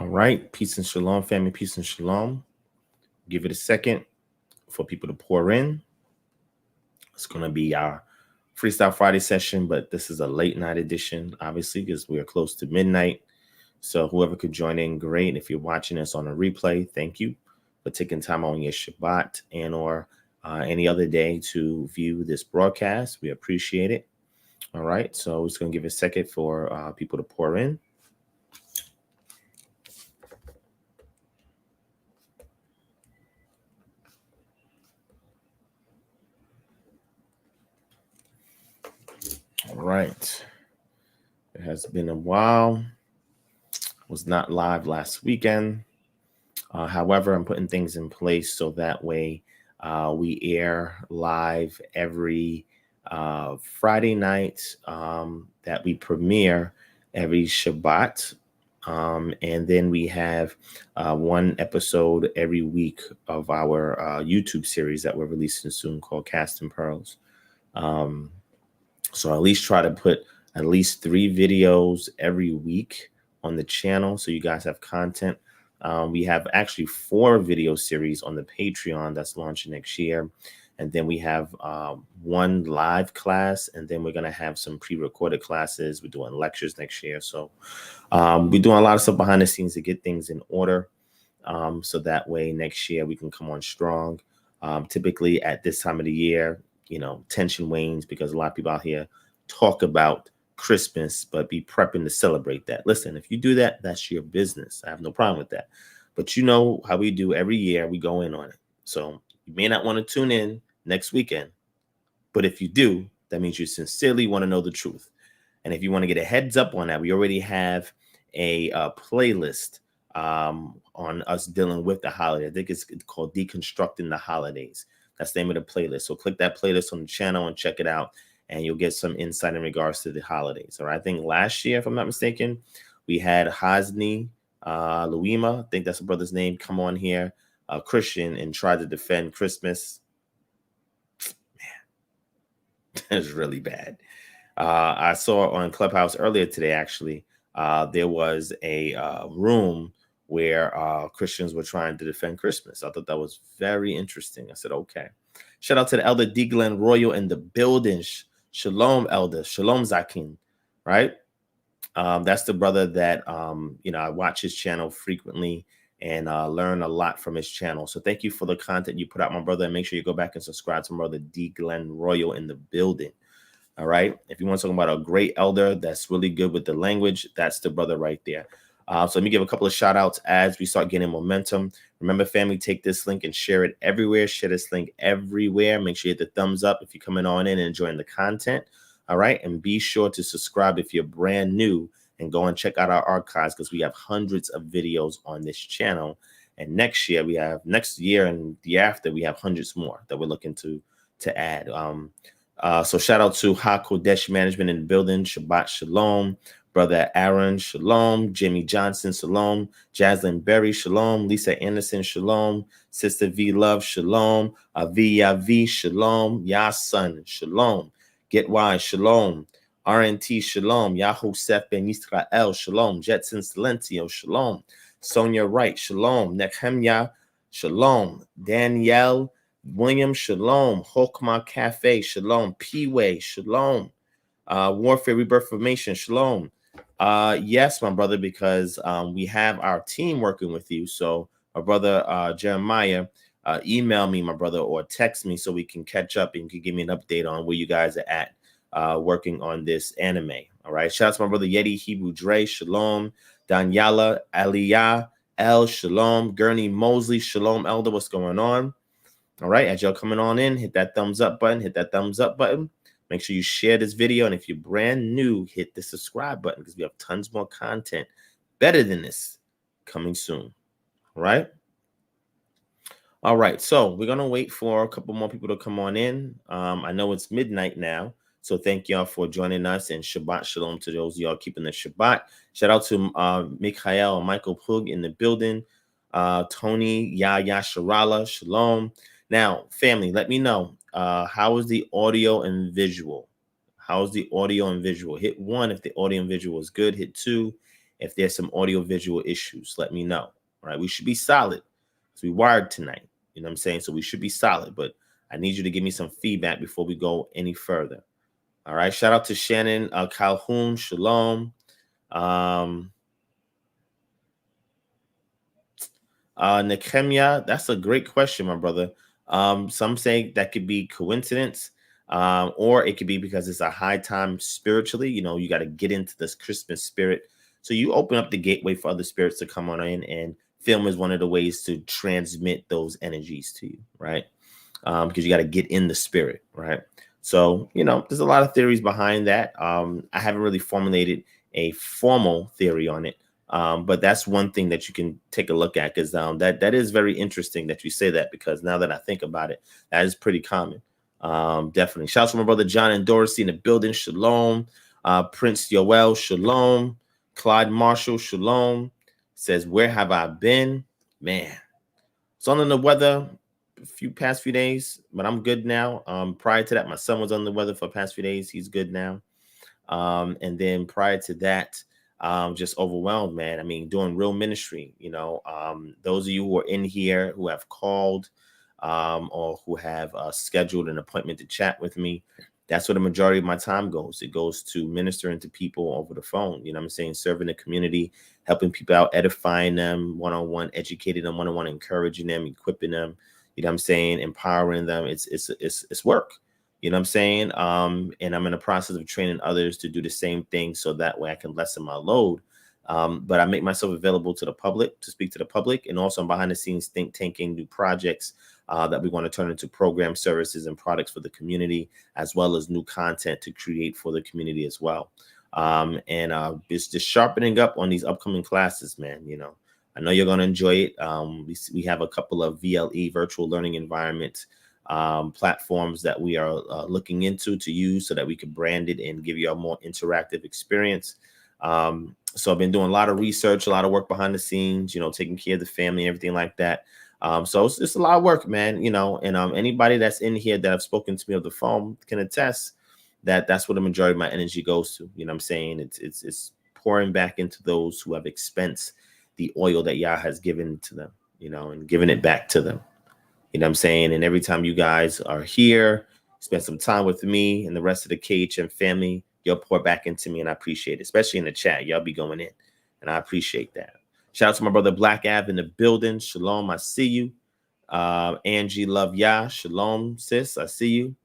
right. Peace and shalom, family. Peace and shalom. Give it a second for people to pour in. It's going to be our Freestyle Friday session, but this is a late night edition, obviously, because we are close to midnight. So whoever could join in, great. If you're watching us on a replay, thank you for taking time on your Shabbat and or any other day to view this broadcast. We appreciate it. All right. So it's going to give a second for people to pour in. All right. It has been a while. Was not live last weekend. However, I'm putting things in place so that way we air live every Friday night, that we premiere every Shabbat. And then we have one episode every week of our YouTube series that we're releasing soon called Cast and Pearls. So at least try to put at least 3 videos every week on the channel so you guys have content. We have actually 4 video series on the Patreon that's launching next year. And then we have 1 live class, and then we're going to have some pre-recorded classes. We're doing lectures next year. So we're doing a lot of stuff behind the scenes to get things in order. So that way next year we can come on strong. Typically at this time of the year, tension wanes because a lot of people out here talk about Christmas, but be prepping to celebrate that. Listen, if you do that, that's your business. I have no problem with that. But you know how we do every year, we go in on it. So you may not want to tune in next weekend, but if you do, that means you sincerely want to know the truth. And if you want to get a heads up on that, we already have a playlist on us dealing with the holiday. I think it's called Deconstructing the Holidays. That's the name of the playlist. So click that playlist on the channel and check it out, and you'll get some insight in regards to the holidays. All right. I think last year, if I'm not mistaken, we had Hasni Luima, I think that's the brother's name, come on here, Christian, and try to defend Christmas. Man, that is really bad. I saw on Clubhouse earlier today, actually, there was a room where Christians were trying to defend Christmas. I thought that was very interesting. I said, okay. Shout out to the Elder D. Glenn Royal in the building. Shalom, Elder. Shalom, Zakin. Right? That's the brother that, I watch his channel frequently and learn a lot from his channel. So thank you for the content you put out, my brother. And make sure you go back and subscribe to my brother D. Glenn Royal in the building. All right. If you want to talk about a great elder that's really good with the language, that's the brother right there. So let me give a couple of shout outs as we start getting momentum. Remember, family, take this link and share it everywhere. Share this link everywhere. Make sure you hit the thumbs up if you're coming on in and enjoying the content. All right. And be sure to subscribe if you're brand new and go and check out our archives, because we have hundreds of videos on this channel. And next year and the after, we have hundreds more that we're looking to add. So shout out to HaKodesh Management in the building. Shabbat Shalom. Brother Aaron, Shalom. Jamie Johnson, Shalom. Jaslyn Berry, Shalom. Lisa Anderson, Shalom. Sister V Love, Shalom. Avia V, Shalom. Yasun, Shalom. Get Wise, Shalom. RNT, Shalom. Yahosef Ben Yisrael, Shalom. Jetson Silencio, Shalom. Sonia Wright, Shalom. Nehemiah, Shalom. Danielle William, Shalom. Hokma Cafe, Shalom. P-Way, Shalom. Warfare Rebirth Formation, Shalom. Yes, my brother, because we have our team working with you. So my brother Jeremiah, email me, my brother, or text me so we can catch up and you can give me an update on where you guys are at working on this anime. All right. Shout out to my brother Yeti Hebrew Dre, Shalom. Daniela Aliyah El, Shalom. Gurney Mosley, Shalom, Elder. What's going on? All right. As y'all coming on in, hit that thumbs up button. Hit that thumbs up button. Make sure you share this video. And if you're brand new, hit the subscribe button, because we have tons more content better than this coming soon. All right. All right. So we're going to wait for a couple more people to come on in. I know it's midnight now. So thank y'all for joining us, and Shabbat Shalom to those of y'all keeping the Shabbat. Shout out to Mikhail and Michael Pug in the building. Tony Yaya Sharala, Shalom. Now, family, let me know. How is the audio and visual? How's the audio and visual? Hit 1 if the audio and visual is good. Hit 2 If there's some audio visual issues, let me know. All right, we should be solid because we wired tonight. You know what I'm saying? So we should be solid, but I need you to give me some feedback before we go any further. All right, shout out to Shannon Calhoun, shalom. Nehemiah, that's a great question, my brother. Some say that could be coincidence, or it could be because it's a high time spiritually. You know, you got to get into this Christmas spirit. So you open up the gateway for other spirits to come on in, and film is one of the ways to transmit those energies to you, right? Because you got to get in the spirit, right? So, you know, there's a lot of theories behind that. I haven't really formulated a formal theory on it. But that's one thing that you can take a look at, because that is very interesting that you say that, because now that I think about it, that is pretty common. Definitely. Shouts to my brother John and Dorsey in the building. Shalom. Prince Yoel, shalom. Clyde Marshall, shalom. Says, where have I been? Man, it's on the weather past few days, but I'm good now. Prior to that, my son was on the weather for the past few days. He's good now. And then prior to that, just overwhelmed, man. I mean, doing real ministry, you know. Those of you who are in here who have called or who have scheduled an appointment to chat with me, that's where the majority of my time goes. It goes to ministering to people over the phone, you know what I'm saying? Serving the community, helping people out, edifying them one-on-one, educating them one-on-one, encouraging them, equipping them, you know what I'm saying? Empowering them. It's work. You know what I'm saying? And I'm in the process of training others to do the same thing, so that way I can lessen my load. But I make myself available to the public, to speak to the public, and also I'm behind the scenes think tanking new projects that we want to turn into program services and products for the community, as well as new content to create for the community as well. And it's just sharpening up on these upcoming classes, man. You know, I know you're going to enjoy it. We have a couple of VLE, virtual learning environments, platforms that we are looking into to use so that we can brand it and give you a more interactive experience. So I've been doing a lot of research, a lot of work behind the scenes, you know, taking care of the family, everything like that. So it's a lot of work, man, you know, and anybody that's in here that have spoken to me on the phone can attest that that's where the majority of my energy goes to. You know what I'm saying? It's pouring back into those who have expensed the oil that Yah has given to them, you know, and giving it back to them. You know what I'm saying? And every time you guys are here, spend some time with me and the rest of the KHM family, you'll pour back into me, and I appreciate it, especially in the chat. Y'all be going in, and I appreciate that. Shout out to my brother Black Av in the building. Shalom, I see you. Angie Love Yah. Shalom, sis, I see you.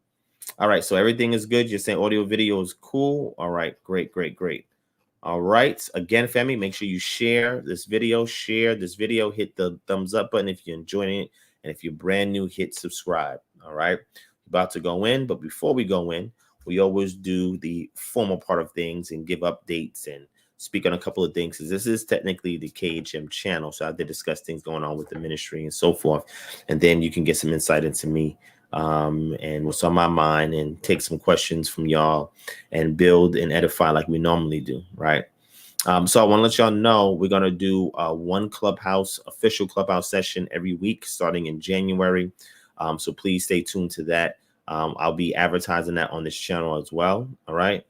All right, so everything is good. You're saying audio video is cool. All right, great. All right. Again, family, make sure you share this video. Hit the thumbs up button if you're enjoying it. And if you're brand new, hit subscribe. All right. About to go in. But before we go in, we always do the formal part of things and give updates and speak on a couple of things, because this is technically the KHM channel. So I did discuss things going on with the ministry and so forth. And then you can get some insight into me and what's on my mind, and take some questions from y'all and build and edify like we normally do, right? So I want to let y'all know we're going to do one official Clubhouse session every week starting in January. So please stay tuned to that. I'll be advertising that on this channel as well. All right.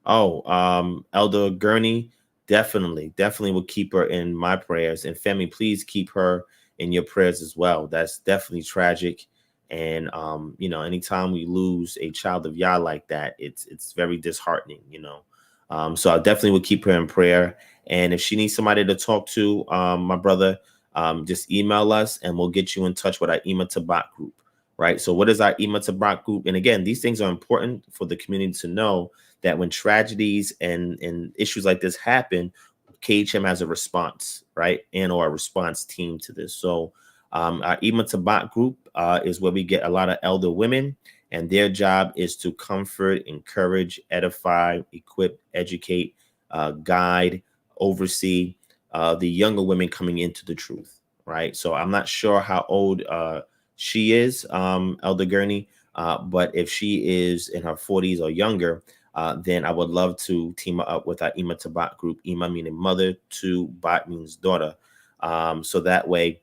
Elder Gurney, definitely will keep her in my prayers. And family, please keep her in your prayers as well. That's definitely tragic. And, you know, anytime we lose a child of Yah like that, it's very disheartening, you know. So I definitely would keep her in prayer. And if she needs somebody to talk to, my brother, just email us and we'll get you in touch with our Ima Tabat group, right? So what is our Ima Tabat group? And again, these things are important for the community to know, that when tragedies and issues like this happen, KHM has a response, right? And or a response team to this. So our Ima Tabat group is where we get a lot of elder women, and their job is to comfort, encourage, edify, equip, educate, guide, oversee the younger women coming into the truth, right? So I'm not sure how old she is, Elder Gurney, but if she is in her 40s or younger, then I would love to team up with our Ima Tabat group. Ima meaning mother, to Bat means daughter. So that way,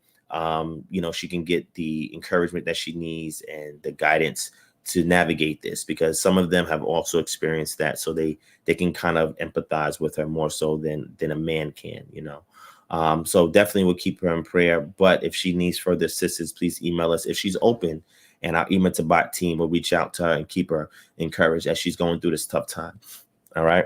you know, she can get the encouragement that she needs and the guidance navigate this, because some of them have also experienced that, so they can kind of empathize with her more so than a man can, you know. So definitely we'll keep her in prayer. But if she needs further assistance, please email us if she's open, and our email to bot team will reach out to her and keep her encouraged as she's going through this tough time. All right.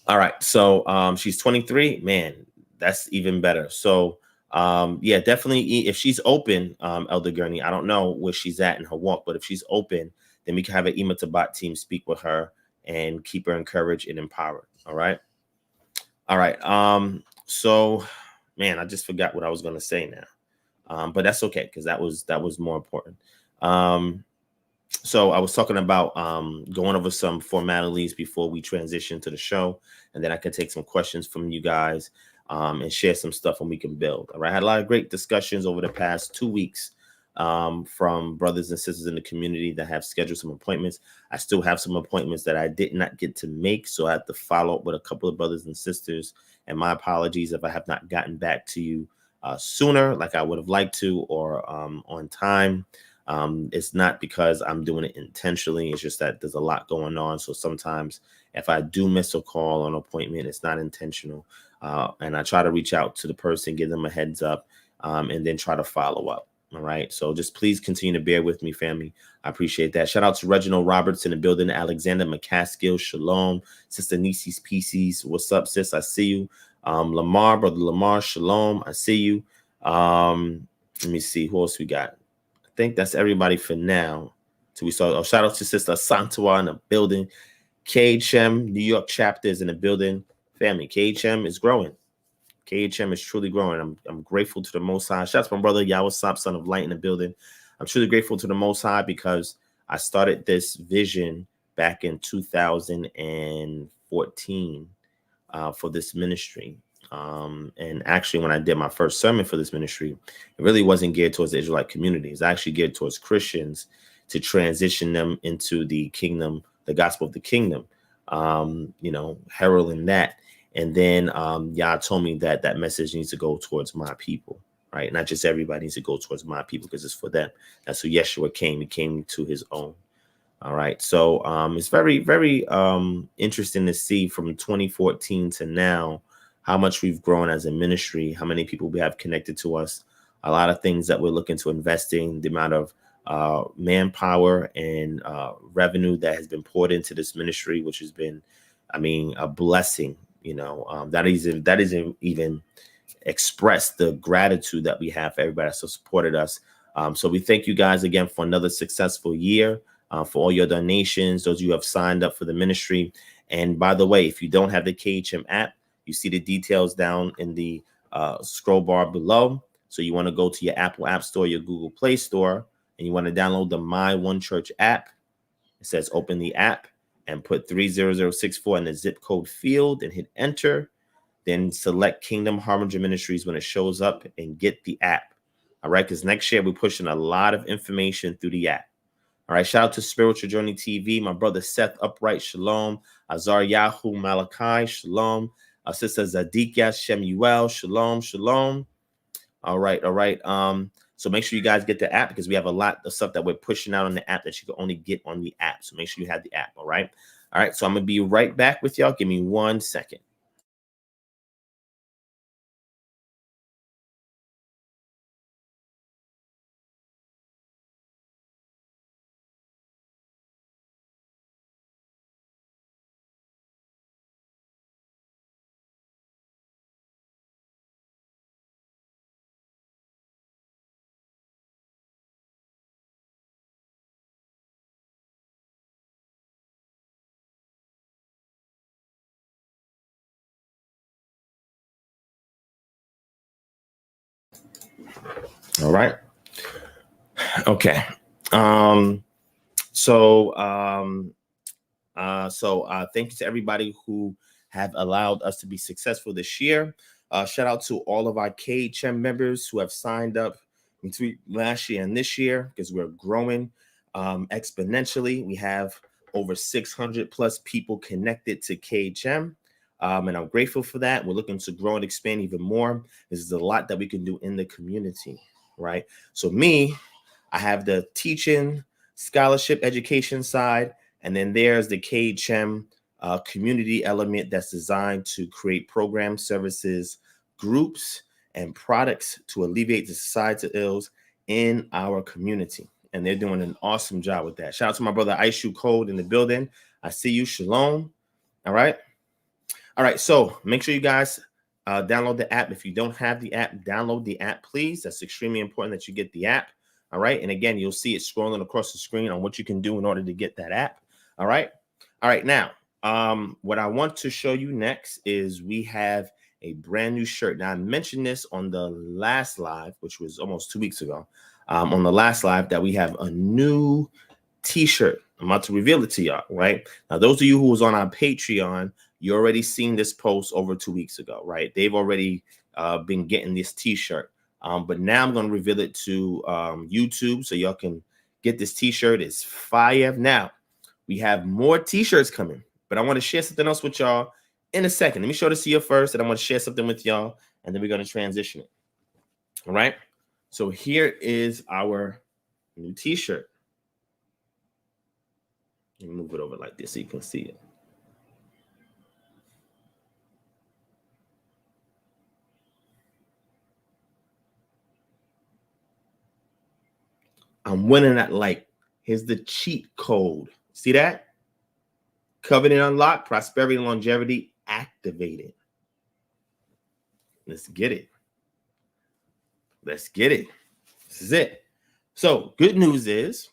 All right. So she's 23. Man, that's even better. So yeah, definitely if she's open, Elder Gurney, I don't know where she's at in her walk, but if she's open, then we can have an email to bot team speak with her and keep her encouraged and empowered. All right. All right. So man, I just forgot what I was going to say now. But that's okay, because that was more important. So I was talking about going over some formalities before we transition to the show, and then I can take some questions from you guys and share some stuff, and we can build. All right. I had a lot of great discussions over the past 2 weeks from brothers and sisters in the community that have scheduled some appointments. I still have some appointments that I did not get to make, so I have to follow up with a couple of brothers and sisters, and my apologies if I have not gotten back to you sooner like I would have liked to, or on time. It's not because I'm doing it intentionally. It's just that there's a lot going on. So sometimes if I do miss a call or an appointment, it's not intentional. And I try to reach out to the person, give them a heads up, and then try to follow up. All right. So just please continue to bear with me, family. I appreciate that. Shout out to Reginald Roberts in the building. Alexander McCaskill. Shalom. Sister Nisi's Pieces. What's up, sis? I see you. Lamar, brother Lamar. Shalom. I see you. Let me see. Who else we got? I think that's everybody for now. So we saw. Shout out to Sister Santua in the building. KHM New York chapter is in the building. Family, KHM is growing. KHM is truly growing. I'm grateful to the Most High. Shout out to my brother Yawasop, son of light, in the building. I'm truly grateful to the Most High because I started this vision back in 2014 for this ministry. And actually, when I did my first sermon for this ministry, it really wasn't geared towards the Israelite community. It's actually geared towards Christians to transition them into the kingdom, the gospel of the kingdom, heralding that. And then Yah told me that that message needs to go towards my people, right? Not just everybody needs to go towards my people because it's for them. That's who Yeshua came. He came to his own. All right. So it's very, very interesting to see from 2014 to now how much we've grown as a ministry, how many people we have connected to us, a lot of things that we're looking to invest in, the amount of manpower and revenue that has been poured into this ministry, which has been, a blessing. That isn't even express the gratitude that we have for everybody that's supported us. So we thank you guys again for another successful year, for all your donations, those of you who have signed up for the ministry. And by the way, if you don't have the KHM app, you see the details down in the scroll bar below. So you want to go to your Apple App Store, your Google Play Store, and you want to download the My One Church app. It says open the app and put 30064 in the zip code field and hit enter. Then select Kingdom Harbinger Ministries when it shows up and get the app. All right, because next year we're pushing a lot of information through the app. All right, shout out to Spiritual Journey TV, my brother Seth Upright, shalom. Azar Yahu Malachi, shalom. Our sister Zadikia Shemuel, shalom, shalom. All right. So make sure you guys get the app because we have a lot of stuff that we're pushing out on the app that you can only get on the app. So make sure you have the app. All right. So I'm going to be right back with y'all. Give me 1 second. All right. Okay. So thank you to everybody who have allowed us to be successful this year. Shout out to all of our KHM members who have signed up between last year and this year because we're growing exponentially. We have over 600 plus people connected to KHM. And I'm grateful for that. We're looking to grow and expand even more. There's a lot that we can do in the community, right? So I have the teaching, scholarship education side. And then there's the KHM community element that's designed to create programs, services, groups, and products to alleviate the societal ills in our community. And they're doing an awesome job with that. Shout out to my brother Ice Shoe Code in the building. I see you. Shalom. All right. All right. So make sure you guys download the app. If you don't have the app, download the app, please. That's extremely important that you get the app. All right. And again, you'll see it scrolling across the screen on what you can do in order to get that app. All right. All right. Now, what I want to show you next is we have a brand new shirt. Now, I mentioned this on the last live, which was almost 2 weeks ago. On the last live, that we have a new t-shirt. I'm about to reveal it to y'all, right? Now, those of you who was on our Patreon, you already seen this post over 2 weeks ago, right? They've already been getting this t-shirt. But now I'm going to reveal it to YouTube so y'all can get this t-shirt. It's fire. Now, we have more t-shirts coming, but I want to share something else with y'all in a second. Let me show this to you first, and I'm going to share something with y'all, and then we're going to transition it. All right? So here is our new t-shirt. Let me move it over like this so you can see it. I'm winning at light. Here's the cheat code. See that? Covenant unlocked, prosperity and longevity activated. Let's get it. Let's get it. This is it. So good news is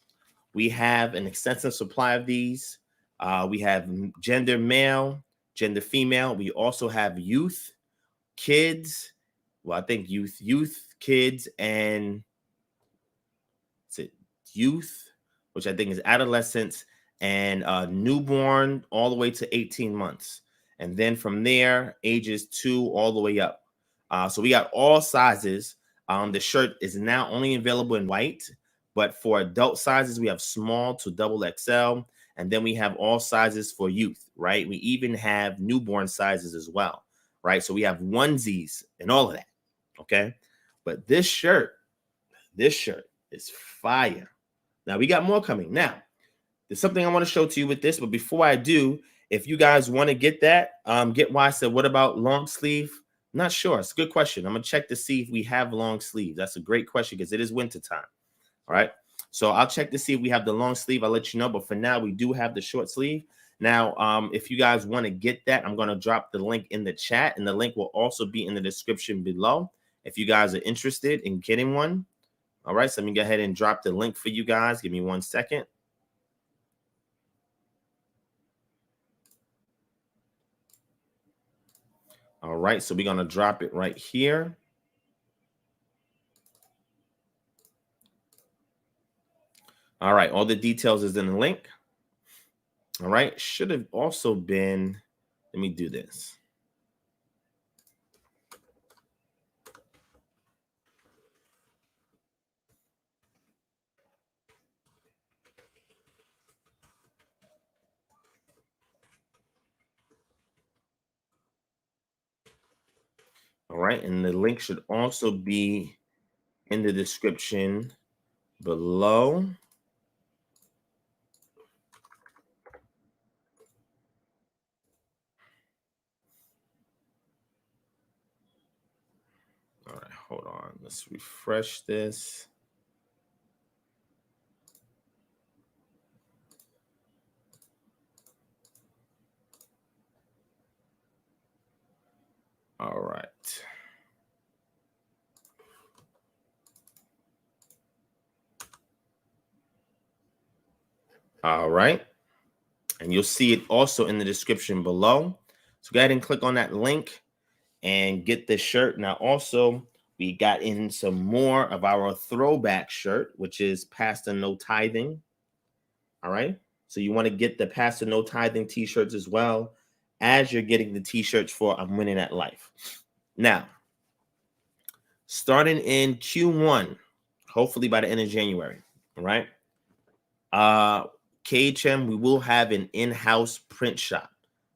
we have an extensive supply of these. We have gender male, gender female. We also have youth, kids. Well, I think youth, kids, and youth, which I think is adolescents, and newborn all the way to 18 months. And then from there, ages 2 all the way up. So we got all sizes. The shirt is now only available in white, but for adult sizes, we have small to double XL. And then we have all sizes for youth, right? We even have newborn sizes as well, right? So we have onesies and all of that, okay? But this shirt is fire. Now, we got more coming. Now, there's something I want to show to you with this, but before I do, if you guys want to get that, get why I said, what about long sleeve? I'm not sure. It's a good question. I'm going to check to see if we have long sleeve. That's a great question because it is winter time. All right. So I'll check to see if we have the long sleeve. I'll let you know. But for now, we do have the short sleeve. Now, if you guys want to get that, I'm going to drop the link in the chat, and the link will also be in the description below if you guys are interested in getting one. All right, so let me go ahead and drop the link for you guys. Give me 1 second. All right, so we're going to drop it right here. All right, all the details is in the link. All right, should have also been, let me do this. All right, and the link should also be in the description below. All right, hold on. Let's refresh this. All right. All right. And you'll see it also in the description below. So go ahead and click on that link and get this shirt. Now, also, we got in some more of our throwback shirt, which is Pastor No Tithing. All right. So you want to get the Pastor No Tithing t-shirts as well as you're getting the t-shirts for I'm Winning at Life. Now, starting in Q1, hopefully by the end of January, all right? KHM, we will have an in-house print shop.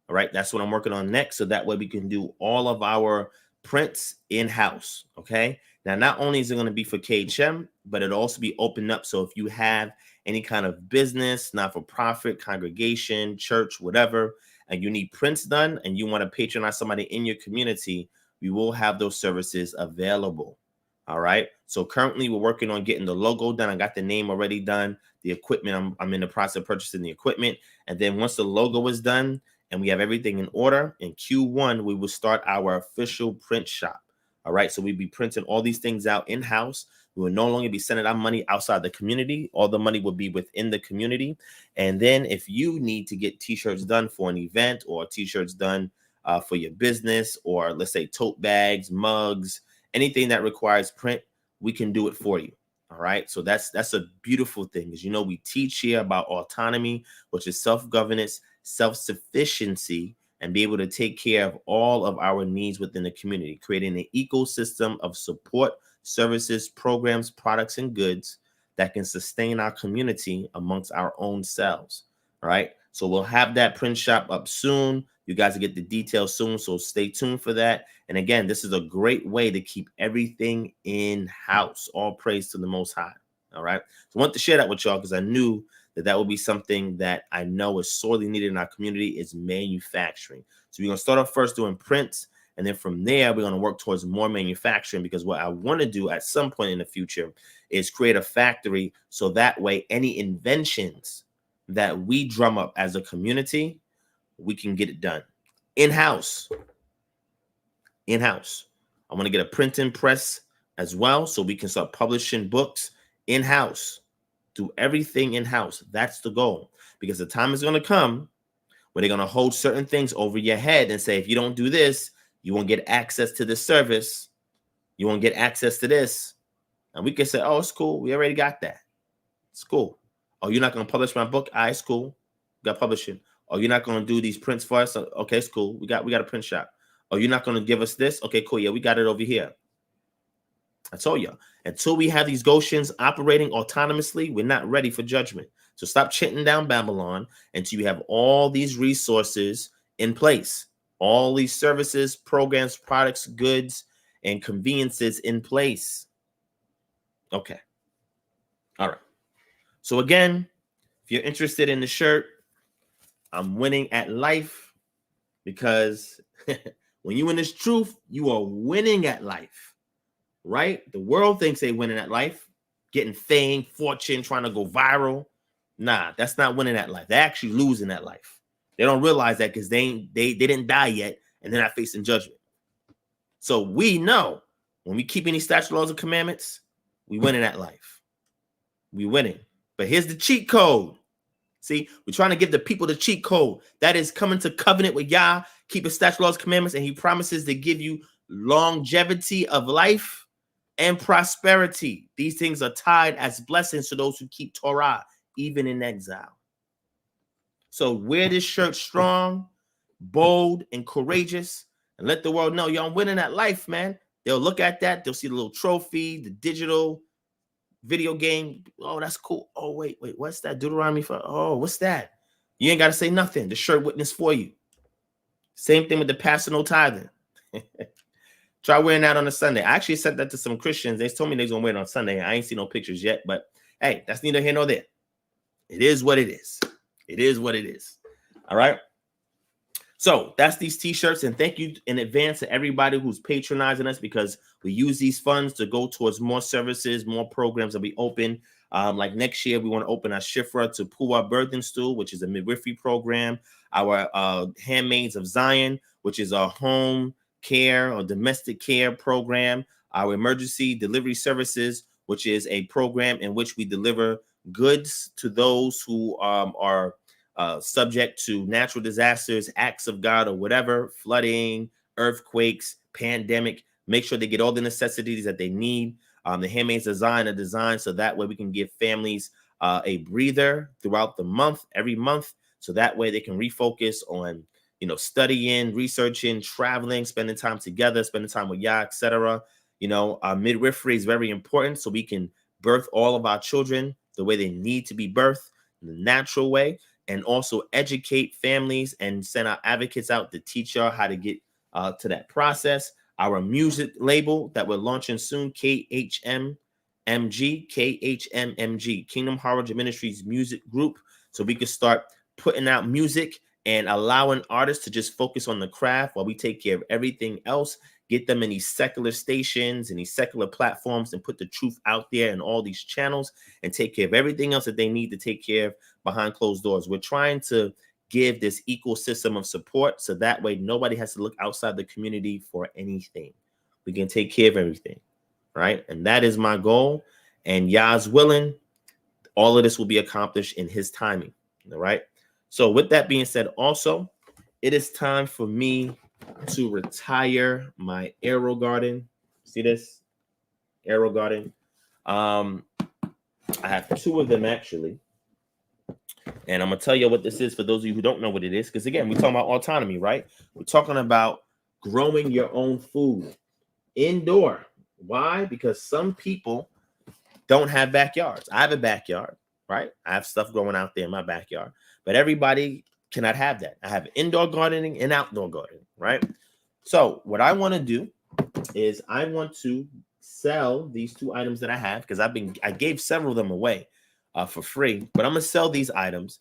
All right, that's what I'm working on next. So that way we can do all of our prints in-house. Okay. Now, not only is it going to be for KHM, but it'll also be opened up. So if you have any kind of business, not-for-profit, congregation, church, whatever, and you need prints done and you want to patronize somebody in your community, we will have those services available. All right. So currently we're working on getting the logo done. I got the name already done. The equipment, I'm in the process of purchasing the equipment. And then once the logo is done and we have everything in order, in Q1, we will start our official print shop. All right. So we'll be printing all these things out in-house. We will no longer be sending our money outside the community. All the money will be within the community. And then if you need to get t-shirts done for an event or t-shirts done for your business, or let's say tote bags, mugs, anything that requires print, we can do it for you. All right. So that's a beautiful thing. As you know, we teach here about autonomy, which is self-governance, self-sufficiency, and be able to take care of all of our needs within the community, creating an ecosystem of support, services, programs, products, and goods that can sustain our community amongst our own selves. All right. So we'll have that print shop up soon. You guys will get the details soon, so stay tuned for that. And again, this is a great way to keep everything in-house. All praise to the Most High. All right. So I want to share that with y'all because I knew that would be something that I know is sorely needed in our community, is manufacturing. So we're going to start off first doing prints, and then from there, we're going to work towards more manufacturing, because what I want to do at some point in the future is create a factory so that way any inventions that we drum up as a community, we can get it done in-house. In-house. I want to get a printing press as well so we can start publishing books in-house. Do everything in-house. That's the goal, because the time is going to come where they're going to hold certain things over your head and say, if you don't do this, you won't get access to this service. You won't get access to this. And we can say, oh, it's cool. We already got that. It's cool. Oh, you're not going to publish my book? All right, it's cool. We got publishing. Oh, you're not going to do these prints for us? Okay, it's cool. We got a print shop. Oh, you're not going to give us this? Okay, cool. Yeah, we got it over here. I told you, until we have these Goshens operating autonomously, we're not ready for judgment. So stop chanting down Babylon until you have all these resources in place, all these services, programs, products, goods, and conveniences in place. Okay. All right. So again, if you're interested in the shirt, I'm winning at life, because when you in this truth, you are winning at life. Right? The world thinks they winning at life, getting fame, fortune, trying to go viral. Nah, that's not winning at life. They're actually losing at life. They don't realize that because they didn't die yet, and they're not facing judgment. So we know when we keep any statute, laws, and commandments, we winning at life. We winning. But here's the cheat code. See, we're trying to give the people the cheat code. That is coming to covenant with Yah, keeping statute, laws, commandments, and he promises to give you longevity of life and prosperity. These things are tied as blessings to those who keep Torah, even in exile. So wear this shirt strong, bold, and courageous, and let the world know y'all winning at life, man. They'll look at that. They'll see the little trophy, the digital video game. Oh, that's cool. Oh, wait, what's that? Deuteronomy 5. Oh, what's that? You ain't got to say nothing. The shirt witness for you. Same thing with the passing no tithing. Try wearing that on a Sunday. I actually sent that to some Christians. They told me they was going to wear it on Sunday. I ain't seen no pictures yet, but hey, that's neither here nor there. It is what it is. It is what it is. All right. So that's these t-shirts, and thank you in advance to everybody who's patronizing us, because we use these funds to go towards more services, more programs that we open. Like next year, we want to open our Shifra to Puwa Birthing Stool, which is a midwifery program. Our Handmaids of Zion, which is a home care or domestic care program. Our emergency delivery services, which is a program in which we deliver goods to those who are subject to natural disasters, acts of God, or whatever, flooding, earthquakes, pandemic. Make sure they get all the necessities that they need. The Handmaids design a design so that way we can give families a breather throughout the month, every month, so that way they can refocus on, studying, researching, traveling, spending time together, spending time with Yah, etc. Midwifery is very important so we can birth all of our children the way they need to be birthed, in the natural way, and also educate families and send our advocates out to teach y'all how to get to that process. our music label that we're launching soon, KHMMG, Kingdom Harbinger Ministries Music Group, so we can start putting out music and allowing artists to just focus on the craft while we take care of everything else, get them in these secular stations and these secular platforms and put the truth out there in all these channels and take care of everything else that they need to take care of behind closed doors. We're trying to give this ecosystem of support so that way nobody has to look outside the community for anything. We can take care of everything, right? And that is my goal. And Yah's willing, all of this will be accomplished in his timing, all right? So with that being said, also, it is time for me to retire my Aero Garden. See this? Aero Garden. I have two of them actually. And I'm going to tell you what this is for those of you who don't know what it is. Because again, we're talking about autonomy, right? We're talking about growing your own food indoor. Why? Because some people don't have backyards. I have a backyard, right? I have stuff growing out there in my backyard. But everybody cannot have that. I have indoor gardening and outdoor gardening, right? So what I want to do is I want to sell these two items that I have because I gave several of them away for free, but I'm gonna sell these items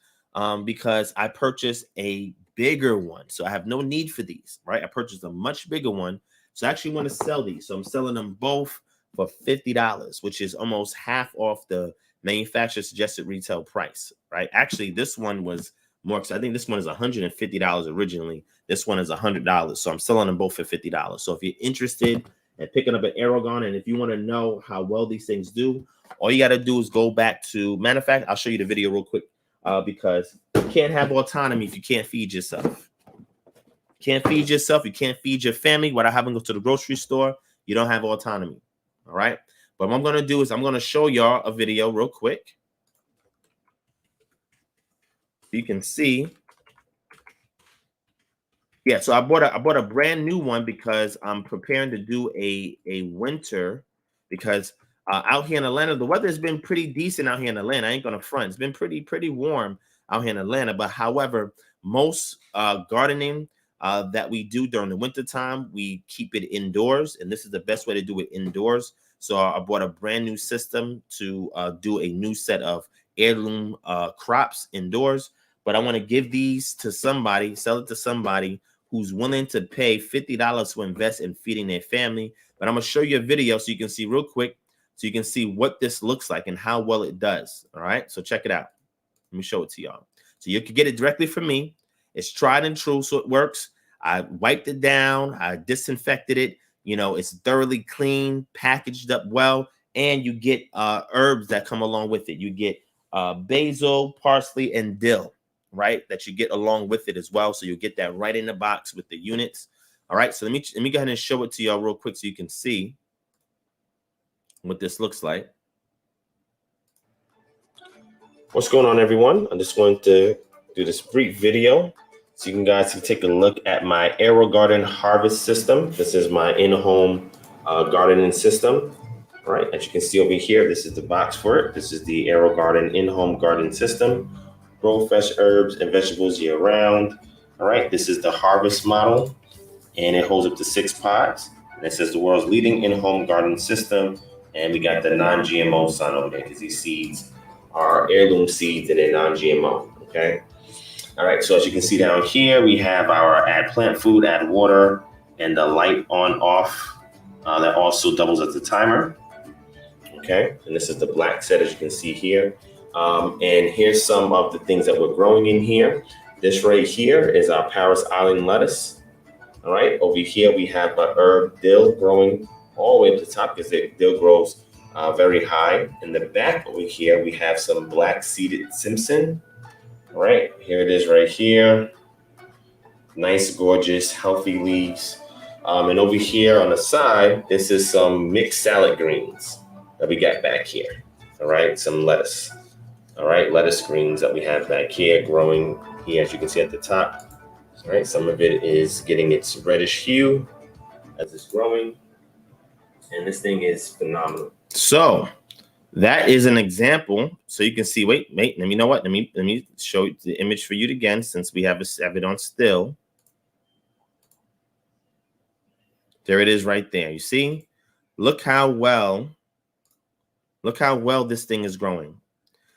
because I purchased a bigger one, so I have no need for these, right? I purchased a much bigger one, so I actually want to sell these. So I'm selling them both for $50, which is almost half off the manufacturer suggested retail price, right? Actually, this one was more. I think this one is $150 originally. This one is $100, so I'm selling them both for $50. So if you're interested in picking up an Aero Garden, and if you want to know how well these things do, all you got to do is go back to, matter of fact, I'll show you the video real quick because you can't have autonomy if you can't feed yourself. You can't feed yourself. You can't feed your family without having to go to the grocery store. You don't have autonomy. All right. But what I'm going to do is I'm going to show y'all a video real quick. You can see. Yeah, so I bought a brand new one because I'm preparing to do a winter because out here in Atlanta, the weather has been pretty decent out here in Atlanta. I ain't gonna front. It's been pretty warm out here in Atlanta. But however, most gardening that we do during the winter time, we keep it indoors, and this is the best way to do it indoors. So I bought a brand new system to do a new set of heirloom crops indoors. But I want to give these to somebody, sell it to somebody who's willing to pay $50 to invest in feeding their family. But I'm going to show you a video so you can see real quick, so you can see what this looks like and how well it does. All right, so check it out. Let me show it to y'all. So you can get it directly from me. It's tried and true, so it works. I wiped it down. I disinfected it. You know, it's thoroughly clean, packaged up well, and you get herbs that come along with it. You get basil, parsley, and dill, right, that you get along with it as well. So you'll get that right in the box with the units. All right, so let me go ahead and show it to y'all real quick so you can see what this looks like. What's going on, everyone? I just wanted to do this brief video so you guys can take a look at my Aero Garden harvest system. This is my in-home gardening system. All right, as you can see over here, this is the box for it. This is the Aero Garden in-home garden system. Grow fresh herbs and vegetables year round. All right, this is the harvest model, and it holds up to 6 pods. And it says the world's leading in-home garden system. And we got the non-GMO sign over there because these seeds are heirloom seeds and they're non-GMO. Okay. All right. So as you can see down here, we have our add plant food, add water, and the light on off that also doubles as a timer. Okay. And this is the black set, as you can see here. And here's some of the things that we're growing in here. This right here is our Paris Island lettuce. All right, over here we have a herb dill growing all the way up the top because the dill grows very high. In the back over here, we have some black seeded Simpson. All right, here it is right here. Nice, gorgeous, healthy leaves. And over here on the side, this is some mixed salad greens that we got back here. All right, some lettuce. All right, lettuce greens that we have back here growing here, as you can see at the top. All right, some of it is getting its reddish hue as it's growing. And this thing is phenomenal. So that is an example. So you can see, wait, let me know what? Let me show the image for you again, since we have it on still. There it is right there. You see? Look how well this thing is growing.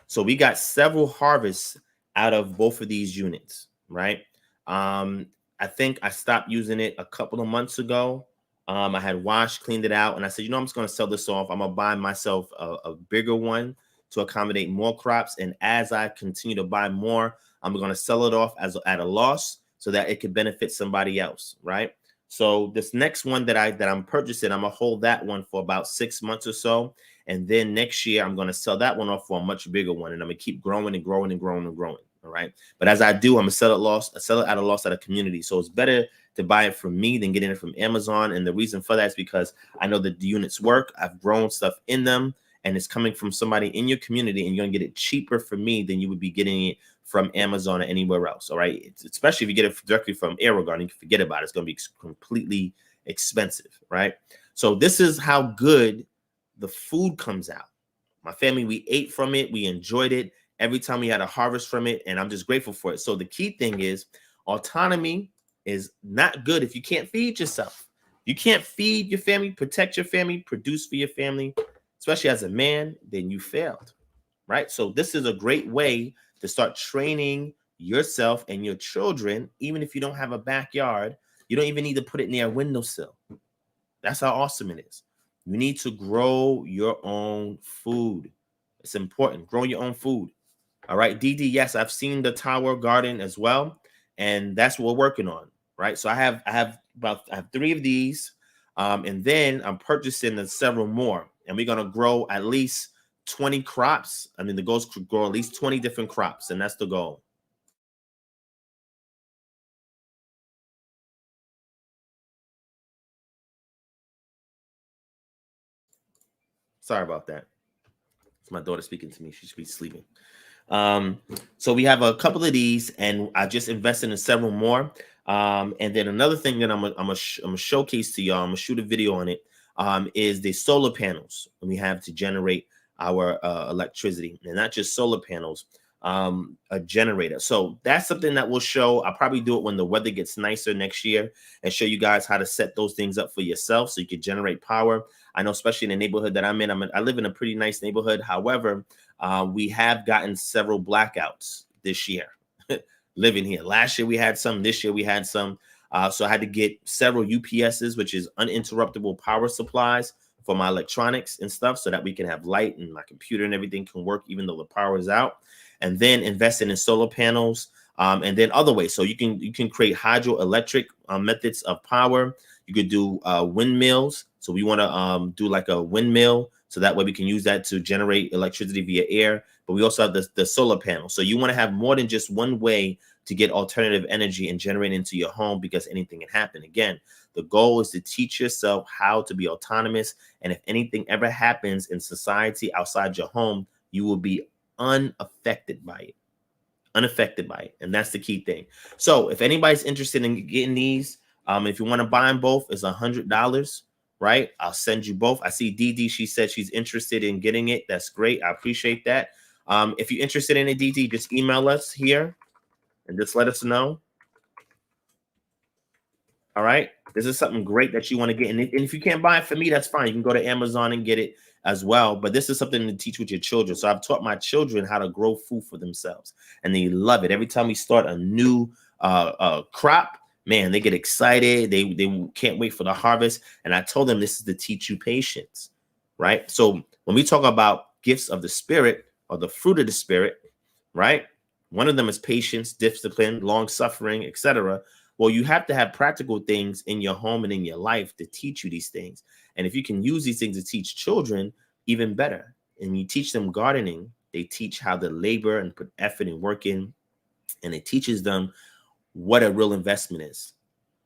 So we got several harvests out of both of these units, right? I think I stopped using it a couple of months ago. I had washed, cleaned it out, and I said, you know, I'm just going to sell this off. I'm going to buy myself a bigger one to accommodate more crops. And as I continue to buy more, I'm going to sell it off at a loss so that it could benefit somebody else, right? So this next one that I'm purchasing, I'm going to hold that one for about 6 months or so. And then next year, I'm going to sell that one off for a much bigger one. And I'm going to keep growing and growing and growing and growing. All right. But as I do, I'm going to sell it at a loss at a community. So it's better to buy it from me than getting it from Amazon. And the reason for that is because I know that the units work. I've grown stuff in them, and it's coming from somebody in your community, and you're going to get it cheaper from me than you would be getting it from Amazon or anywhere else. All right. Especially if you get it directly from AeroGarden, you can forget about it. It's going to be completely expensive. Right. So this is how good the food comes out. My family, we ate from it. We enjoyed it every time we had a harvest from it. And I'm just grateful for it. So the key thing is autonomy is not good if you can't feed yourself. You can't feed your family, protect your family, produce for your family, especially as a man, then you failed, right? So this is a great way to start training yourself and your children. Even if you don't have a backyard, you don't even need to put it near a windowsill. That's how awesome it is. You need to grow your own food. It's important. Grow your own food. All right, DD, yes, I've seen the tower garden as well, and that's what we're working on, right? So I have 3 of these, and then I'm purchasing several more, and we're gonna grow at least 20 crops. I mean, the goal is to grow at least 20 different crops, and that's the goal. Sorry about that. It's my daughter speaking to me. She should be sleeping. So we have a couple of these, and I just invested in several more. And then another thing that I'm gonna showcase to y'all, I'm gonna shoot a video on it, is the solar panels we have to generate our electricity, and not just solar panels, a generator. So that's something that we'll show. I'll probably do it when the weather gets nicer next year and show you guys how to set those things up for yourself so you can generate power. I know, especially in the neighborhood that I'm in, I live in a pretty nice neighborhood. However, we have gotten several blackouts this year living here. Last year we had some, this year we had some. So I had to get several UPSs, which is uninterruptible power supplies for my electronics and stuff, so that we can have light and my computer and everything can work even though the power is out. And then investing in solar panels, and then other ways. So you can create hydroelectric methods of power. You could do windmills. So we want to do like a windmill, so that way we can use that to generate electricity via air. But we also have the solar panel. So you want to have more than just one way to get alternative energy and generate into your home, because anything can happen. Again, the goal is to teach yourself how to be autonomous. And if anything ever happens in society outside your home, you will be unaffected by it. Unaffected by it. And that's the key thing. So if anybody's interested in getting these, if you want to buy them both, it's $100, right? I'll send you both. I see DD, she said she's interested in getting it. That's great. I appreciate that. If you're interested in it, DD, just email us here and just let us know. All right. This is something great that you want to get. And if you can't buy it for me, that's fine. You can go to Amazon and get it as well. But this is something to teach with your children. So I've taught my children how to grow food for themselves, and they love it. Every time we start a new crop, man, they get excited. They can't wait for the harvest. And I told them this is to teach you patience, right? So when we talk about gifts of the Spirit or the fruit of the Spirit, right? One of them is patience, discipline, long suffering, etc. Well, you have to have practical things in your home and in your life to teach you these things. And if you can use these things to teach children, even better. And you teach them gardening, they teach how to labor and put effort and work in, and it teaches them what a real investment is.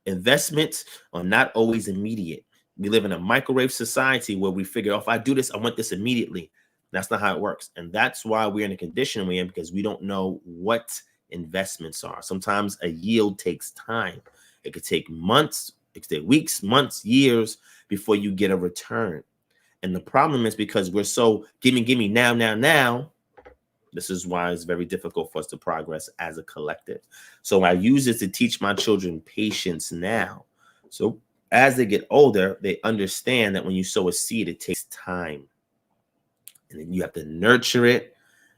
Investments are not always immediate. We live in a microwave society where we figure, oh, if I do this, I want this immediately. That's not how it works. And that's why we're in a condition we're in, because we don't know what investments are. Sometimes a yield takes time. It could take months, it could take weeks, months, years before you get a return. And the problem is because we're so gimme, now. This is why it's very difficult for us to progress as a collective. So I use this to teach my children patience now. So As they get older, they understand that when you sow a seed, it takes time. And then you have to nurture it.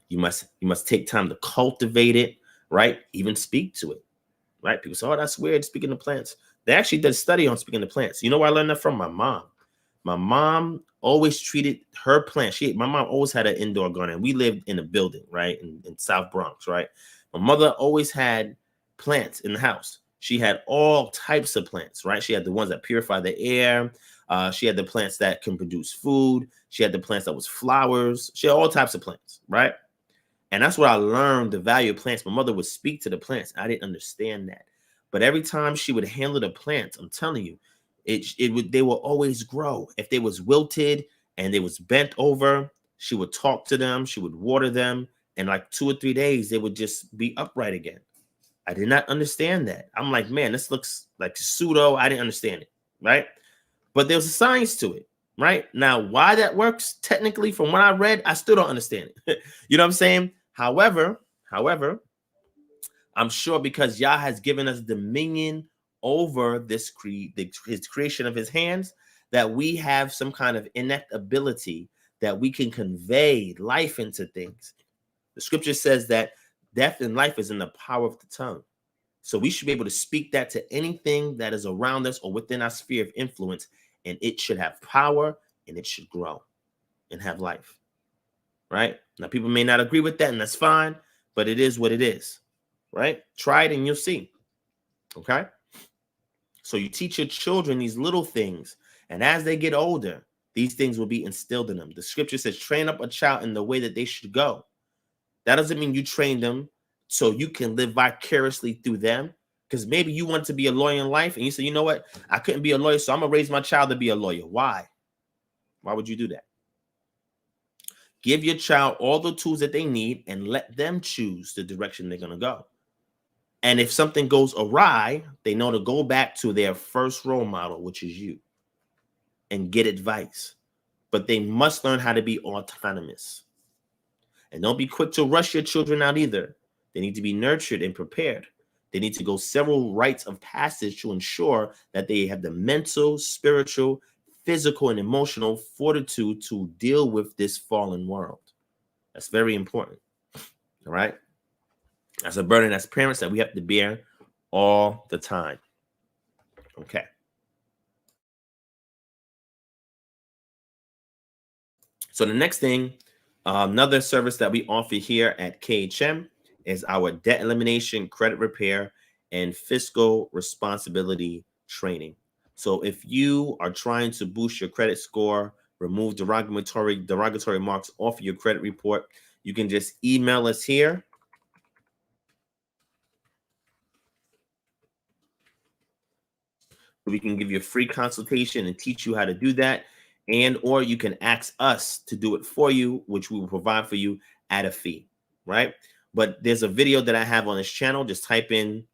You must take time to cultivate it, right? Even speak to it, right? People say, oh, that's weird, speaking to plants. They actually did a study on speaking to plants. You know where I learned that from? My mom. My mom always treated her plants. My mom always had an indoor garden. We lived in a building, right? In South Bronx, right? My mother always had plants in the house. She had all types of plants, right? She had the ones that purify the air. She had the plants that can produce food. She had the plants that was flowers. She had all types of plants, right? And that's where I learned the value of plants. My mother would speak to the plants. I didn't understand that. But every time she would handle the plants, I'm telling you, they will always grow. If they was wilted and they was bent over, she would talk to them, she would water them, and like 2 or 3 days, they would just be upright again. I did not understand that. I'm like, man, this looks like pseudo. I didn't understand it, right? But there's a science to it, right? Now, why that works, technically, from what I read, I still don't understand it. You know what I'm saying? However, I'm sure because Yah has given us dominion over this his creation of his hands, that we have some kind of innate ability that we can convey life into things. The scripture says that death and life is in the power of the tongue. So we should be able to speak that to anything that is around us or within our sphere of influence, and it should have power and it should grow and have life, right? Now, people may not agree with that, and that's fine, but it is what it is, right? Try it and you'll see, okay? So you teach your children these little things, and as they get older, these things will be instilled in them. The scripture says, train up a child in the way that they should go. That doesn't mean you train them so you can live vicariously through them, because maybe you want to be a lawyer in life, and you say, you know what? I couldn't be a lawyer, so I'm going to raise my child to be a lawyer. Why? Why would you do that? Give your child all the tools that they need and let them choose the direction they're going to go. And if something goes awry, they know to go back to their first role model, which is you, and get advice. But they must learn how to be autonomous. And don't be quick to rush your children out either. They need to be nurtured and prepared. They need to go several rites of passage to ensure that they have the mental, spiritual, physical, and emotional fortitude to deal with this fallen world. That's very important. All right. That's a burden as parents that we have to bear all the time. Okay. So the next thing, another service that we offer here at KHM is our debt elimination, credit repair, and fiscal responsibility training. So if you are trying to boost your credit score, remove derogatory marks off of your credit report, you can just email us here. We can give you a free consultation and teach you how to do that. And or you can ask us to do it for you, which we will provide for you at a fee, right? But there's a video that I have on this channel. Just type in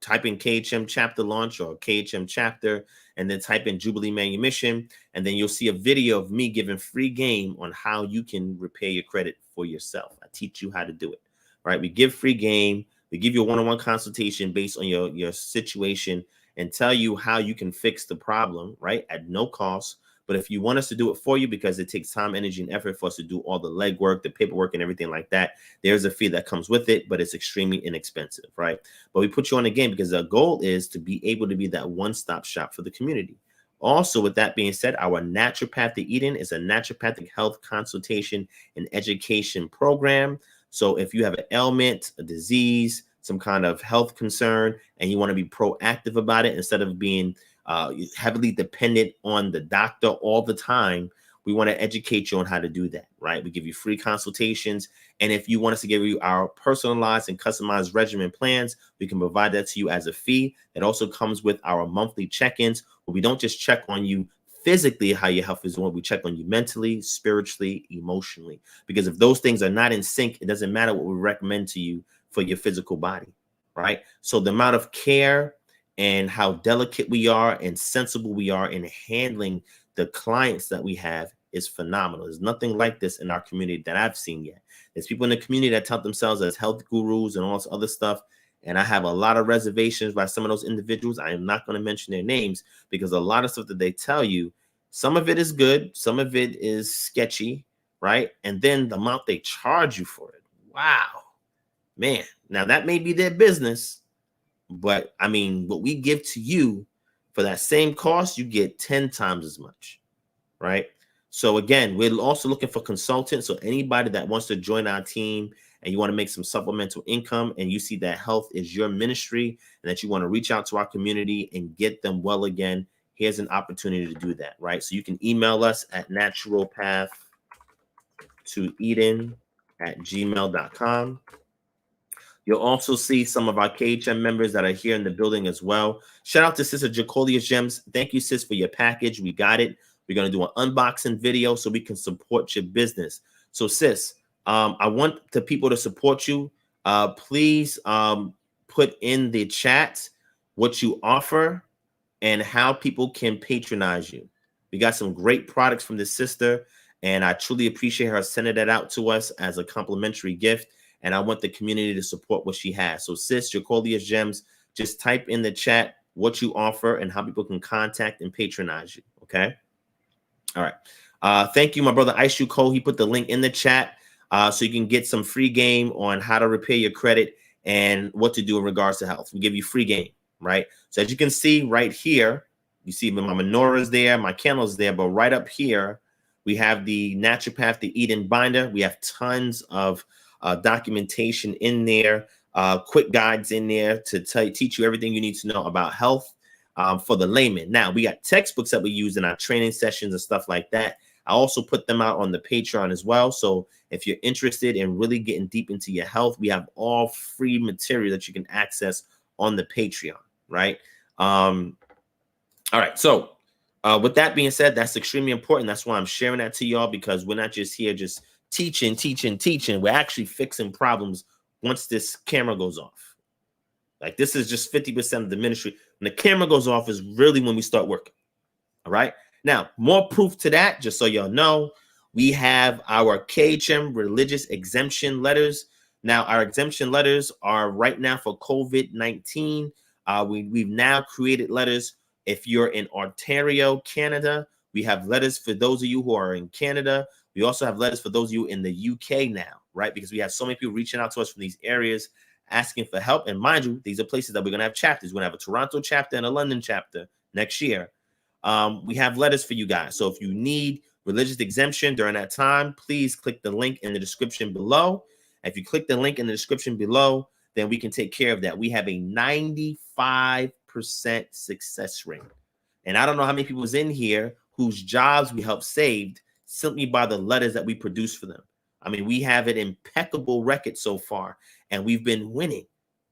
KHM chapter launch or KHM chapter, and then type in Jubilee Manumission, and then you'll see a video of me giving free game on how you can repair your credit for yourself. I teach you how to do it, right? We give free game. We give you a one-on-one consultation based on your situation and tell you how you can fix the problem, right? At no cost. But if you want us to do it for you, because it takes time, energy, and effort for us to do all the legwork, the paperwork, and everything like that, there's a fee that comes with it, but it's extremely inexpensive, right? But we put you on the game because the goal is to be able to be that one-stop shop for the community. Also, with that being said, our Naturopathic Eden is a naturopathic health consultation and education program. So if you have an ailment, a disease, some kind of health concern, and you want to be proactive about it instead of being heavily dependent on the doctor all the time, we want to educate you on how to do that, right? We give you free consultations. And if you want us to give you our personalized and customized regimen plans, we can provide that to you as a fee. It also comes with our monthly check-ins, where we don't just check on you physically how your health is doing. We check on you mentally, spiritually, emotionally. Because if those things are not in sync, it doesn't matter what we recommend to you for your physical body, right? So the amount of care and how delicate we are and sensible we are in handling the clients that we have is phenomenal. There's nothing like this in our community that I've seen yet. There's people in the community that tout themselves as health gurus and all this other stuff, And I have a lot of reservations by some of those individuals. I am not going to mention their names because a lot of stuff that they tell you, some of it is good, some of it is sketchy, right? And then the amount they charge you for it. Wow, man. Now that may be their business, but I mean, what we give to you for that same cost, you get 10 times as much, right? So again, we're also looking for consultants. So anybody that wants to join our team and you want to make some supplemental income and you see that health is your ministry and that you want to reach out to our community and get them well again, here's an opportunity to do that, right? So you can email us at naturalpathtoeden@gmail.com. You'll also see some of our KHM members that are here in the building as well. Shout out to Sister Jacolia's Gems. Thank you, sis, for your package. We got it. We're going to do an unboxing video so we can support your business. So, sis, I want the people to support you. Please put in the chat what you offer and how people can patronize you. We got some great products from this sister, and I truly appreciate her sending that out to us as a complimentary gift. And I want the community to support what she has. So, sis, Jacolia's Gems, just type in the chat what you offer and how people can contact and patronize you. Okay. All right. Thank you, my brother Ice Cole. He put the link in the chat so you can get some free game on how to repair your credit and what to do in regards to health. We give you free game, right? So as you can see right here, you see my menorahs there, my candles there, but right up here, we have the Naturopath, the Eden binder. We have tons of documentation in there, quick guides in there to teach you everything you need to know about health for the layman. Now, we got textbooks that we use in our training sessions and stuff like that. I also put them out on the Patreon as well. So if you're interested in really getting deep into your health, we have all free material that you can access on the Patreon, right? All right. So with that being said, that's extremely important. That's why I'm sharing that to y'all, because we're not just here just teaching. We're actually fixing problems once this camera goes off. Like, this is just 50% of the ministry. When the camera goes off is really when we start working. All right. Now, more proof to that, just so y'all know, we have our KHM religious exemption letters. Now, our exemption letters are right now for COVID-19. We've now created letters. If you're in Ontario, Canada, we have letters for those of you who are in Canada. We also have letters for those of you in the UK now, right? Because we have so many people reaching out to us from these areas asking for help. And mind you, these are places that we're going to have chapters. We're going to have a Toronto chapter and a London chapter next year. We have letters for you guys. So if you need religious exemption during that time, please click the link in the description below. If you click the link in the description below, then we can take care of that. We have a 95% success rate. And I don't know how many people is in here whose jobs we helped saved simply by the letters that we produce for them. I mean, we have an impeccable record so far, and we've been winning.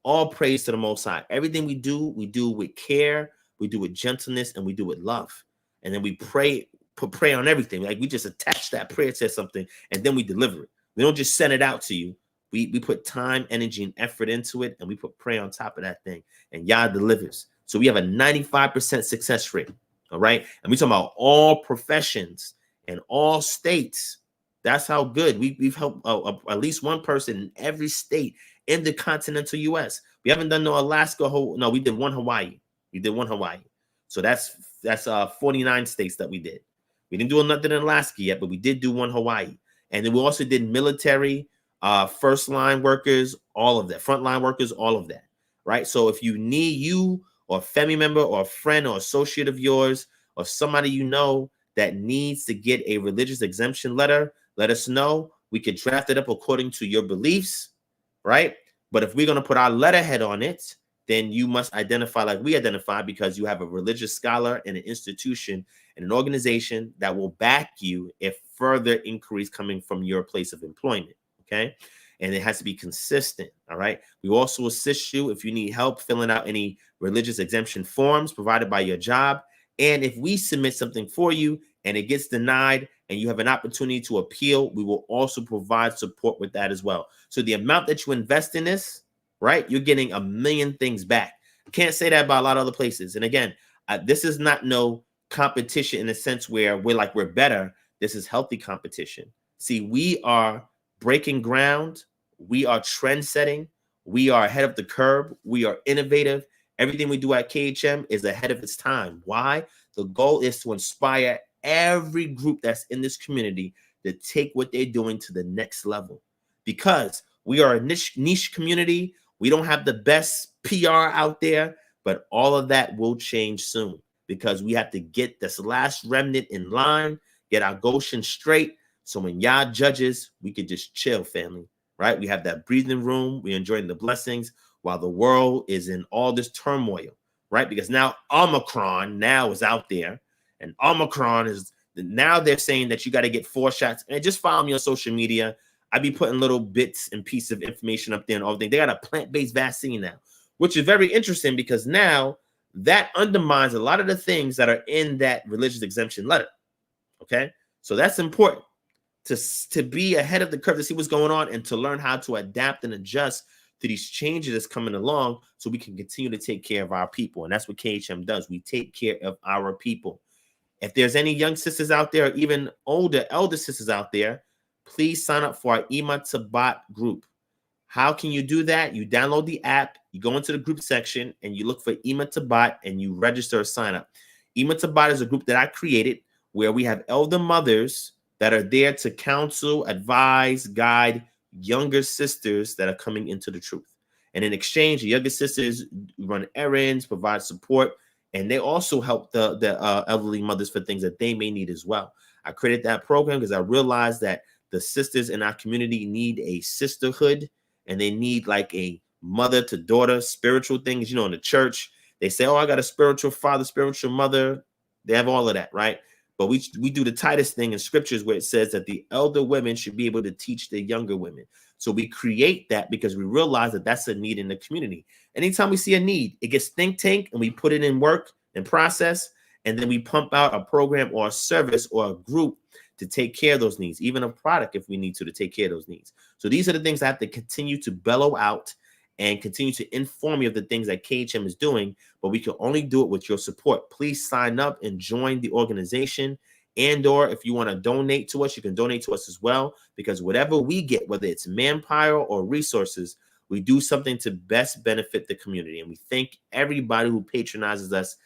All praise to the Most High. Everything we do with care, we do with gentleness, and we do with love. And then we put prayer on everything. Like, we just attach that prayer to something, and then we deliver it. We don't just send it out to you. We put time, energy, and effort into it, and we put prayer on top of that thing, and Yah delivers. So we have a 95% success rate, all right? And we talking about all professions and all states. That's how good. We've helped at least one person in every state in the continental U.S. We haven't done no Alaska. No, we did one Hawaii. So that's 49 states that we did. We didn't do nothing in Alaska yet, but we did do one Hawaii. And then we also did military, first line workers, all of that, frontline workers, all of that, right? So if you need, you or a family member or a friend or associate of yours or somebody you know that needs to get a religious exemption letter, let us know. We could draft it up according to your beliefs, right? But if we're going to put our letterhead on it, then you must identify like we identify, because you have a religious scholar and an institution and an organization that will back you if further inquiries coming from your place of employment, okay? And it has to be consistent, all right? We also assist you if you need help filling out any religious exemption forms provided by your job. And if we submit something for you and it gets denied and you have an opportunity to appeal, we will also provide support with that as well. So the amount that you invest in this, right, you're getting a million things back. Can't say that about a lot of other places. And again, this is not no competition in a sense where we're better. This is healthy competition. See, we are breaking ground. We are trend setting. We are ahead of the curve. We are innovative. Everything we do at KHM is ahead of its time. Why? The goal is to inspire every group that's in this community to take what they're doing to the next level. Because we are a niche community. We don't have the best PR out there, but all of that will change soon because we have to get this last remnant in line, get our Goshen straight. So when y'all judges, we could just chill, family, right? We have that breathing room. We're enjoying the blessings while the world is in all this turmoil, right? Because now Omicron now is out there, and Omicron is now they're saying that you got to get 4 shots. And just follow me on social media. I be putting little bits and pieces of information up there and all things. They got a plant-based vaccine now, which is very interesting because now that undermines a lot of the things that are in that religious exemption letter. Okay, so that's important to be ahead of the curve, to see what's going on and to learn how to adapt and adjust to these changes that's coming along so we can continue to take care of our people. And that's what KHM does. We take care of our people. If there's any young sisters out there, or even elder sisters out there, please sign up for our Ima Tabat group. How can you do that? You download the app, you go into the group section, and you look for Ima Tabat, and you register or sign up. Ima Tabat is a group that I created where we have elder mothers that are there to counsel, advise, guide younger sisters that are coming into the truth. And in exchange, the younger sisters run errands, provide support, and they also help the elderly mothers for things that they may need as well. I created that program because I realized that the sisters in our community need a sisterhood, and they need like a mother to daughter spiritual things. You know, in the church, they say, oh, I got a spiritual father, spiritual mother. They have all of that, right? But we do the tightest thing in scriptures where it says that the elder women should be able to teach the younger women. So we create that because we realize that that's a need in the community. Anytime we see a need, it gets think tank and we put it in work and process, and then we pump out a program or a service or a group to take care of those needs, even a product if we need to take care of those needs. So these are the things I have to continue to bellow out and continue to inform you of the things that KHM is doing, but we can only do it with your support. Please sign up and join the organization, and or if you want to donate to us, you can donate to us as well, because whatever we get, whether it's manpower or resources, we do something to best benefit the community. And we thank everybody who patronizes us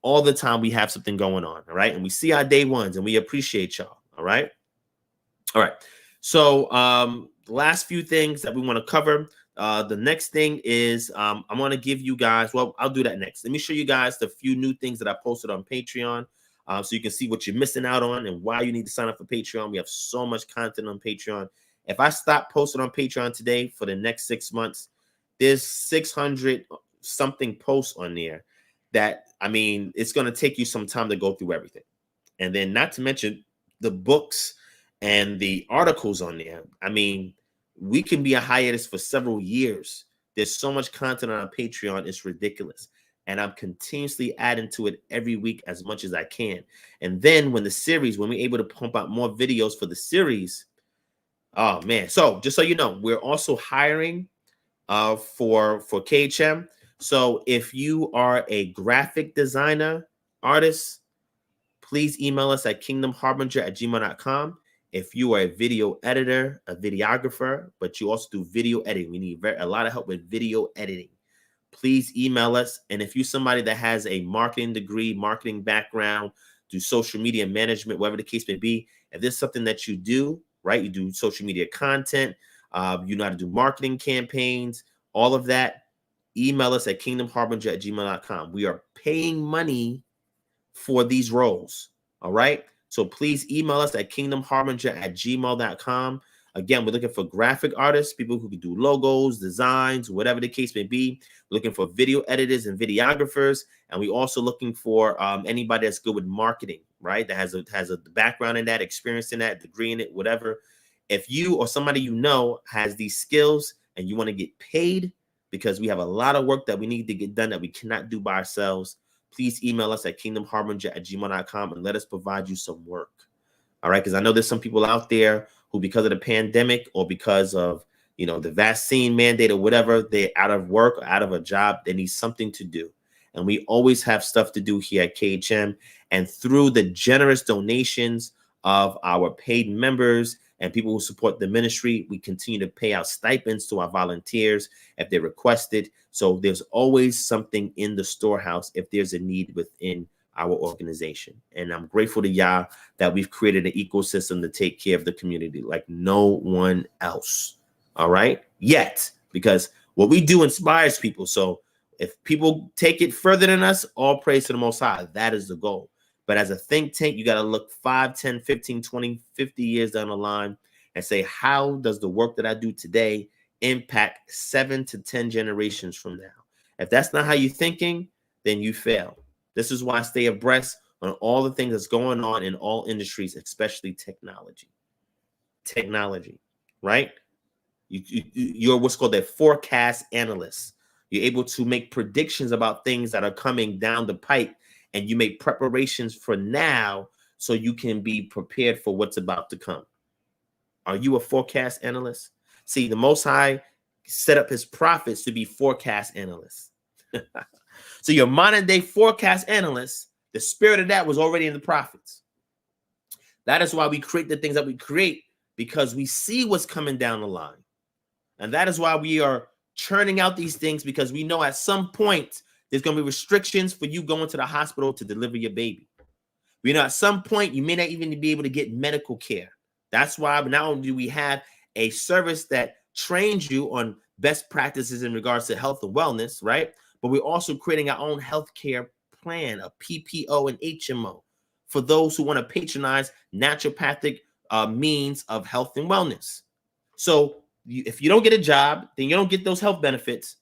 all the time. We have something going on, all right? And we see our day ones, and we appreciate y'all, all right? All right. So the last few things that we want to cover. The next thing is I'm going to give you guys, well, I'll do that next. Let me show you guys the few new things that I posted on Patreon so you can see what you're missing out on and why you need to sign up for Patreon. We have so much content on Patreon. If I stop posting on Patreon today for the next 6 months, there's 600 something posts on there that, I mean, it's going to take you some time to go through everything. And then not to mention the books and the articles on there. I mean, we can be a hiatus for several years. There's so much content on our Patreon, it's ridiculous. And I'm continuously adding to it every week as much as I can. And then when we're able to pump out more videos for the series, oh man. So just so you know, we're also hiring for KHM. So if you are a graphic designer, artist, please email us at kingdomharbinger@gmail.com. If you are a video editor, a videographer, but you also do video editing, we need a lot of help with video editing. Please email us. And if you're somebody that has a marketing degree, marketing background, do social media management, whatever the case may be, if there's something that you do, right? You do social media content, you know how to do marketing campaigns, all of that, email us at kingdomharbinger@gmail.com. We are paying money for these roles, all right? So please email us at kingdomharbinger@gmail.com. Again, we're looking for graphic artists, people who can do logos, designs, whatever the case may be. We're looking for video editors and videographers. And we're also looking for anybody that's good with marketing, right? That has a background in that, experience in that, degree in it, whatever. If you or somebody you know has these skills and you want to get paid, because we have a lot of work that we need to get done that we cannot do by ourselves, please email us at kingdomharbinger@gmail.com and let us provide you some work. All right. Because I know there's some people out there who, because of the pandemic or because of, the vaccine mandate or whatever, they're out of work or out of a job. They need something to do. And we always have stuff to do here at KHM. And through the generous donations of our paid members And people who support the ministry, we continue to pay out stipends to our volunteers if they request it. So there's always something in the storehouse if there's a need within our organization. And I'm grateful to y'all that we've created an ecosystem to take care of the community like no one else. All right? Yet, because what we do inspires people. So if people take it further than us, all praise to the Most High. That is the goal. But as a think tank, you got to look 5, 10, 15, 20, 50 years down the line and say, how does the work that I do today impact 7 to 10 generations from now? If that's not how you're thinking, then you fail. This is why I stay abreast on all the things that's going on in all industries, especially technology. Technology, right? You're what's called a forecast analyst. You're able to make predictions about things that are coming down the pipe, and you make preparations for now so you can be prepared for what's about to come. Are you a forecast analyst? See, the Most High set up his prophets to be forecast analysts. So your modern day forecast analyst, the spirit of that was already in the prophets. That is why we create the things that we create, because we see what's coming down the line. And that is why we are churning out these things, because we know at some point there's going to be restrictions for you going to the hospital to deliver your baby. We know at some point you may not even be able to get medical care. That's why not only do we have a service that trains you on best practices in regards to health and wellness, right? But we're also creating our own healthcare plan, a PPO and HMO, for those who want to patronize naturopathic means of health and wellness. So if you don't get a job, then you don't get those health benefits.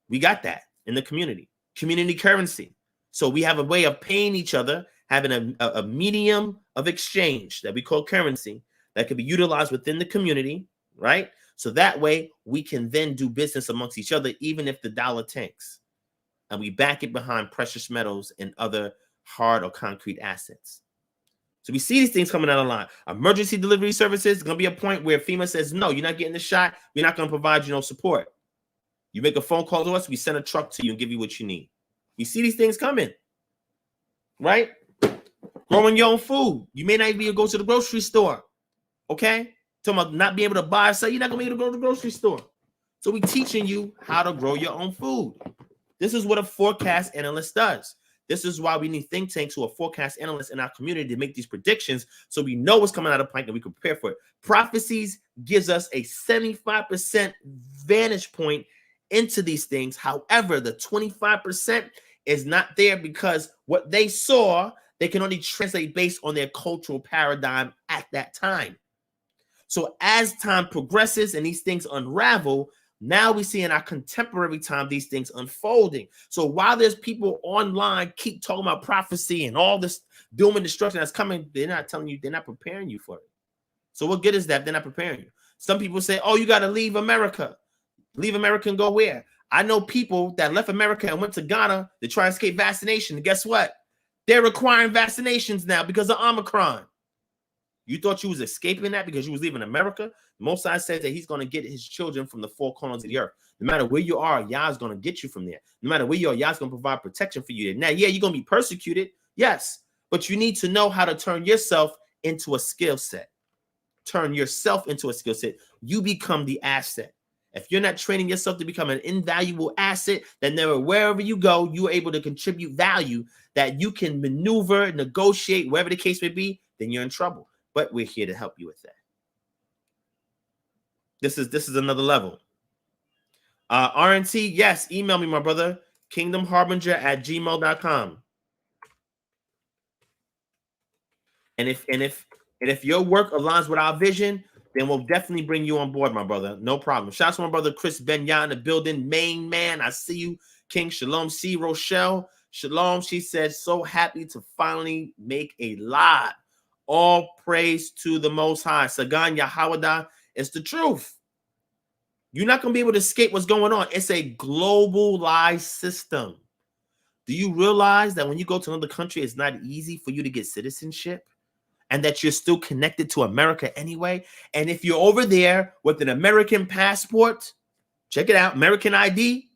We got that in the community. Community currency. So we have a way of paying each other, having a medium of exchange that we call currency that can be utilized within the community, right? So that way we can then do business amongst each other, even if the dollar tanks. And we back it behind precious metals and other hard or concrete assets. So we see these things coming out of line. Emergency delivery services, going to be a point where FEMA says, no, you're not getting the shot. We're not going to provide you no support. You make a phone call to us, we send a truck to you and give you what you need. We see these things coming, right? Growing your own food. You may not even be able to go to the grocery store, okay? Talking about not being able to buy or sell, you're not going to be able to go to the grocery store. So we're teaching you how to grow your own food. This is what a forecast analyst does. This is why we need think tanks who are forecast analysts in our community to make these predictions so we know what's coming out of the pipe and we can prepare for it. Prophecies gives us a 75% vantage point into these things. However, the 25% is not there because what they saw, they can only translate based on their cultural paradigm at that time. So as time progresses and these things unravel, now we see in our contemporary time these things unfolding. So while there's people online keep talking about prophecy and all this doom and destruction that's coming, they're not telling you, they're not preparing you for it. So what good is that? They're not preparing you. Some people say, oh, you got to leave America. Leave America and go where? I know people that left America and went to Ghana to try and escape vaccination. And guess what? They're requiring vaccinations now because of Omicron. You thought you was escaping that because you was leaving America? Most High says that he's going to get his children from the four corners of the earth. No matter where you are, Yah's going to get you from there. No matter where you are, Yah's going to provide protection for you. Now, yeah, you're going to be persecuted. Yes. But you need to know how to turn yourself into a skill set. Turn yourself into a skill set. You become the asset. If you're not training yourself to become an invaluable asset, then wherever you go, you're able to contribute value that you can maneuver, negotiate, wherever the case may be, then you're in trouble. But we're here to help you with that. This is another level. RNT, yes, email me, my brother. kingdomharbinger@gmail.com. And if your work aligns with our vision, then we'll definitely bring you on board, my brother. No problem. Shout out to my brother Chris Benya in the building. Main man, I see you. King Shalom. C. Rochelle. Shalom. She said, so happy to finally make a live. All praise to the Most High. Sagan Yahawada. It's the truth. You're not going to be able to escape what's going on. It's a globalized system. Do you realize that when you go to another country, it's not easy for you to get citizenship? And that you're still connected to America anyway? And if you're over there with an American passport, check it out, American ID,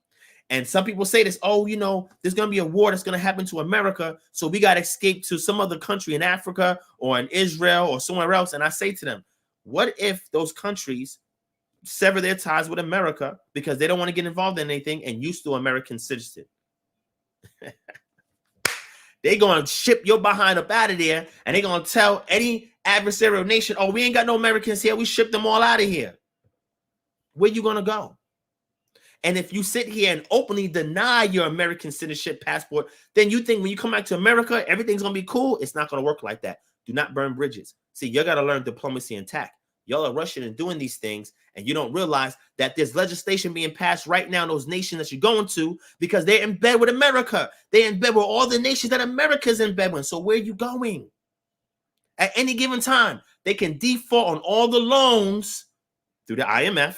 and some people say this, oh, you know, there's going to be a war that's going to happen to America, so we got to escape to some other country in Africa or in Israel or somewhere else. And I say to them, What if those countries sever their ties with America because they don't want to get involved in anything and you still American citizen? They're going to ship your behind up out of there, and they're going to tell any adversarial nation, oh, we ain't got no Americans here. We shipped them all out of here. Where you going to go? And if you sit here and openly deny your American citizenship passport, then you think when you come back to America, everything's going to be cool. It's not going to work like that. Do not burn bridges. See, you got to learn diplomacy and tact. Y'all are rushing and doing these things, and you don't realize that there's legislation being passed right now in those nations that you're going to because they're in bed with America. They're in bed with all the nations that America's in bed with. So where are you going? At any given time, they can default on all the loans through the IMF,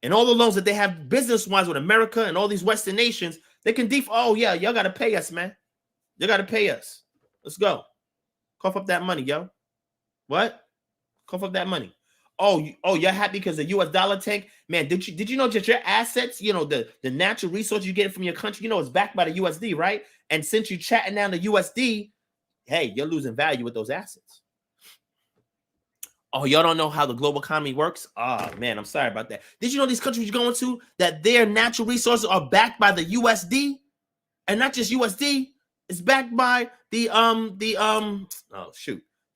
and all the loans that they have business-wise with America and all these Western nations. They can default. Oh, yeah, y'all got to pay us, man. You got to pay us. Let's go. Cough up that money, yo. What? Cough up that money. Oh, you're happy because the U.S. dollar tank? Man, did you know that your assets, the natural resources you get from your country, it's backed by the USD, right? And since you're chatting down the USD, hey, you're losing value with those assets. Oh, y'all don't know how the global economy works? Oh, man, I'm sorry about that. Did you know these countries you're going to, that their natural resources are backed by the USD? And not just USD, it's backed by the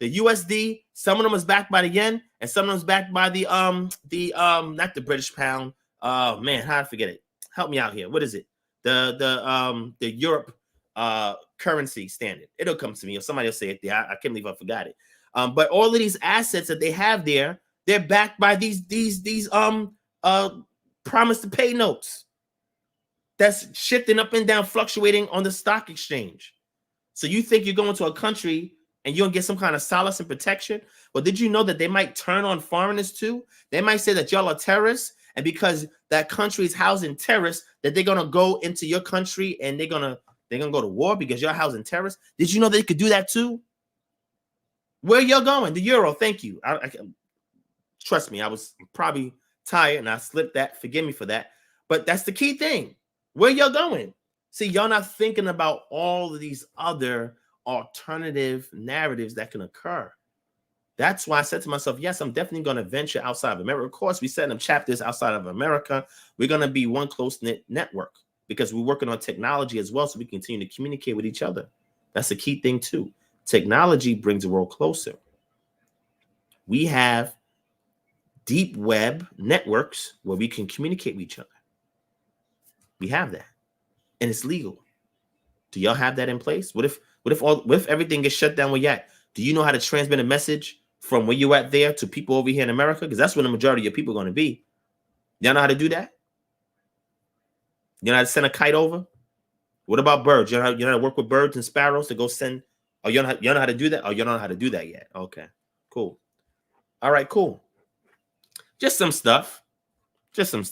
USD. Some of them is backed by the yen, and some of them is backed by the not the British pound. Oh man, how did I forget it? Help me out here. What is it? The Europe currency standard. It'll come to me, or somebody will say it there. I can't believe I forgot it. But all of these assets that they have there, they're backed by these promise to pay notes. That's shifting up and down, fluctuating on the stock exchange. So you think you're going to a country and you're going to get some kind of solace and protection? Well, did you know that they might turn on foreigners too? They might say that y'all are terrorists, and because that country is housing terrorists, that they're going to go into your country and they're going to go to war because you're housing terrorists? Did you know they could do that too? Where y'all going? The euro. Thank you. Trust me, I was probably tired and I slipped that. Forgive me for that. But that's the key thing. Where y'all going? See, y'all not thinking about all of these other alternative narratives that can occur. That's why I said to myself, yes, I'm definitely going to venture outside of America. Of course, we set up chapters outside of America. We're going to be one close-knit network because we're working on technology as well, so we continue to communicate with each other. That's a key thing too. Technology brings the world closer. We have deep web networks where we can communicate with each other. We have that, and it's legal. Do y'all have that in place? What if everything gets shut down where you're at? Do you know how to transmit a message from where you're at there to people over here in America? Because that's where the majority of your people are going to be. Y'all know how to do that? You know how to send a kite over? What about birds? You know how to work with birds and sparrows to go send? Oh, you know how to do that? Oh, you don't know how to do that yet? Okay, cool. All right, cool. Just some stuff. I'm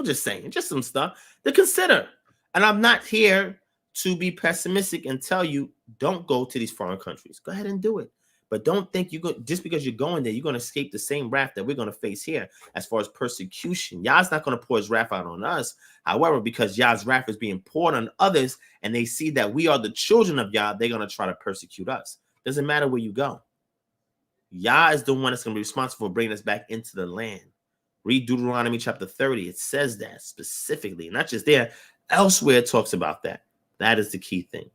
just saying, just some stuff to consider. And I'm not here to be pessimistic and tell you don't go to these foreign countries. Go ahead and do it. But don't think just because you're going there, you're going to escape the same wrath that we're going to face here as far as persecution. Yah's not going to pour his wrath out on us. However, because Yah's wrath is being poured on others and they see that we are the children of Yah, they're going to try to persecute us. Doesn't matter where you go. Yah is the one that's going to be responsible for bringing us back into the land. Read Deuteronomy chapter 30. It says that specifically, not just there. Elsewhere, it talks about that. That is the key thing.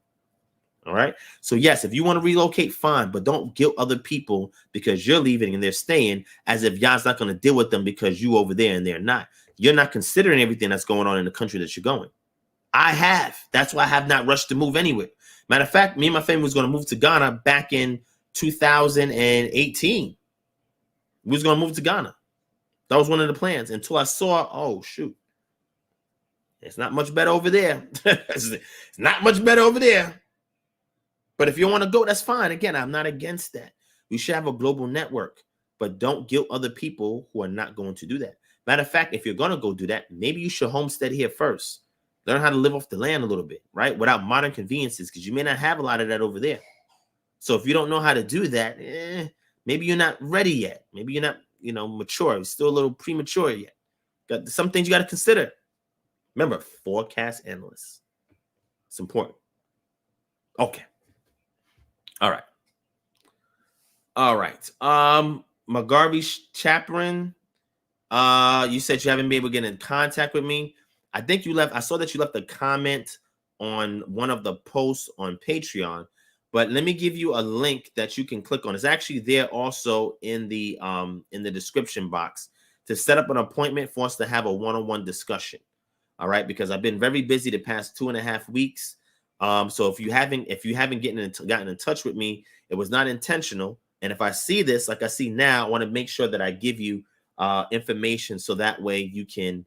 All right. So, yes, if you want to relocate, fine, but don't guilt other people because you're leaving and they're staying as if Yah's not going to deal with them because you over there and they're not. You're not considering everything that's going on in the country that you're going. I have. That's why I have not rushed to move anywhere. Matter of fact, me and my family was going to move to Ghana back in 2018. We was going to move to Ghana. That was one of the plans until I saw, oh, shoot. It's not much better over there. It's not much better over there. But if you want to go, that's fine. Again, I'm not against that. We should have a global network, but don't guilt other people who are not going to do that. Matter of fact, if you're going to go do that, maybe you should homestead here first. Learn how to live off the land a little bit, right? Without modern conveniences, because you may not have a lot of that over there. So if you don't know how to do that, maybe you're not ready yet. Maybe you're not, mature. You're still a little premature yet. Got some things you got to consider. Remember, forecast analysts. It's important. Okay. All right. All right. McGarvey Chaperon. You said you haven't been able to get in contact with me. I think you left. I saw that you left a comment on one of the posts on Patreon, but let me give you a link that you can click on. It's actually there also in the description box to set up an appointment for us to have a one-on-one discussion. All right, because I've been very busy the past 2.5 weeks. So if you haven't gotten in touch with me, it was not intentional. And if I see this, like I see now, I want to make sure that I give you information so that way you can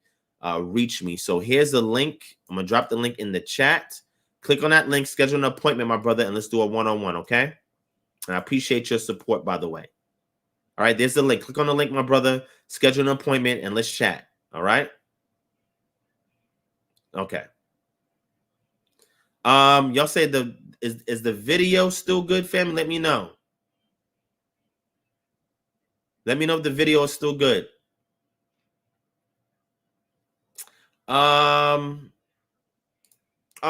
reach me. So here's the link. I'm gonna drop the link in the chat. Click on that link, schedule an appointment, my brother, and let's do a one-on-one, okay? And I appreciate your support, by the way. All right, there's the link. Click on the link, my brother, schedule an appointment, and let's chat. All right. Okay. Y'all say is the video still good, family? Let me know. Let me know if the video is still good. Oh,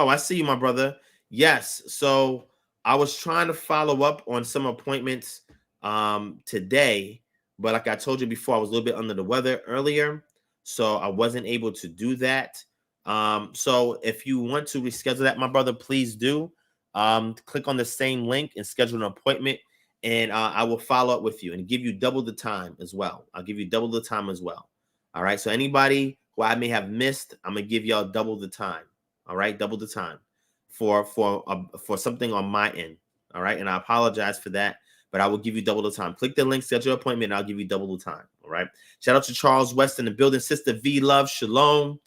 I see you, my brother. Yes. So I was trying to follow up on some appointments today, but like I told you before, I was a little bit under the weather earlier, so I wasn't able to do that. So if you want to reschedule that, my brother, please do. Click on the same link and schedule an appointment, and I will follow up with you and give you double the time as well. I'll give you double the time as well. All right. So anybody who I may have missed, I'm gonna give y'all double the time. All right, double the time for something on my end. All right, and I apologize for that, but I will give you double the time. Click the link, schedule your appointment, and I'll give you double the time. All right. Shout out to Charles West in the building. Sister V Love, shalom.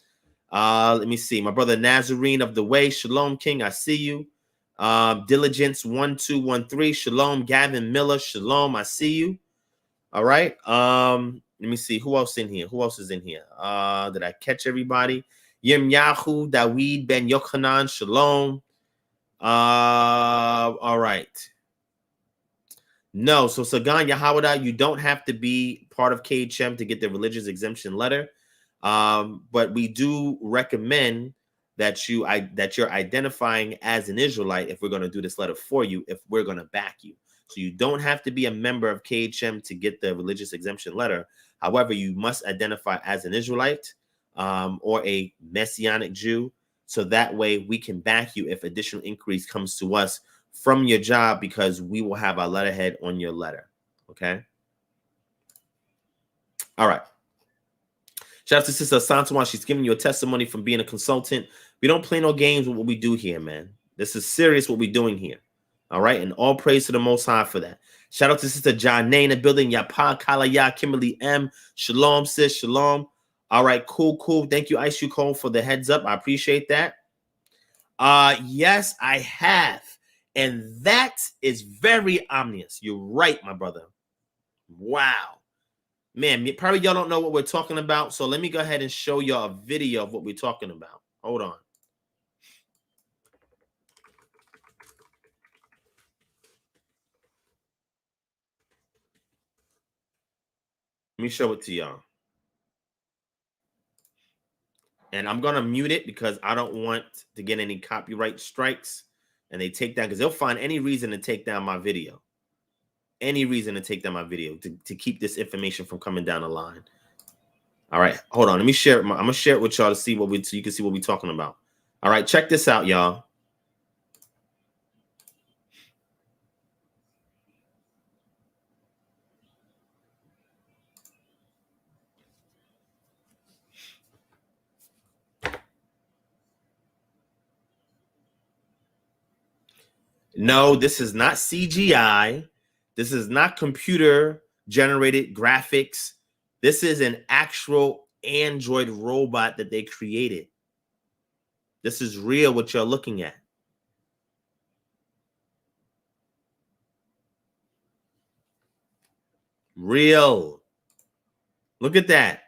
Let me see. My brother Nazarene of the Way, shalom, King. I see you. Diligence 1213, shalom. Gavin Miller, shalom. I see you. All right. Let me see who else in here. Who else is in here? Did I catch everybody? Yim Yahu, Dawid Ben Yochanan, shalom. All right. No, so Sagan Yahawada, you don't have to be part of KHM to get the religious exemption letter. But we do recommend that you're identifying as an Israelite if we're going to do this letter for you, if we're going to back you. So you don't have to be a member of KHM to get the religious exemption letter. However, you must identify as an Israelite or a Messianic Jew. So that way we can back you if additional inquiries comes to us from your job, because we will have our letterhead on your letter. Okay. All right. Shout out to Sister Santawan. She's giving you a testimony from being a consultant. We don't play no games with what we do here, man. This is serious what we're doing here. All right. And all praise to the Most High for that. Shout out to Sister John Nay in the building. Yapa Kalaya, Kimberly M. Shalom, sis. Shalom. All right. Cool. Thank you, Ice You Cole, for the heads up. I appreciate that. Yes, I have. And that is very ominous. You're right, my brother. Wow. Man, probably y'all don't know what we're talking about. So let me go ahead and show y'all a video of what we're talking about. Hold on. Let me show it to y'all. And I'm going to mute it because I don't want to get any copyright strikes. And they take down, because they'll find any reason to take down my video. Any reason to take down my video to keep this information from coming down the line. All right, hold on. Let me share it. I'm gonna share it with y'all to see so you can see what we're talking about. All right, check this out, y'all. No, this is not CGI. This is not computer generated graphics. This is an actual Android robot that they created. This is real what you're looking at. Real. Look at that.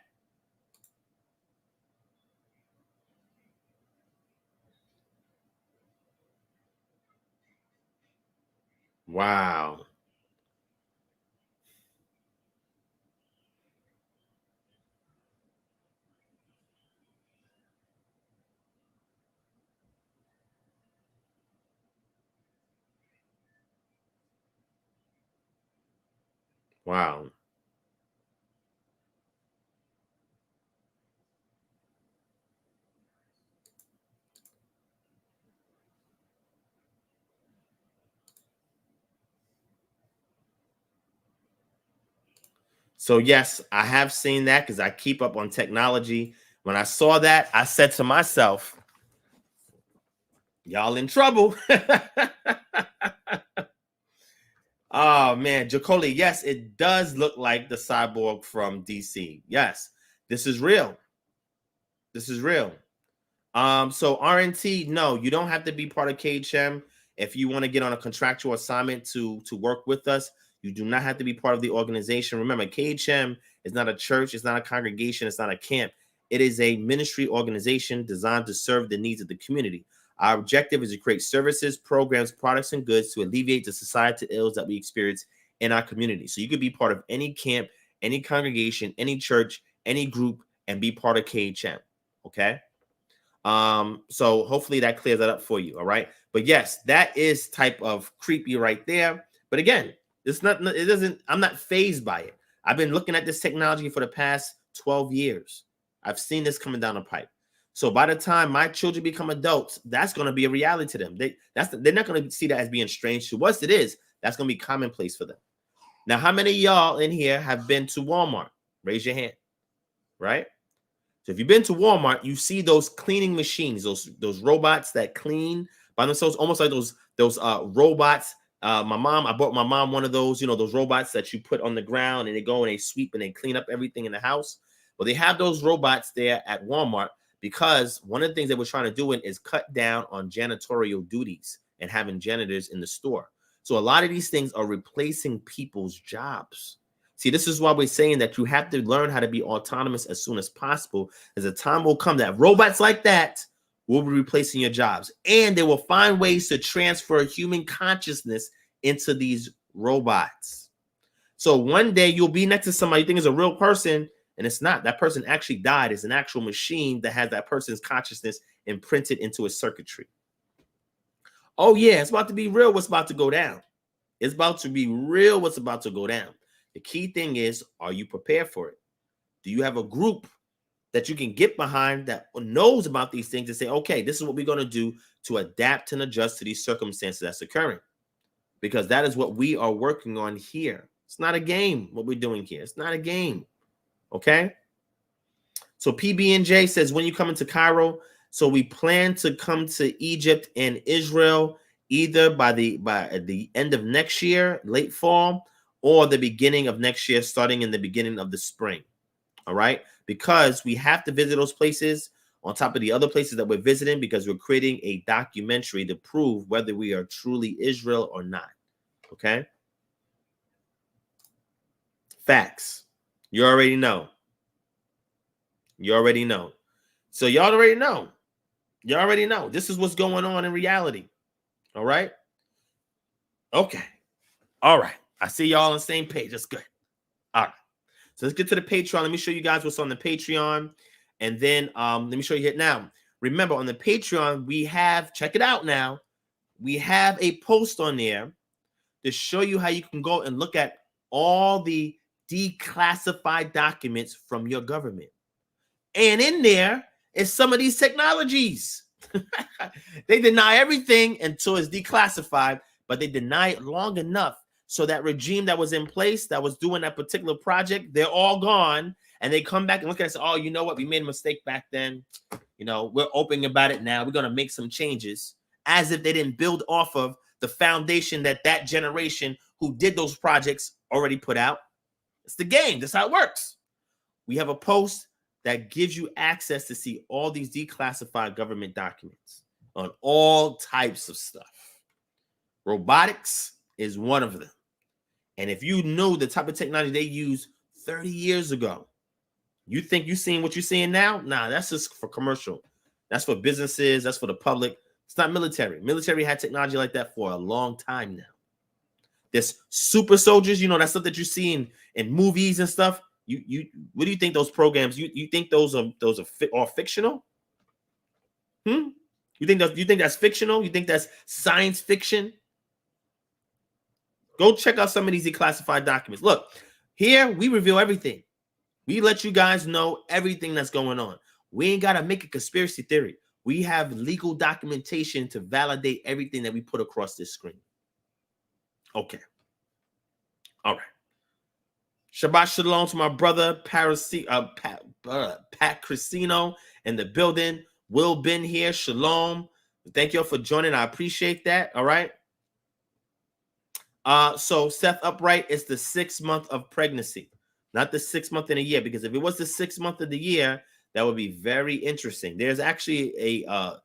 Wow. Wow. So yes, I have seen that because I keep up on technology. When I saw that, I said to myself, y'all in trouble. Oh man, Jacoli, yes, it does look like the cyborg from DC. Yes, this is real. This is real. So RNT, no, you don't have to be part of KHM if you want to get on a contractual assignment to work with us. You do not have to be part of the organization. Remember, KHM is not a church, it's not a congregation, it's not a camp. It is a ministry organization designed to serve the needs of the community. Our objective is to create services, programs, products, and goods to alleviate the societal ills that we experience in our community. So you could be part of any camp, any congregation, any church, any group, and be part of KHM. Okay. So hopefully that clears that up for you. All right. But yes, that is type of creepy right there. But again, it's not, it doesn't, I'm not fazed by it. I've been looking at this technology for the past 12 years. I've seen this coming down the pipe. So by the time my children become adults, that's going to be a reality to them. They're not going to see that as being strange to us. It is. That's going to be commonplace for them. Now, how many of y'all in here have been to Walmart? Raise your hand. Right? So if you've been to Walmart, you see those cleaning machines, those robots that clean by themselves, almost like those robots. I bought my mom one of those, those robots that you put on the ground and they go and they sweep and they clean up everything in the house. Well, they have those robots there at Walmart because one of the things that we're trying to do is cut down on janitorial duties and having janitors in the store. So a lot of these things are replacing people's jobs. See, this is why we're saying that you have to learn how to be autonomous as soon as possible, as a time will come that robots like that will be replacing your jobs, and they will find ways to transfer human consciousness into these robots. So one day you'll be next to somebody you think is a real person, and it's not. That person actually died. It's an actual machine that has that person's consciousness imprinted into its circuitry. Oh yeah, it's about to be real what's about to go down. It's about to be real what's about to go down. The key thing is, are you prepared for it? Do you have a group that you can get behind that knows about these things and say, okay, this is what we're going to do to adapt and adjust to these circumstances that's occurring? Because that is what we are working on here. It's not a game, what we're doing here. It's not a game. Okay? So PB&J says, when you come into Cairo, so we plan to come to Egypt and Israel either by the end of next year, late fall, or the beginning of next year, starting in the beginning of the spring. All right. Because we have to visit those places on top of the other places that we're visiting, because we're creating a documentary to prove whether we are truly Israel or not. Okay. Facts. You already know. You already know. So y'all already know. You already know. This is what's going on in reality. All right. Okay. All right. I see y'all on the same page. That's good. All right. So let's get to the Patreon. Let me show you guys what's on the Patreon. And then let me show you it now. Remember, on the Patreon, we have, check it out now. We have a post on there to show you how you can go and look at all the declassified documents from your government. And in there is some of these technologies. They deny everything until it's declassified, but they deny it long enough so that regime that was in place that was doing that particular project, they're all gone, and they come back and look at us. Oh, you know what? We made a mistake back then. We're open about it now. We're going to make some changes, as if they didn't build off of the foundation that generation who did those projects already put out. It's the game. That's how it works. We have a post that gives you access to see all these declassified government documents on all types of stuff. Robotics is one of them. And if you know the type of technology they used 30 years ago, you think you're seeing what you're seeing now? Nah, that's just for commercial. That's for businesses. That's for the public. It's not military. Military had technology like that for a long time now. There's super soldiers, that stuff that you see in movies and stuff. What do you think those programs? You think those are fictional? You think that's fictional? You think that's science fiction? Go check out some of these declassified documents. Look, Here, we reveal everything. We let you guys know everything that's going on. We ain't got to make a conspiracy theory. We have legal documentation to validate everything that we put across this screen. Okay. All right. Shabbat shalom to my brother, Pat Crisino in the building. Will Ben here. Shalom. Thank you all for joining. I appreciate that. All right. So Seth Upright is the 6th month of pregnancy, not the 6th month in a year, because if it was the 6th month of the year, that would be very interesting. There's actually a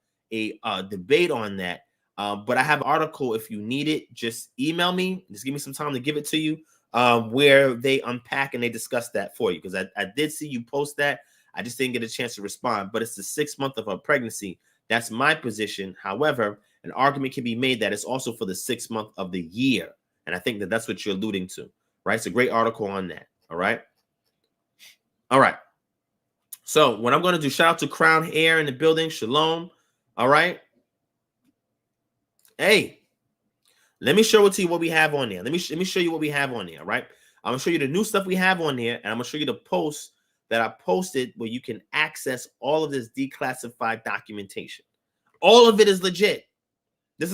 debate on that. But I have an article. If you need it, just email me. Just give me some time to give it to you, where they unpack and they discuss that for you. Because I did see you post that. I just didn't get a chance to respond. But it's the 6th month of her pregnancy. That's my position. However, an argument can be made that it's also for the 6th month of the year. And I think that that's what you're alluding to, right? It's a great article on that. All right. All right. So what I'm going to do, shout out to Crown Hair in the building. Shalom. All right. Hey, let me show it to you what we have on there. Let me show you what we have on there. All right. I'm going to show you the new stuff we have on there. And I'm going to show you the posts that I posted where you can access all of this declassified documentation. All of it is legit. This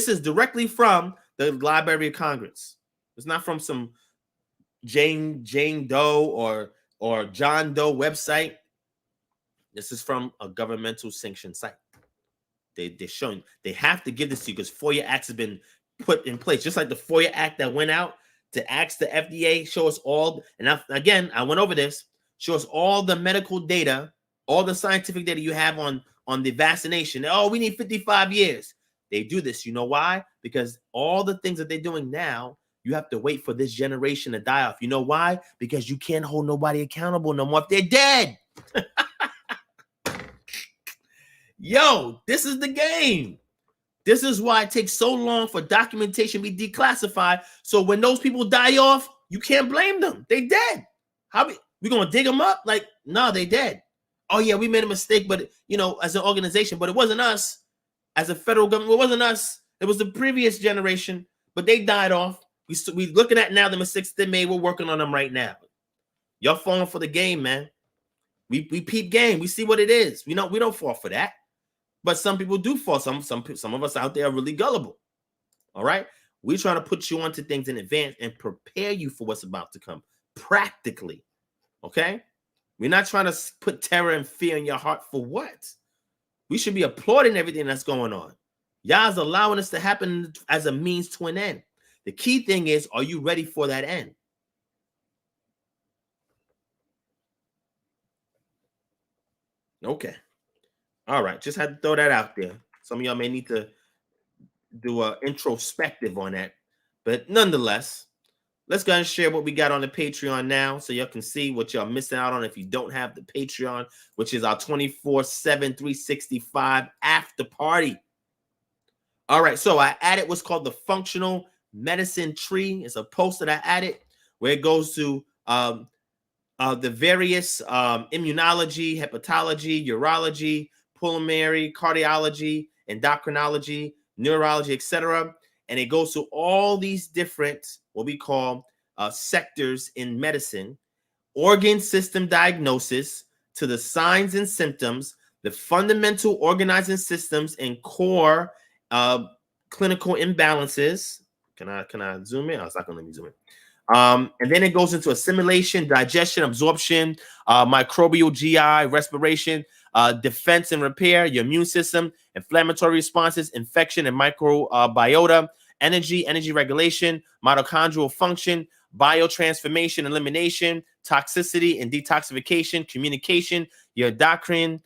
is directly from the Library of Congress. It's not from some Jane Doe or John Doe website. This is from a governmental sanctioned site. They're showing, they have to give this to you because FOIA Acts have been put in place. Just like the FOIA Act that went out to ask the FDA, show us all, and I went over this, show us all the medical data, all the scientific data you have on the vaccination. Oh, we need 55 years. They do this. You know why? Because all the things that they're doing now, you have to wait for this generation to die off. You know why? Because you can't hold nobody accountable no more if they're dead. Yo, this is the game. This is why it takes so long for documentation to be declassified. So when those people die off, you can't blame them. They dead. How we gonna dig them up? Like, no, they dead. Oh yeah, we made a mistake, but as an organization, but it wasn't us. As a federal government, it wasn't us. It was the previous generation, but they died off. We looking at now the mistakes they made. We're working on them right now. Y'all falling for the game, man. We peep game. We see what it is. We don't fall for that. But some people do fall. Some of us out there are really gullible. All right. We're trying to put you onto things in advance and prepare you for what's about to come practically. Okay. We're not trying to put terror and fear in your heart for what? We should be applauding everything that's going on. Y'all's allowing this to happen as a means to an end. The key thing is, are you ready for that end? Okay. All right. Just had to throw that out there. Some of y'all may need to do an introspective on that. But nonetheless, let's go ahead and share what we got on the Patreon now so y'all can see what y'all missing out on if you don't have the Patreon, which is our 24/7, 365 after party. All right, so I added what's called the functional medicine tree. It's a post that I added where it goes to the various immunology, hepatology, urology, pulmonary, cardiology, endocrinology, neurology, etc. And it goes to all these different, what we call sectors in medicine, organ system diagnosis, to the signs and symptoms, the fundamental organizing systems and core clinical imbalances. Can I zoom in? Oh, it's not going to let me zoom in. And then it goes into assimilation, digestion, absorption, microbial GI, respiration, defense and repair, your immune system, inflammatory responses, infection and microbiota, energy regulation, mitochondrial function, biotransformation, elimination, toxicity and detoxification, communication, your endocrine,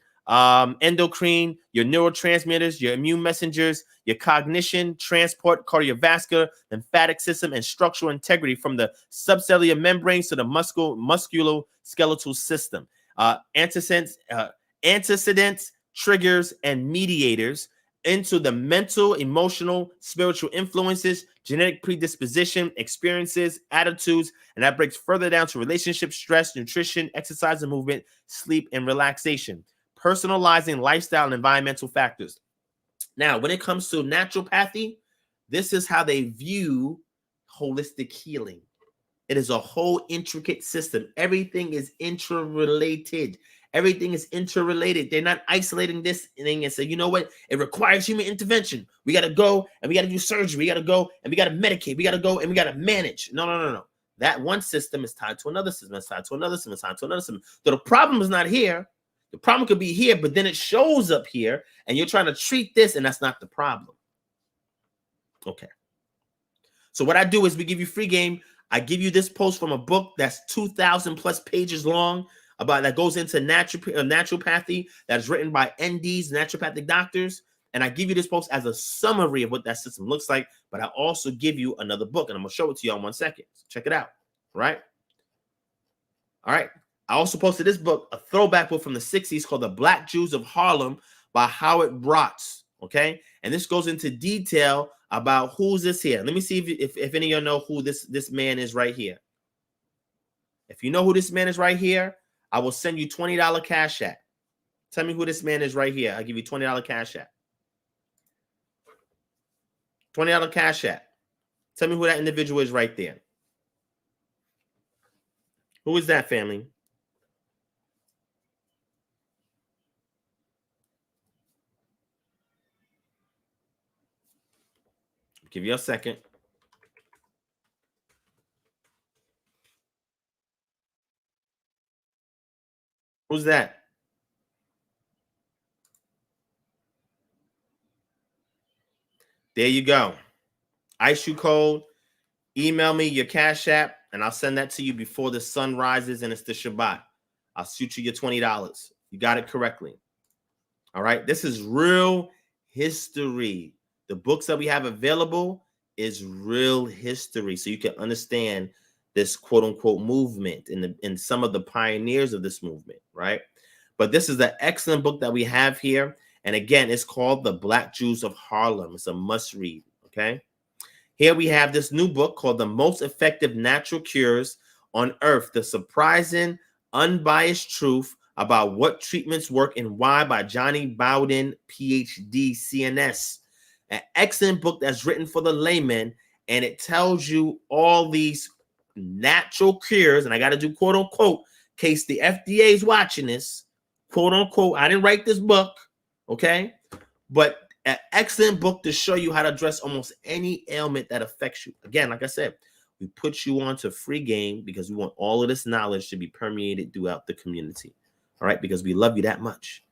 your neurotransmitters, your immune messengers, your cognition, transport, cardiovascular, lymphatic system, and structural integrity from the subcellular membranes to the musculoskeletal system. Antecedents, triggers, and mediators into the mental, emotional, spiritual influences, genetic predisposition, experiences, attitudes, and that breaks further down to relationships, stress, nutrition, exercise and movement, sleep, and relaxation. Personalizing lifestyle and environmental factors. Now, when it comes to naturopathy, this is how they view holistic healing. It is a whole intricate system. Everything is interrelated. Everything is interrelated. They're not isolating this thing and say, you know what? It requires human intervention. We got to go and we got to do surgery. We got to go and we got to medicate. We got to go and we got to manage. No, no, no, no. That one system is tied to another system. It's tied to another system. It's tied to another system. So the problem is not here. The problem could be here, but then it shows up here and you're trying to treat this and that's not the problem. Okay. So what I do is we give you free game. I give you this post from a book that's 2,000 plus pages long about that goes into naturopathy that is written by NDs, naturopathic doctors. And I give you this post as a summary of what that system looks like. But I also give you another book and I'm going to show it to you in 1 second. So check it out. All right. All right. I also posted this book, a throwback book from the 60s called The Black Jews of Harlem by Howard Bratz. Okay. And this goes into detail about who's this here. Let me see if any of you know who this man is right here. If you know who this man is right here, I will send you $20 Cash App. Tell me who this man is right here. I'll give you $20 Cash App. $20 Cash App. Tell me who that individual is right there. Who is that, family? Give you a second. Who's that? There you go. Ice you cold. Email me your Cash App, and I'll send that to you before the sun rises and it's the Shabbat. I'll shoot you your $20. You got it correctly. All right. This is real history. The books that we have available is real history. So you can understand this quote unquote movement and some of the pioneers of this movement. Right. But this is an excellent book that we have here. And again, it's called The Black Jews of Harlem. It's a must read. Okay. Here we have this new book called The Most Effective Natural Cures on Earth, The Surprising, Unbiased Truth About What Treatments Work and Why by Johnny Bowden, PhD, CNS. An excellent book that's written for the layman, and it tells you all these natural cures, and I got to do quote unquote, in case the FDA is watching this, quote unquote, I didn't write this book, okay? But an excellent book to show you how to address almost any ailment that affects you. Again, like I said, we put you on to free game because we want all of this knowledge to be permeated throughout the community. All right, because we love you that much.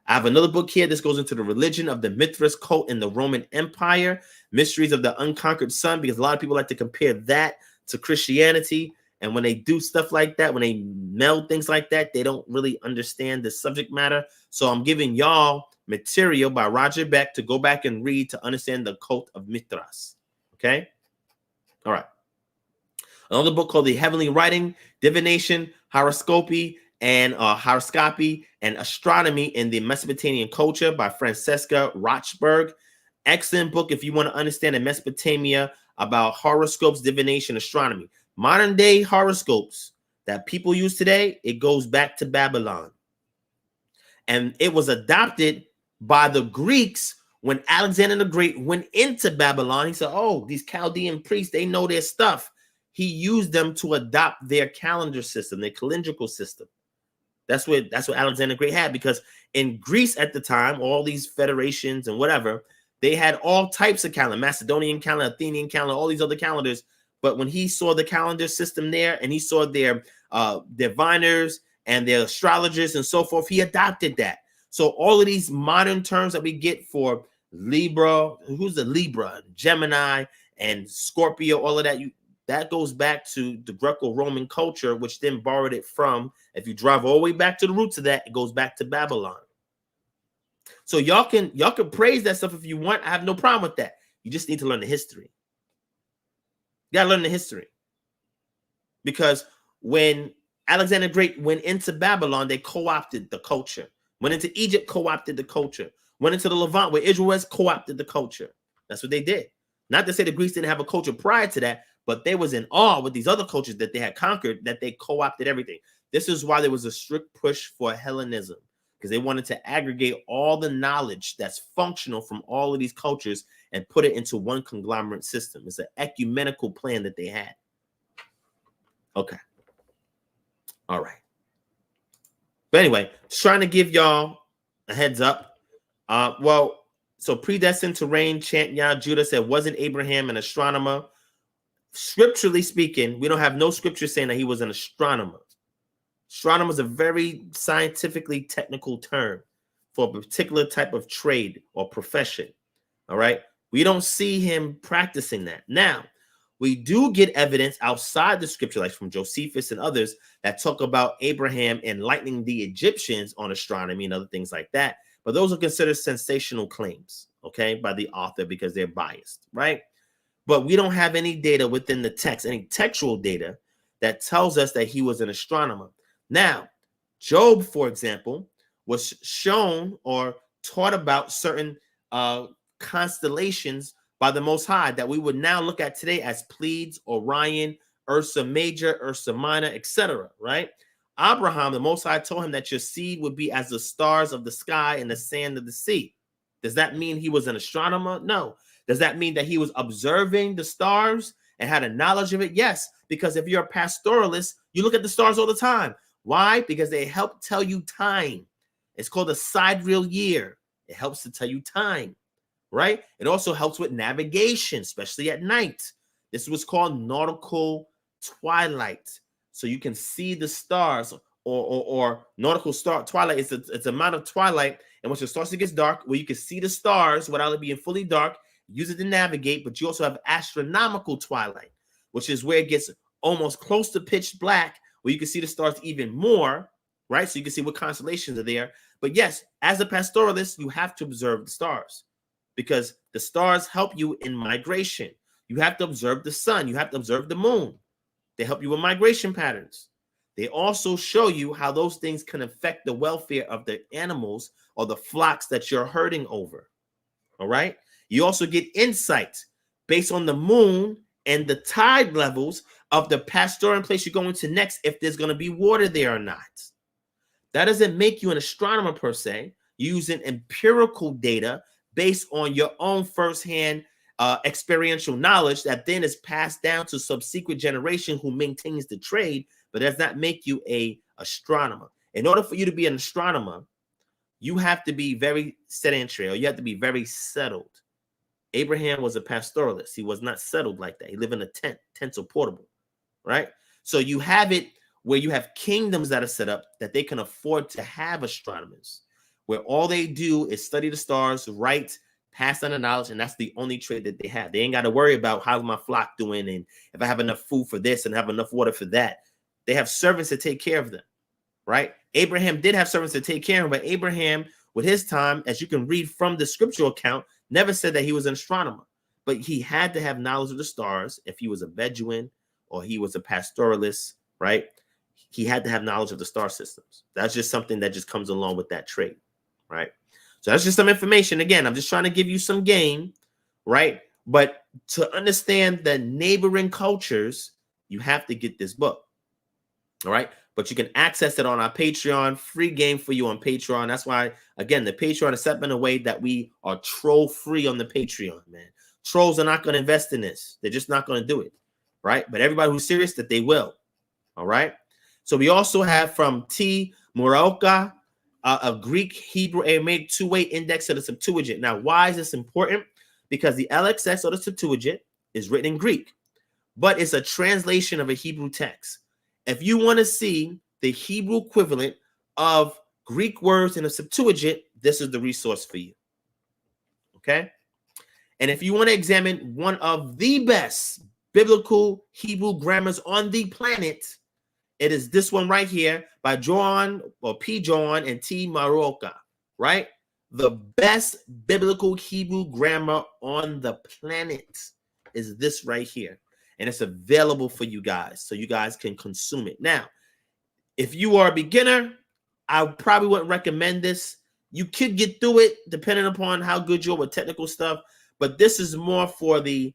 I have another book here. This goes into the religion of the Mithras cult in the Roman Empire, Mysteries of the Unconquered Sun, because a lot of people like to compare that to Christianity. And when they do stuff like that, when they meld things like that, they don't really understand the subject matter. So I'm giving y'all material by Roger Beck to go back and read to understand the cult of Mithras. Okay? All right. Another book called The Heavenly Writing, Divination, Horoscopy, and Horoscopy and Astronomy in the Mesopotamian Culture by Francesca Rochberg. Excellent book if you want to understand in Mesopotamia about horoscopes, divination, astronomy. Modern day horoscopes that people use today, it goes back to Babylon. And it was adopted by the Greeks when Alexander the Great went into Babylon. He said, oh, these Chaldean priests, they know their stuff. He used them to adopt their calendar system, their calendrical system. That's what Alexander the Great had, because in Greece at the time, all these federations and whatever, they had all types of calendar, Macedonian calendar, Athenian calendar, all these other calendars. But when he saw the calendar system there and he saw their diviners and their astrologers and so forth, he adopted that. So all of these modern terms that we get for Libra, who's the Libra, Gemini, and Scorpio, all of that, that goes back to the Greco-Roman culture, which then borrowed it from, if you drive all the way back to the roots of that, it goes back to Babylon. So y'all can praise that stuff if you want. I have no problem with that. You just need to learn the history. You got to learn the history. Because when Alexander the Great went into Babylon, they co-opted the culture. Went into Egypt, co-opted the culture. Went into the Levant, where Israel was, co-opted the culture. That's what they did. Not to say the Greeks didn't have a culture prior to that, but they was in awe with these other cultures that they had conquered, that they co-opted everything. This is why there was a strict push for Hellenism, because they wanted to aggregate all the knowledge that's functional from all of these cultures and put it into one conglomerate system. It's an ecumenical plan that they had. Okay. All right. But anyway, just trying to give y'all a heads up. Well, so predestined to reign, chant Yah, Judah said, wasn't Abraham an astronomer? Scripturally speaking, we don't have no scripture saying that he was an astronomer. Astronomer is a very scientifically technical term for a particular type of trade or profession. All right. We don't see him practicing that. Now, we do get evidence outside the scripture, like from Josephus and others, that talk about Abraham enlightening the Egyptians on astronomy and other things like that. But those are considered sensational claims, okay, by the author because they're biased, right? But we don't have any data within the text, any textual data that tells us that he was an astronomer. Now, Job, for example, was shown or taught about certain constellations by the Most High that we would now look at today as Pleiades, Orion, Ursa Major, Ursa Minor, etc., right? Abraham, the Most High told him that your seed would be as the stars of the sky and the sand of the sea. Does that mean he was an astronomer? No. Does that mean that he was observing the stars and had a knowledge of it? Yes, because if you're a pastoralist, you look at the stars all the time. Why? Because they help tell you time. It's called a sidereal year. It helps to tell you time, right? It also helps with navigation, especially at night. This was called nautical twilight. So you can see the stars or nautical star twilight. It's a amount of twilight. And once it starts to get dark, where you can see the stars without it being fully dark, use it to navigate. But you also have astronomical twilight, which is where it gets almost close to pitch black, where you can see the stars even more, right? So you can see what constellations are there. But yes, as a pastoralist, you have to observe the stars because the stars help you in migration. You have to observe the sun. You have to observe the moon. They help you with migration patterns. They also show you how those things can affect the welfare of the animals or the flocks that you're herding over. All right. You also get insight based on the moon and the tide levels of the pastoral place you're going to next, if there's going to be water there or not. That doesn't make you an astronomer per se. You're using empirical data based on your own firsthand experiential knowledge that then is passed down to subsequent generation who maintains the trade, but does not make you an astronomer. In order for you to be an astronomer, you have to be very sedentary, or you have to be very settled. Abraham was a pastoralist. He was not settled like that. He lived in a tent. Tents are portable, right? So you have it where you have kingdoms that are set up that they can afford to have astronomers, where all they do is study the stars, write, pass on the knowledge, and that's the only trade that they have. They ain't got to worry about how's my flock doing and if I have enough food for this and have enough water for that. They have servants to take care of them, right? Abraham did have servants to take care of him, but Abraham, with his time, as you can read from the scriptural account, never said that he was an astronomer, but he had to have knowledge of the stars if he was a Bedouin or he was a pastoralist, right? He had to have knowledge of the star systems. That's just something that just comes along with that trait, right? So that's just some information. Again, I'm just trying to give you some game, right? But to understand the neighboring cultures, you have to get this book, all right? But you can access it on our Patreon, free game for you on Patreon. That's why, again, the Patreon is set up in a way that we are troll free on the Patreon, man. Trolls are not going to invest in this. They're just not going to do it, right? But everybody who's serious, that they will, all right? So we also have from T. Muraoka, a Greek, Hebrew, Aramaic two-way index of the Septuagint. Now, why is this important? Because the LXX or the Septuagint is written in Greek, but it's a translation of a Hebrew text. If you want to see the Hebrew equivalent of Greek words in a Septuagint, this is the resource for you. Okay? And if you want to examine one of the best biblical Hebrew grammars on the planet, it is this one right here by John or P. John and T. Maroka, right? The best biblical Hebrew grammar on the planet is this right here. And it's available for you guys, so you guys can consume it. Now, if you are a beginner, I probably wouldn't recommend this. You could get through it depending upon how good you are with technical stuff, but this is more for the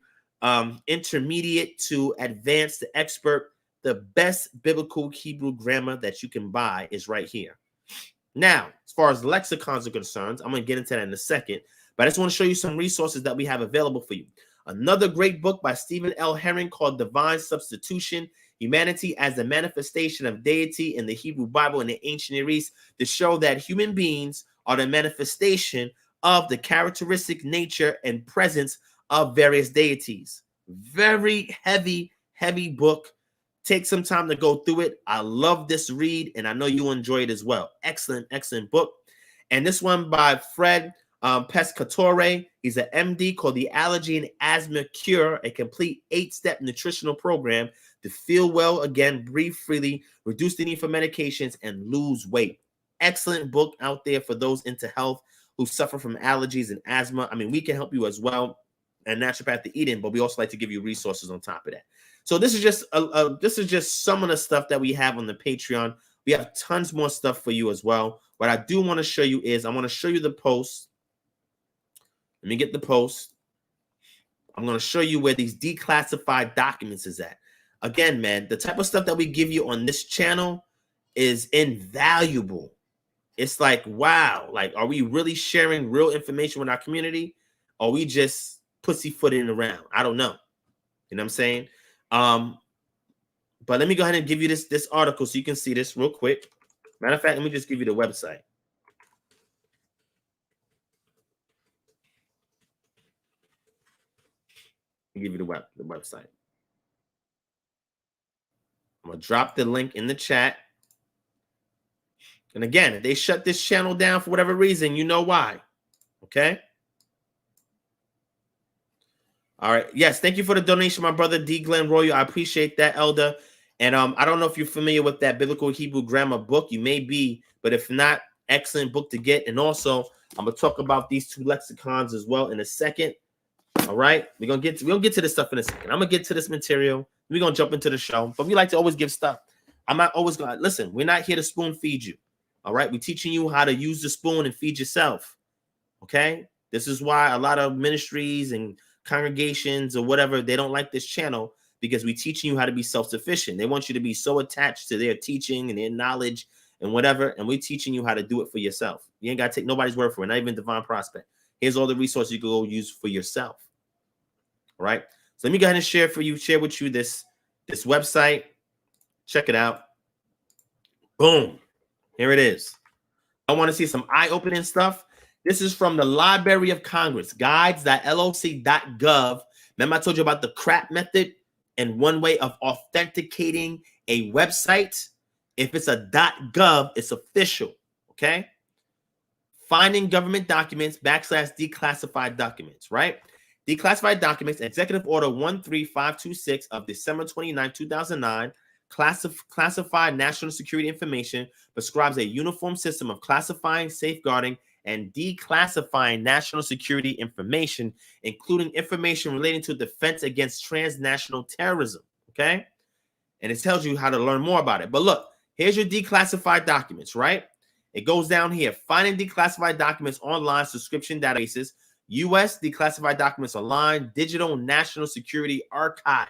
intermediate to advanced to expert. The best biblical Hebrew grammar that you can buy is right here. Now, as far as lexicons are concerned, I'm going to get into that in a second, but I just want to show you some resources that we have available for you. Another great book by Stephen L. Herring called Divine Substitution. Humanity as the manifestation of deity in the Hebrew Bible and the ancient Near East, to show that human beings are the manifestation of the characteristic nature and presence of various deities. Very heavy, heavy book. Take some time to go through it. I love this read, and I know you enjoy it as well. Excellent, excellent book. And this one by Fred Pescatore. He's an MD, called The Allergy and Asthma Cure, a complete 8-step nutritional program to feel well again, breathe freely, reduce the need for medications, and lose weight. Excellent book out there for those into health who suffer from allergies and asthma. I mean, we can help you as well, and naturopathic eating, but we also like to give you resources on top of that. So this is just some of the stuff that we have on the Patreon. We have tons more stuff for you as well. What I do want to show you is I want to show you the post. Let me get the post. I'm going to show you where these declassified documents is at. Again, man, the type of stuff that we give you on this channel is invaluable. It's like, wow, like, are we really sharing real information with our community? Or are we just pussyfooting around? I don't know. You know what I'm saying? But let me go ahead and give you this article so you can see this real quick. Matter of fact, let me just give you the website. I'll give you the website. I'm going to drop the link in the chat. And again, if they shut this channel down for whatever reason, you know why. Okay? All right. Yes, thank you for the donation, my brother D. Glenn Royal. I appreciate that, Elder. And I don't know if you're familiar with that Biblical Hebrew Grammar book. You may be, but if not, excellent book to get. And also, I'm going to talk about these 2 lexicons as well in a second. All right? We're going to get to this stuff in a second. I'm going to get to this material. We're going to jump into the show. But we like to always give stuff. I'm not always going to, listen, we're not here to spoon feed you. All right? We're teaching you how to use the spoon and feed yourself. Okay? This is why a lot of ministries and congregations or whatever, they don't like this channel, because we're teaching you how to be self-sufficient. They want you to be so attached to their teaching and their knowledge and whatever, and we're teaching you how to do it for yourself. You ain't got to take nobody's word for it, not even DivineProspect. Here's all the resources you can go use for yourself. All right? So let me go ahead and share with you this website. Check it out. Boom. Here it is. I want to see some eye-opening stuff. This is from the Library of Congress, guides.loc.gov. Remember I told you about the CRAP method and one way of authenticating a website? If it's a .gov, it's official, okay? Finding government documents / declassified documents, right? Declassified documents, Executive Order 13526 of December 29, 2009, classified national security information, prescribes a uniform system of classifying, safeguarding, and declassifying national security information, including information relating to defense against transnational terrorism, okay? And it tells you how to learn more about it. But look, here's your declassified documents, right? It goes down here. Finding declassified documents online, subscription databases, U.S. Declassified Documents Online, Digital National Security Archive,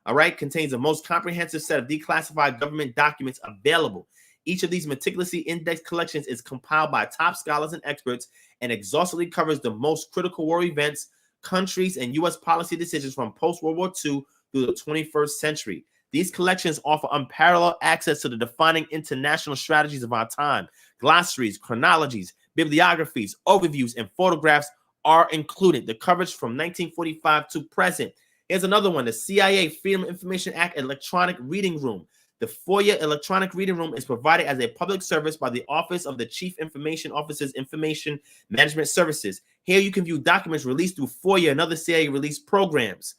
all right, contains the most comprehensive set of declassified government documents available. Each of these meticulously indexed collections is compiled by top scholars and experts and exhaustively covers the most critical war events, countries, and U.S. policy decisions from post-World War II through the 21st century. These collections offer unparalleled access to the defining international strategies of our time. Glossaries, chronologies, bibliographies, overviews, and photographs are included. The coverage from 1945 to present. Here's another one, the CIA Freedom of Information Act Electronic Reading Room. The FOIA Electronic Reading Room is provided as a public service by the Office of the Chief Information Officer's Information Management Services. Here you can view documents released through FOIA and other CIA released programs.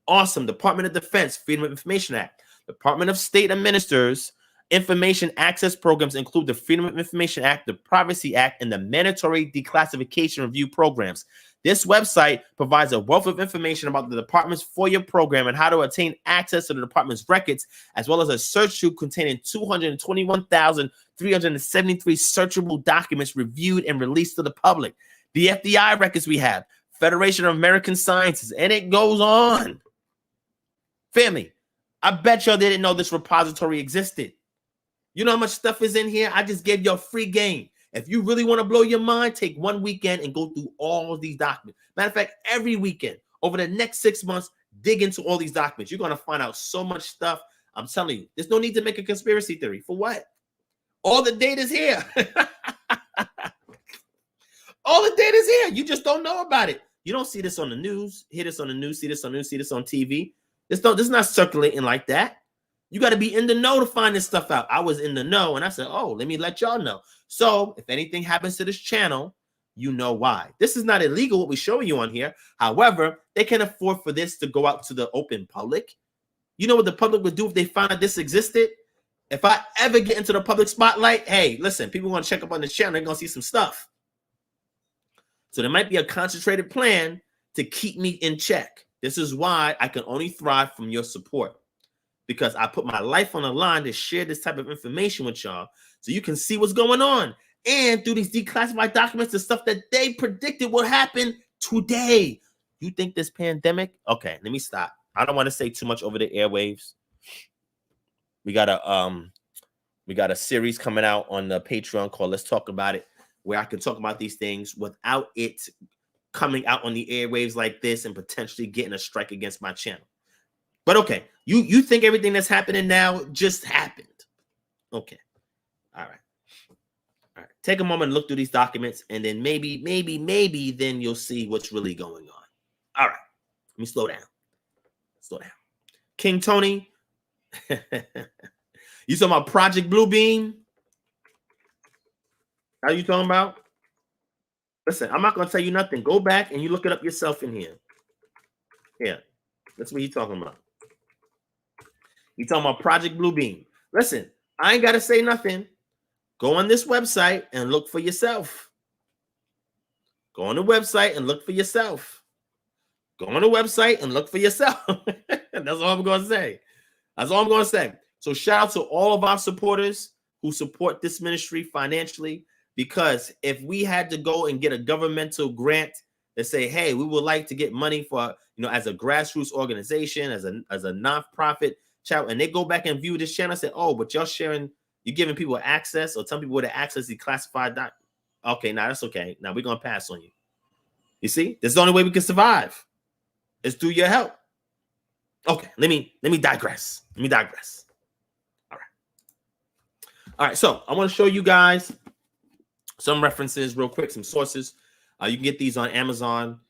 Awesome. Department of Defense Freedom of Information Act. Department of State administers information access programs include the Freedom of Information Act, the Privacy Act, and the mandatory declassification review programs. This website provides a wealth of information about the department's FOIA program and how to attain access to the department's records, as well as a search tool containing 221,373 searchable documents reviewed and released to the public. The FBI records we have, Federation of American Sciences, and it goes on. Family, I bet y'all didn't know this repository existed. You know how much stuff is in here? I just gave y'all free game. If you really want to blow your mind, take one weekend and go through all of these documents. Matter of fact, every weekend over the next 6 months, dig into all these documents. You're going to find out so much stuff. I'm telling you, there's no need to make a conspiracy theory. For what? All the data's here. All the data's here. You just don't know about it. You don't see this on the news, hear this on the news, see this on the news, see this on TV. This is not circulating like that. You got to be in the know to find this stuff out. I was in the know, and I said, oh, let me let y'all know. So if anything happens to this channel, you know why. This is not illegal, what we're showing you on here. However, they can afford for this to go out to the open public. You know what the public would do if they found out this existed? If I ever get into the public spotlight, hey, listen, people want to check up on the channel. They're going to see some stuff. So there might be a concentrated plan to keep me in check. This is why I can only thrive from your support, because I put my life on the line to share this type of information with y'all so you can see what's going on. And through these declassified documents, the stuff that they predicted will happen today. You think this pandemic? Okay, let me stop. I don't want to say too much over the airwaves. We got a series coming out on the Patreon called Let's Talk About It, where I can talk about these things without it coming out on the airwaves like this and potentially getting a strike against my channel. But okay, you think everything that's happening now just happened. Okay. All right. All right. Take a moment and look through these documents, and then maybe then you'll see what's really going on. All right. Let me slow down. Slow down. King Tony. You talking about Project Bluebeam? How you talking about? Listen, I'm not going to tell you nothing. Go back and you look it up yourself in here. Yeah, that's what he's talking about. He's talking about Project Bluebeam. Listen, I ain't got to say nothing. Go on this website and look for yourself. Go on the website and look for yourself. Go on the website and look for yourself. That's all I'm going to say. That's all I'm going to say. So shout out to all of our supporters who support this ministry financially, because if we had to go and get a governmental grant that say, hey, we would like to get money for, as a grassroots organization, as a nonprofit channel, and they go back and view this channel and say, oh, but you're giving people access, or some people would have access to classified doc. Okay, now that's okay. Now we're going to pass on you. You see, this is the only way we can survive. It's through your help. Okay, let me digress. Let me digress. All right, so I want to show you guys some references real quick, some sources. You can get these on Amazon.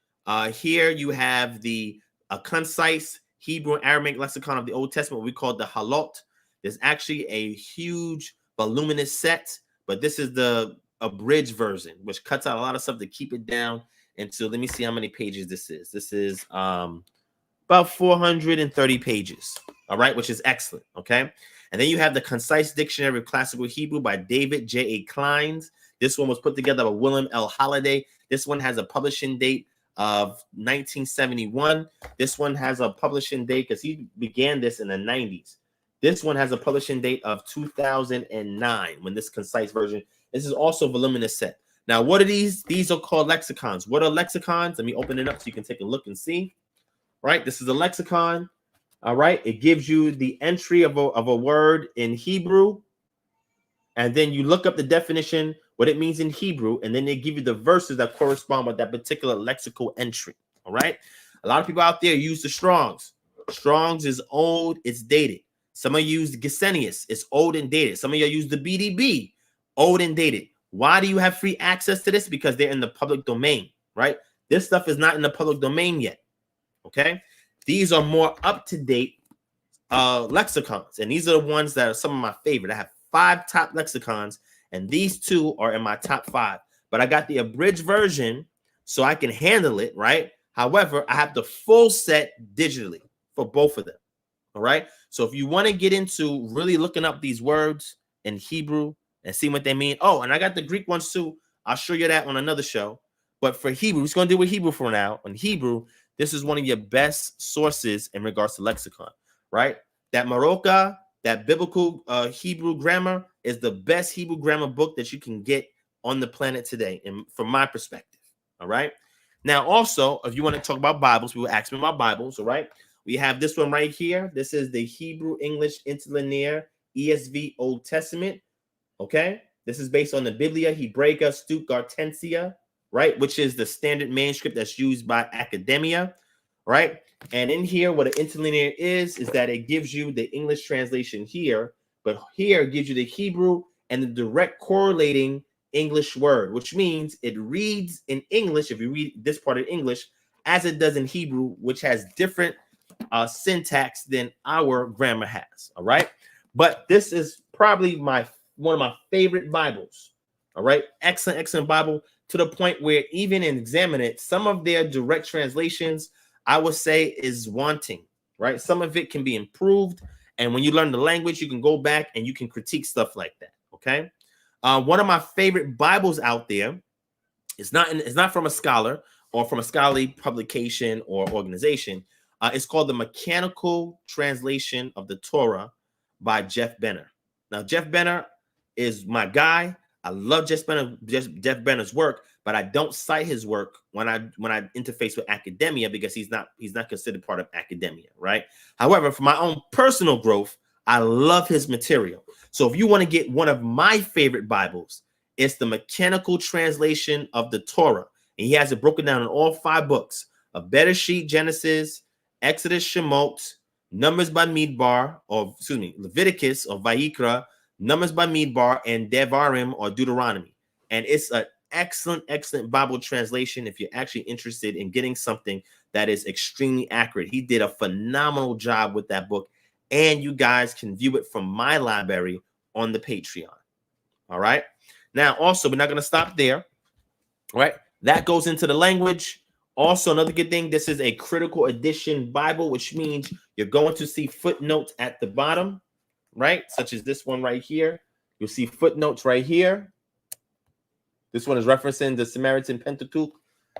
Here you have a concise Hebrew and Aramaic lexicon of the Old Testament, what we call the Halot. There's actually a huge voluminous set, but this is the abridged version, which cuts out a lot of stuff to keep it down. And so let me see how many pages this is. This is about 430 pages, all right, which is excellent, okay? And then you have the Concise Dictionary of Classical Hebrew by David J.A. Kleins. This one was put together by William L. Holliday. This one has a publishing date of 1971. This one has a publishing date, because he began this in the 90s. This one has a publishing date of 2009 when this concise version. This is also a voluminous set. Now, what are these? These are called lexicons. What are lexicons? Let me open it up so you can take a look and see. Right? This is a lexicon. All right. It gives you the entry of a word in Hebrew. And then you look up the definition, what it means in Hebrew. And then they give you the verses that correspond with that particular lexical entry. All right. A lot of people out there use the Strongs. Strongs is old. It's dated. Some of you use the Gesenius. It's old and dated. Some of you use the BDB. Old and dated. Why do you have free access to this? Because they're in the public domain. Right. This stuff is not in the public domain yet. Okay. These are more up-to-date lexicons, and these are the ones that are some of my favorite. I have 5 top lexicons, and these 2 are in my top 5. But I got the abridged version so I can handle it, right? However, I have the full set digitally for both of them, all right? So if you want to get into really looking up these words in Hebrew and see what they mean. Oh, and I got the Greek ones too. I'll show you that on another show. But for Hebrew, we're just going to deal with Hebrew for now. On Hebrew, this is one of your best sources in regards to lexicon, right? That Maroka, that biblical Hebrew grammar, is the best Hebrew grammar book that you can get on the planet today, and from my perspective, all right? Now, also, if you want to talk about Bibles, people ask me about Bibles, all right? We have this one right here. This is the Hebrew English Interlinear ESV Old Testament, okay? This is based on the Biblia Hebraica Stuttgartensia, right? Which is the standard manuscript that's used by academia, right? And in here, what an interlinear is that it gives you the English translation here, but here it gives you the Hebrew and the direct correlating English word, which means it reads in English, if you read this part in English, as it does in Hebrew, which has different syntax than our grammar has. All right. But this is probably one of my favorite Bibles. All right. Excellent Bible, to the point where even in Examine It, some of their direct translations, I would say, is wanting, right? Some of it can be improved. And when you learn the language, you can go back and you can critique stuff like that. Okay. One of my favorite Bibles out there, it's not from a scholar or from a scholarly publication or organization. It's called the Mechanical Translation of the Torah by Jeff Benner. Now, Jeff Benner is my guy. I love Jeff Benner's work, but I don't cite his work when I interface with academia, because he's not considered part of academia, right? However, for my own personal growth, I love his material. So if you want to get one of my favorite Bibles, it's the Mechanical Translation of the Torah. And he has it broken down in all 5 books: of Bereshit, Genesis, Exodus, Shemot, Numbers by Midbar, or excuse me, Leviticus or Vayikra, Numbers by Midbar, and Devarim or Deuteronomy. And it's an excellent Bible translation if you're actually interested in getting something that is extremely accurate. He did a phenomenal job with that book, and you guys can view it from my library on the Patreon. All right. Now, also, we're not going to stop there. All right. That goes into the language. Also, another good thing, this is a critical edition Bible, which means you're going to see footnotes at the bottom, right? Such as this one right here. You'll see footnotes right here. This one is referencing the Samaritan Pentateuch,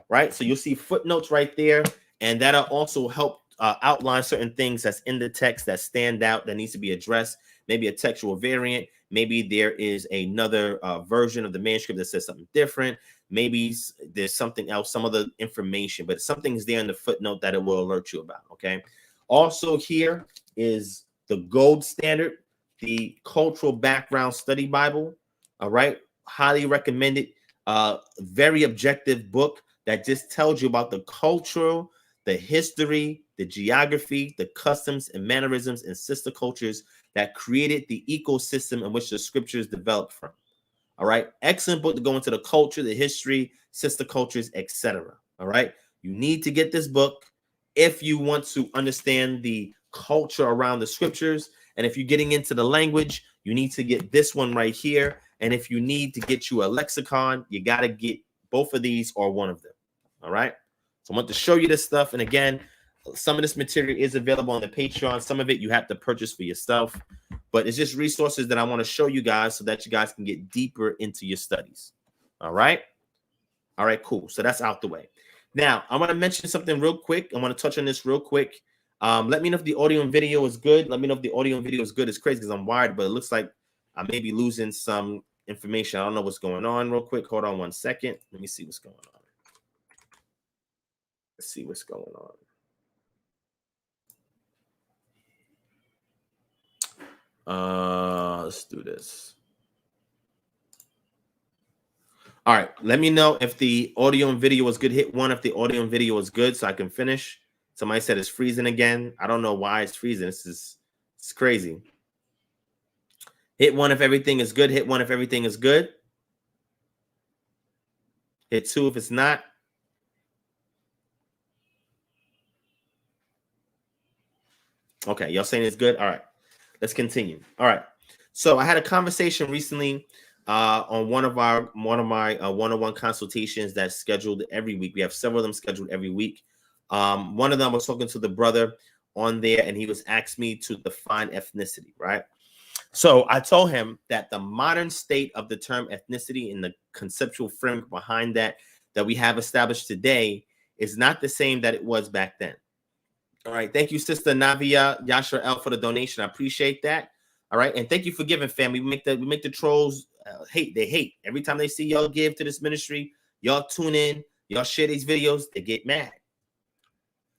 right? So you'll see footnotes right there, and that'll also help outline certain things that's in the text that stand out, that needs to be addressed. Maybe a textual variant. Maybe there is another version of the manuscript that says something different. Maybe there's something else, some other information, but something's there in the footnote that it will alert you about, okay? Also here is the gold standard, the Cultural Background Study Bible, all right? Highly recommended. Very objective book that just tells you about the cultural, the history, the geography, the customs and mannerisms and sister cultures that created the ecosystem in which the scriptures developed from. All right. Excellent book to go into the culture, the history, sister cultures, etc. All right. You need to get this book if you want to understand the culture around the scriptures. And if you're getting into the language, you need to get this one right here. And if you need to get you a lexicon, you got to get both of these or one of them. All right. So I want to show you this stuff. And again, some of this material is available on the Patreon. Some of it you have to purchase for yourself. But it's just resources that I want to show you guys so that you guys can get deeper into your studies. All right. All right, cool. So that's out the way. Now, I want to mention something real quick. I want to touch on this real quick. Let me know if the audio and video is good. Let me know if the audio and video is good. It's crazy because I'm wired, but it looks like I may be losing some information. I don't know what's going on real quick. Hold on 1 second. Let me see what's going on. Let's see what's going on. Let's do this. All right. Let me know if the audio and video is good. Hit 1 if the audio and video is good so I can finish. Somebody said it's freezing again. I don't know why it's freezing. It's crazy. Hit 1 if everything is good. Hit 1 if everything is good. Hit 2 if it's not. Okay, y'all saying it's good? All right. Let's continue. All right. So I had a conversation recently on one of my one-on-one consultations that's scheduled every week. We have several of them scheduled every week. One of them, I was talking to the brother on there, and he was asking me to define ethnicity, right? So I told him that the modern state of the term ethnicity and the conceptual framework behind that we have established today is not the same that it was back then. All right. Thank you, Sister Navia Yashrael, for the donation. I appreciate that. All right. And thank you for giving, family. We make the trolls hate. They hate. Every time they see y'all give to this ministry, y'all tune in, y'all share these videos, they get mad.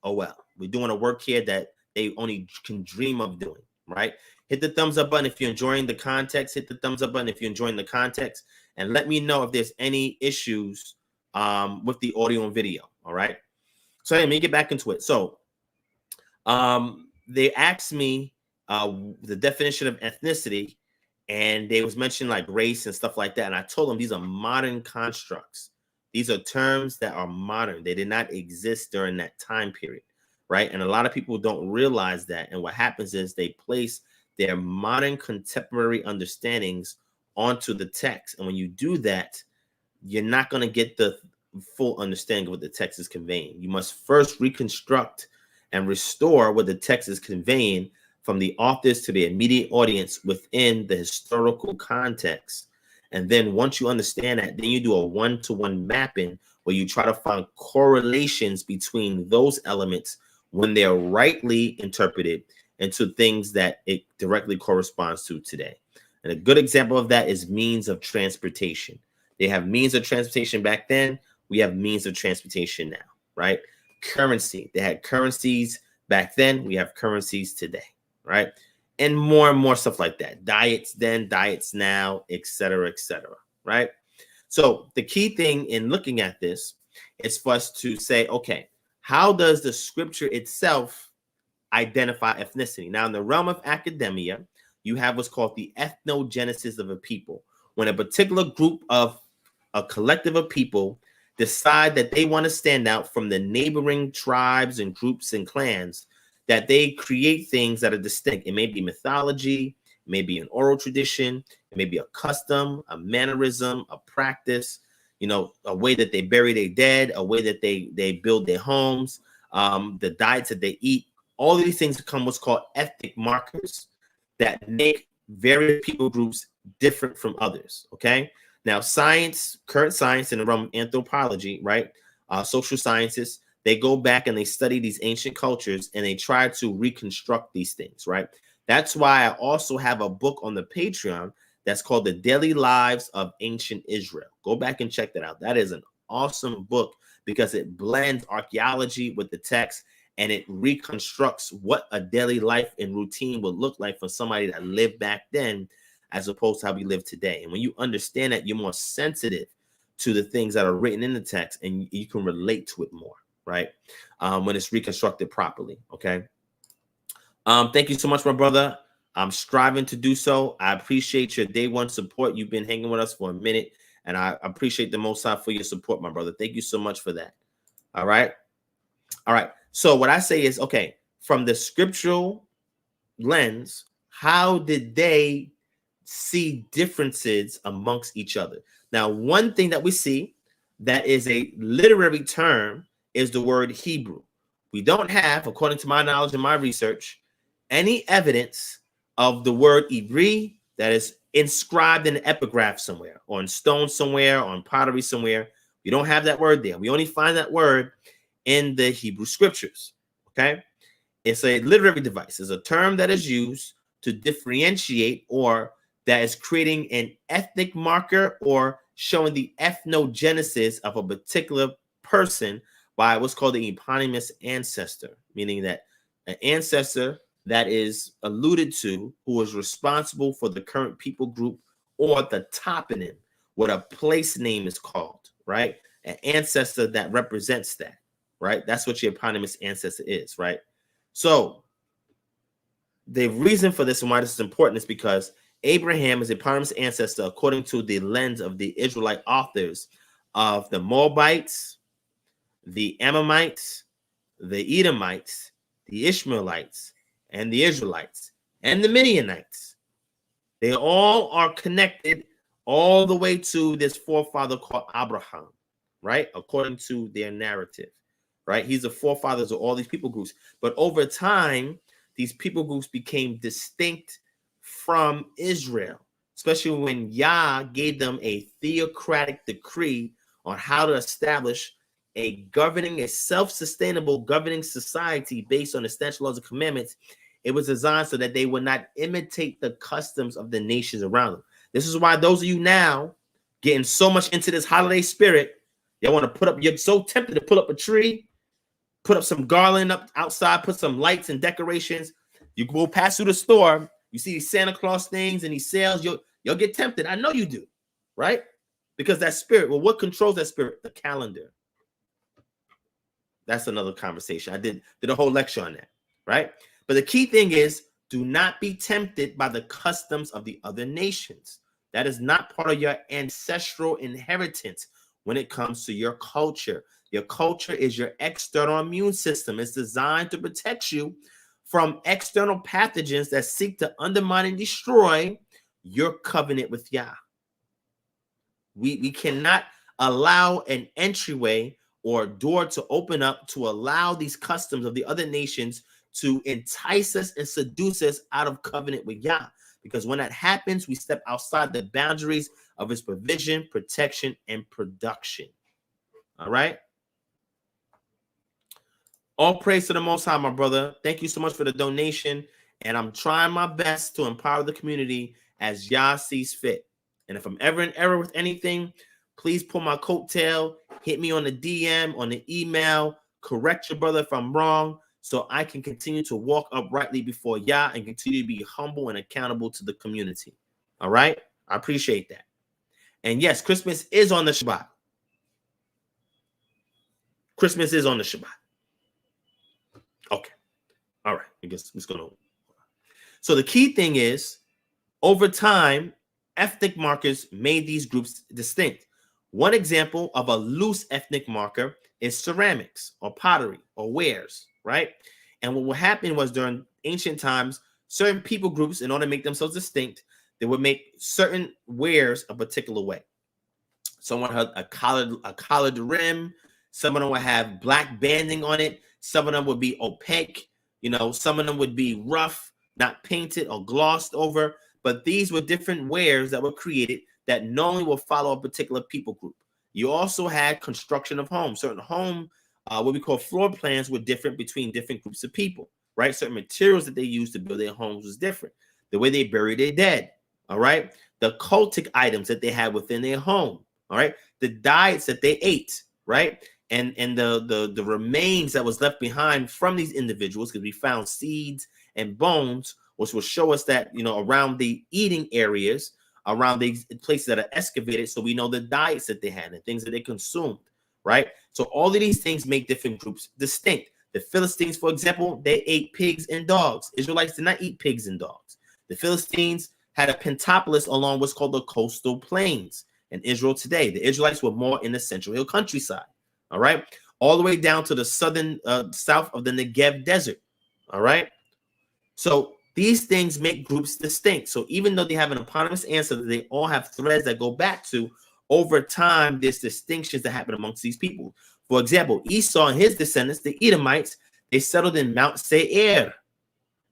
Oh, well, we're doing a work here that they only can dream of doing, right? Hit the thumbs up button if you're enjoying the context. Hit the thumbs up button if you're enjoying the context. And let me know if there's any issues with the audio and video. All right. So let me get back into it. So They asked me the definition of ethnicity, and they was mentioning like race and stuff like that. And I told them these are modern constructs. These are terms that are modern. They did not exist during that time period, right? And a lot of people don't realize that. And what happens is they place their modern contemporary understandings onto the text. And when you do that, you're not going to get the full understanding of what the text is conveying. You must first reconstruct and restore what the text is conveying from the authors to the immediate audience within the historical context. And then once you understand that, then you do a one-to-one mapping where you try to find correlations between those elements when they're rightly interpreted into things that it directly corresponds to today. And a good example of that is means of transportation. They have means of transportation back then. We have means of transportation now, right? Currency. They had currencies back then. We have currencies today, right? And more stuff like that. Diets then, diets now, et cetera, right? So the key thing in looking at this is for us to say, okay, how does the scripture itself identify ethnicity? Now, in the realm of academia, you have what's called the ethnogenesis of a people. When a particular group of a collective of people decide that they want to stand out from the neighboring tribes and groups and clans, that they create things that are distinct. It may be mythology, it may be an oral tradition, it may be a custom, a mannerism, a practice, you know, a way that they bury their dead, a way that they build their homes, the diets that they eat. All of these things become what's called ethnic markers that make various people groups different from others, okay? Now, science, current science in the realm of anthropology, right? Social sciences, they go back and they study these ancient cultures and they try to reconstruct these things, right? That's why I also have a book on the Patreon that's called The Daily Lives of Ancient Israel. Go back and check that out. That is an awesome book because it blends archaeology with the text and it reconstructs what a daily life and routine would look like for somebody that lived back then as opposed to how we live today. And when you understand that, you're more sensitive to the things that are written in the text and you can relate to it more, right? When it's reconstructed properly, okay? Thank you so much, my brother. I'm striving to do so. I appreciate your day one support. You've been hanging with us for a minute, and I appreciate the Most High for your support, my brother. Thank you so much for that. All right. All right. So what I say is, okay, from the scriptural lens, how did they see differences amongst each other? Now, one thing that we see that is a literary term is the word Hebrew. We don't have, according to my knowledge and my research, any evidence of the word Ivri that is inscribed in an epigraph somewhere or in stone somewhere or in pottery somewhere. We don't have that word there. We only find that word in the Hebrew scriptures, okay? It's a literary device. It's a term that is used to differentiate or that is creating an ethnic marker or showing the ethnogenesis of a particular person by what's called an eponymous ancestor, meaning that an ancestor that is alluded to who is responsible for the current people group or the toponym, what a place name is called, right? An ancestor that represents that, right? That's what your eponymous ancestor is, right? So the reason for this and why this is important is because Abraham is a eponymous ancestor according to the lens of the Israelite authors of the Moabites, the Ammonites, the Edomites, the Ishmaelites, and the Israelites, and the Midianites. They all are connected all the way to this forefather called Abraham, right? According to their narrative, right? He's the forefathers of all these people groups. But over time, these people groups became distinct from Israel, especially when Yah gave them a theocratic decree on how to establish a self-sustainable governing society based on the statute, laws, and commandments. It was designed so that they would not imitate the customs of the nations around them. This is why those of you now getting so much into this holiday spirit, you want to put up, you're so tempted to put up a tree, put up some garland up outside, put some lights and decorations. You go pass through the store, you see these Santa Claus things and these sales, you'll get tempted. I know you do, right? Because that spirit, well, what controls that spirit? The calendar. That's another conversation. I did a whole lecture on that. right? But the key thing is, do not be tempted by the customs of the other nations. That is not part of your ancestral inheritance when it comes to your culture. Your culture is your external immune system. It's designed to protect you from external pathogens that seek to undermine and destroy your covenant with Yah. We cannot allow an entryway or door to open up to allow these customs of the other nations to entice us and seduce us out of covenant with Yah. Because when that happens, we step outside the boundaries of his provision, protection, and production. All right. All praise to the Most High, my brother. Thank you so much for the donation. And I'm trying my best to empower the community as Yah sees fit. And if I'm ever in error with anything, please pull my coattail, hit me on the DM, on the email, correct your brother if I'm wrong, so I can continue to walk uprightly before Yah and continue to be humble and accountable to the community. All right? I appreciate that. And yes, Christmas is on the Shabbat. Christmas is on the Shabbat. Okay. All right. I guess it's going to. So the key thing is, over time, ethnic markers made these groups distinct. One example of a loose ethnic marker is ceramics or pottery or wares, right? And what would happen was during ancient times, certain people groups, in order to make themselves distinct, they would make certain wares a particular way. Someone had a collared rim. Some of them would have black banding on it. Some of them would be opaque. Some of them would be rough, not painted or glossed over. But these were different wares that were created that normally will follow a particular people group. You also had construction of homes. Certain home, what we call floor plans, were different between different groups of people, right? Certain materials that they used to build their homes was different. The way they buried their dead, all right? The cultic items that they had within their home, all right? The diets that they ate, right? And the remains that was left behind from these individuals, because we found seeds and bones, which will show us that, around the eating areas, around these places that are excavated, so we know the diets that they had and things that they consumed, right? So all of these things make different groups distinct. The Philistines, for example, they ate pigs and dogs. Israelites did not eat pigs and dogs. The Philistines had a pentopolis along what's called the coastal plains in Israel today. The Israelites were more in the Central Hill countryside, all right? All the way down to the southern, south of the Negev desert, all right? So these things make groups distinct. So even though they have an eponymous ancestor, they all have threads that go back to, over time, there's distinctions that happen amongst these people. For example, Esau and his descendants, the Edomites, they settled in Mount Seir,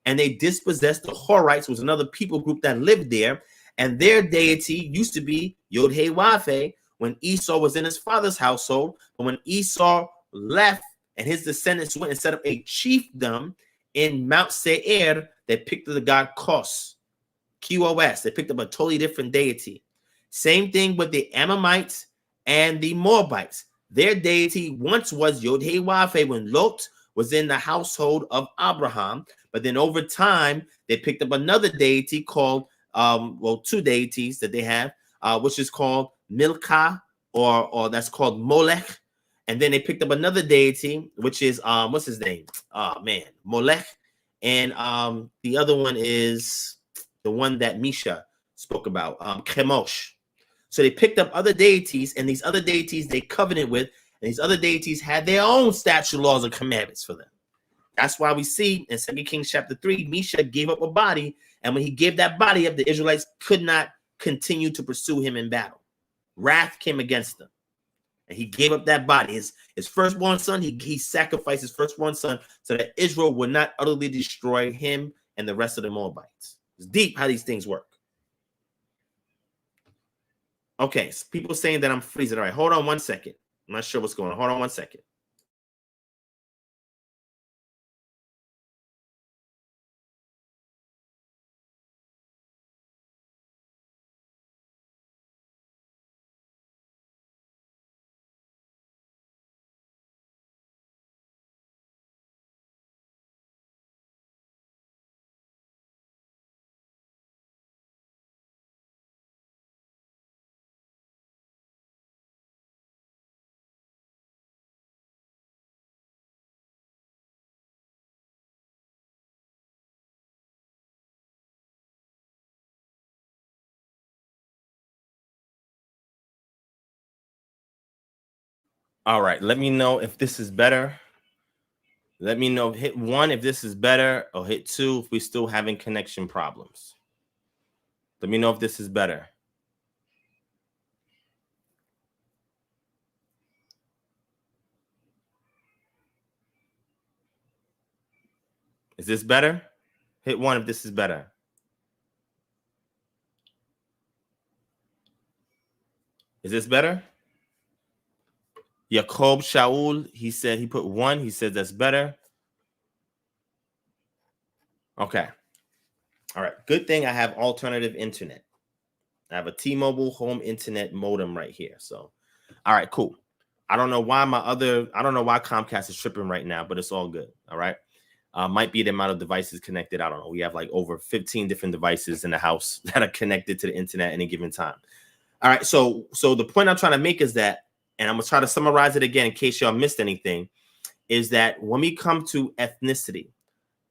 and they dispossessed the Horites, was another people group that lived there, and their deity used to be Yod-Heh-Wav-Heh when Esau was in his father's household. But when Esau left and his descendants went and set up a chiefdom in Mount Seir, they picked up the god Kos, Q-O-S. They picked up a totally different deity. Same thing with the Ammonites and the Moabites. Their deity once was Yod-Heh-Wav-Heh when Lot was in the household of Abraham, but then over time they picked up another deity called, two deities that they have, which is called Milcah, or that's called Molech. And then they picked up another deity, which is what's his name? Oh man, Molech. And the other one is the one that Misha spoke about, Chemosh. So they picked up other deities, and these other deities they covenanted with, and these other deities had their own statute, laws, and commandments for them. That's why we see in 2 Kings chapter 3, Misha gave up a body, and when he gave that body up, the Israelites could not continue to pursue him in battle. Wrath came against them, and he gave up that body. His firstborn son, he sacrificed his firstborn son so that Israel would not utterly destroy him and the rest of the Moabites. It's deep how these things work. Okay, so people saying that I'm freezing. All right, hold on one second. I'm not sure what's going on. Hold on one second. All right, let me know if this is better. Let me know, hit 1 if this is better, or hit 2 if we're still having connection problems. Let me know if this is better. Is this better? Hit 1 if this is better. Is this better? Jacob Shaul, he said he put 1. He said that's better. Okay. All right. Good thing I have alternative internet. I have a T-Mobile home internet modem right here. So, all right, cool. I don't know why Comcast is tripping right now, but it's all good. All right. Might be the amount of devices connected. I don't know. We have like over 15 different devices in the house that are connected to the internet at any given time. All right. So the point I'm trying to make is that, and I'm going to try to summarize it again in case y'all missed anything, is that when we come to ethnicity,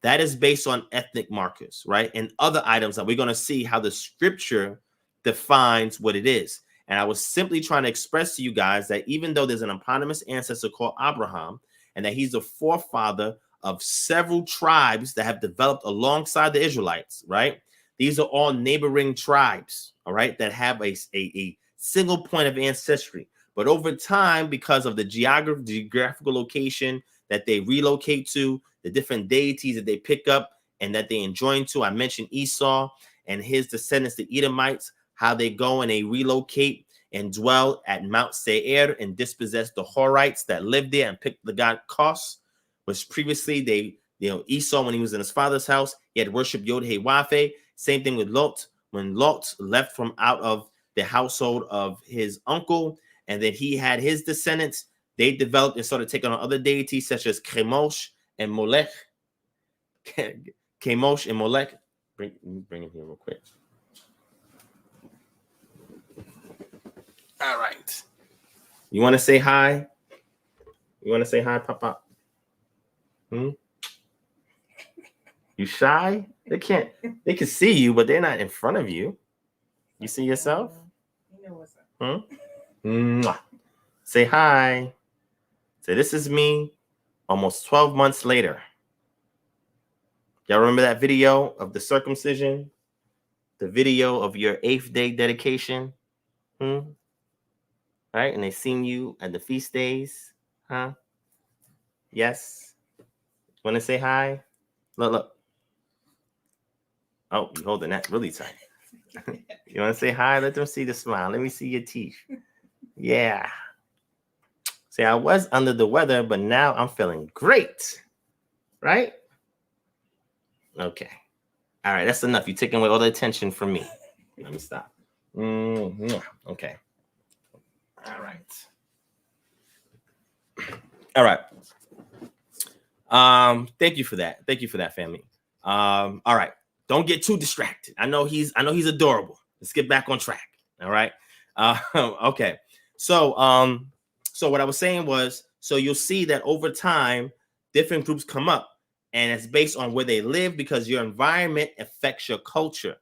that is based on ethnic markers, right? And other items that we're going to see how the scripture defines what it is. And I was simply trying to express to you guys that even though there's an eponymous ancestor called Abraham, and that he's the forefather of several tribes that have developed alongside the Israelites, right? These are all neighboring tribes, all right, that have a single point of ancestry. But over time, because of the geographical location that they relocate to, the different deities that they pick up and that they enjoin to, I mentioned Esau and his descendants, the Edomites, how they go and they relocate and dwell at Mount Seir and dispossess the Horites that lived there and pick the god Kos, which previously Esau, when he was in his father's house, he had worshipped Yod-Heh-Wafe. Same thing with Lot. When Lot left from out of the household of his uncle, and then he had his descendants, they developed and started taking on other deities such as Chemosh and Molech. Chemosh and Molech. Bring him here real quick. All right. You want to say hi? You want to say hi, Papa? You shy? They can see you, but they're not in front of you. You see yourself? You know what's up. Say hi. Say, this is me almost 12 months later. Y'all remember that video of the circumcision? The video of your 8th day dedication? Right? And they seen you at the feast days? Huh? Yes? Want to say hi? Look. Oh, you're holding that really tight. You want to say hi? Let them see the smile. Let me see your teeth. Yeah. See, I was under the weather, but now I'm feeling great. Right? Okay. All right, that's enough. You're taking away all the attention from me. Let me stop. Okay. All right. Thank you for that. Thank you for that, family. All right. Don't get too distracted. I know he's adorable. Let's get back on track. All right. Okay. So what I was saying was, so you'll see that over time, different groups come up, and it's based on where they live, because your environment affects your culture,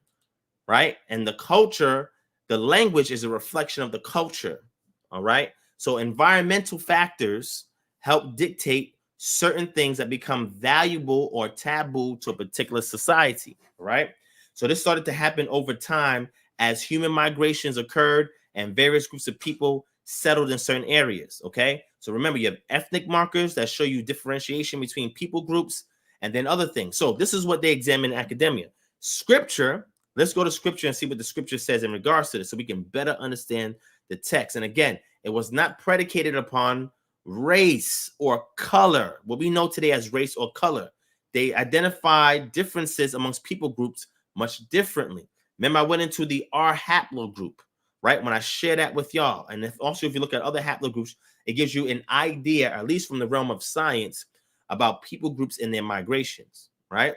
right? And the culture, the language is a reflection of the culture. All right. So environmental factors help dictate certain things that become valuable or taboo to a particular society, right? So this started to happen over time as human migrations occurred and various groups of people settled in certain areas, okay? So remember, you have ethnic markers that show you differentiation between people groups and then other things. So this is what they examine in academia. Scripture, let's go to scripture and see what the scripture says in regards to this so we can better understand the text. And again, it was not predicated upon race or color, what we know today as race or color. They identified differences amongst people groups much differently. Remember, I went into the R haplogroup, right? When I share that with y'all. And if you look at other haplogroups, it gives you an idea, at least from the realm of science, about people groups and their migrations, right?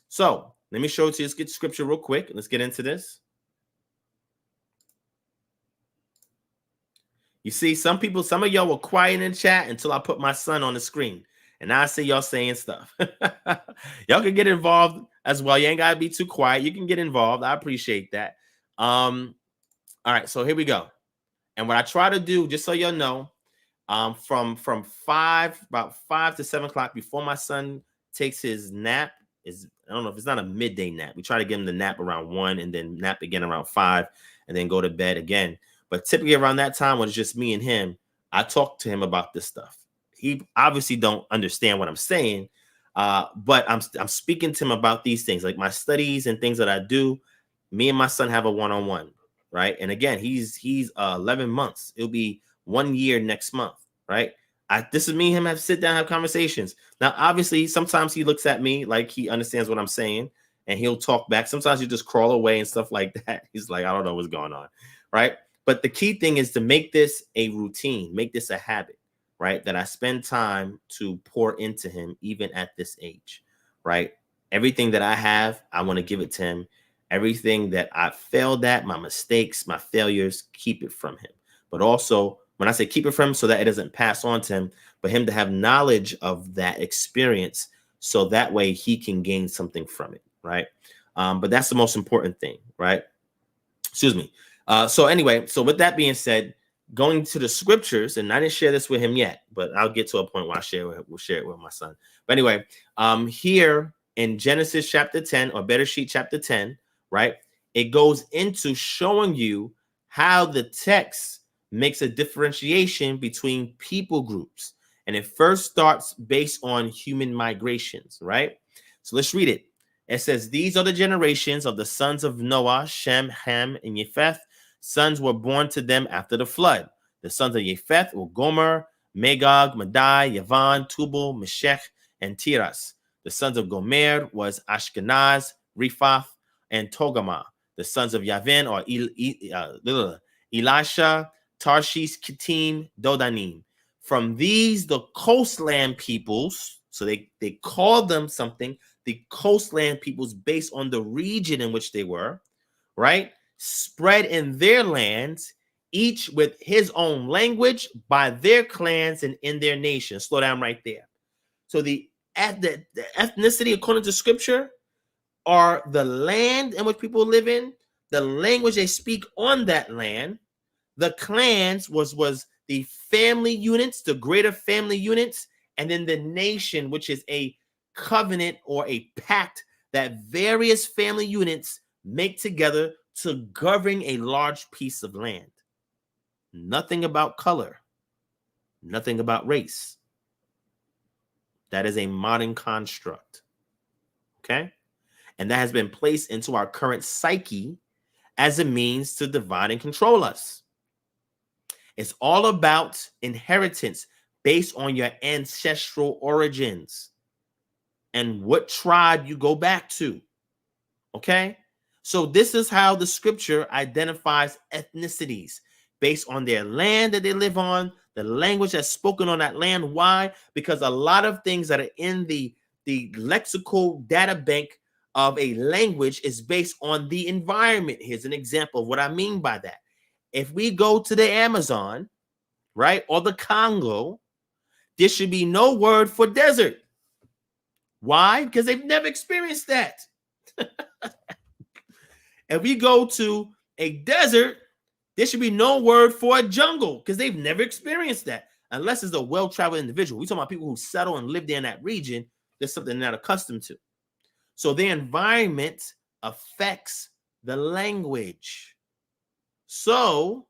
So let me show it to you. Let's get scripture real quick. Let's get into this. You see, some of y'all were quiet in chat until I put my son on the screen. And now I see y'all saying stuff. Y'all can get involved as well. You ain't got to be too quiet. You can get involved. I appreciate that. All right, so here we go. And what I try to do, just so y'all know, from about 5 to 7 o'clock before my son takes his nap. I don't know if it's not a midday nap. We try to get him the nap around 1 and then nap again around 5 and then go to bed again. But typically around that time when it's just me and him, I talk to him about this stuff. He obviously don't understand what I'm saying, but I'm speaking to him about these things, like my studies and things that I do. Me and my son have a one-on-one, right? And again, he's 11 months. It'll be 1 year next month, right? This is me and him have to sit down, have conversations. Now, obviously, sometimes he looks at me like he understands what I'm saying and he'll talk back. Sometimes he just crawl away and stuff like that. He's like, I don't know what's going on, right? But the key thing is to make this a routine, make this a habit, right? That I spend time to pour into him even at this age, right? Everything that I have, I want to give it to him. Everything that I failed at, my mistakes, my failures, keep it from him. But also, when I say keep it from him so that it doesn't pass on to him, but him to have knowledge of that experience so that way he can gain something from it, right? But that's the most important thing, right? Excuse me. So anyway, so with that being said, going to the scriptures, and I didn't share this with him yet, but I'll get to a point where we'll share it with my son. But anyway, here in Genesis chapter 10, or Better Sheet chapter 10, right? It goes into showing you how the text makes a differentiation between people groups. And it first starts based on human migrations, right? So let's read it. It says, these are the generations of the sons of Noah, Shem, Ham, and Japheth. Sons were born to them after the flood. The sons of Japheth were Gomer, Magog, Madai, Yavan, Tubal, Meshech, and Tiras. The sons of Gomer was Ashkenaz, Riphath, and Togarmah. The sons of Yavin are Elisha, Tarshish, Kittim, Dodanim. From these, the coastland peoples, so they called them something, the coastland peoples based on the region in which they were, right? Spread in their lands, each with his own language, by their clans and in their nation. Slow down right there. So the ethnicity, according to scripture, are the land in which people live in, the language they speak on that land. The clans was the family units, the greater family units, and then the nation, which is a covenant or a pact that various family units make together to govern a large piece of land. Nothing about color, nothing about race. That is a modern construct, okay? And that has been placed into our current psyche as a means to divide and control us. It's all about inheritance based on your ancestral origins and what tribe you go back to, okay? So this is how the scripture identifies ethnicities based on their land that they live on, the language that's spoken on that land. Why? Because a lot of things that are in the lexical data bank of a language is based on the environment. Here's an example of what I mean by that. If we go to the Amazon, right, or the Congo, there should be no word for desert. Why? Because they've never experienced that. If we go to a desert, there should be no word for a jungle because they've never experienced that, unless it's a well-traveled individual. We're talking about people who settle and live there in that region. There's something they're not accustomed to. So the environment affects the language. So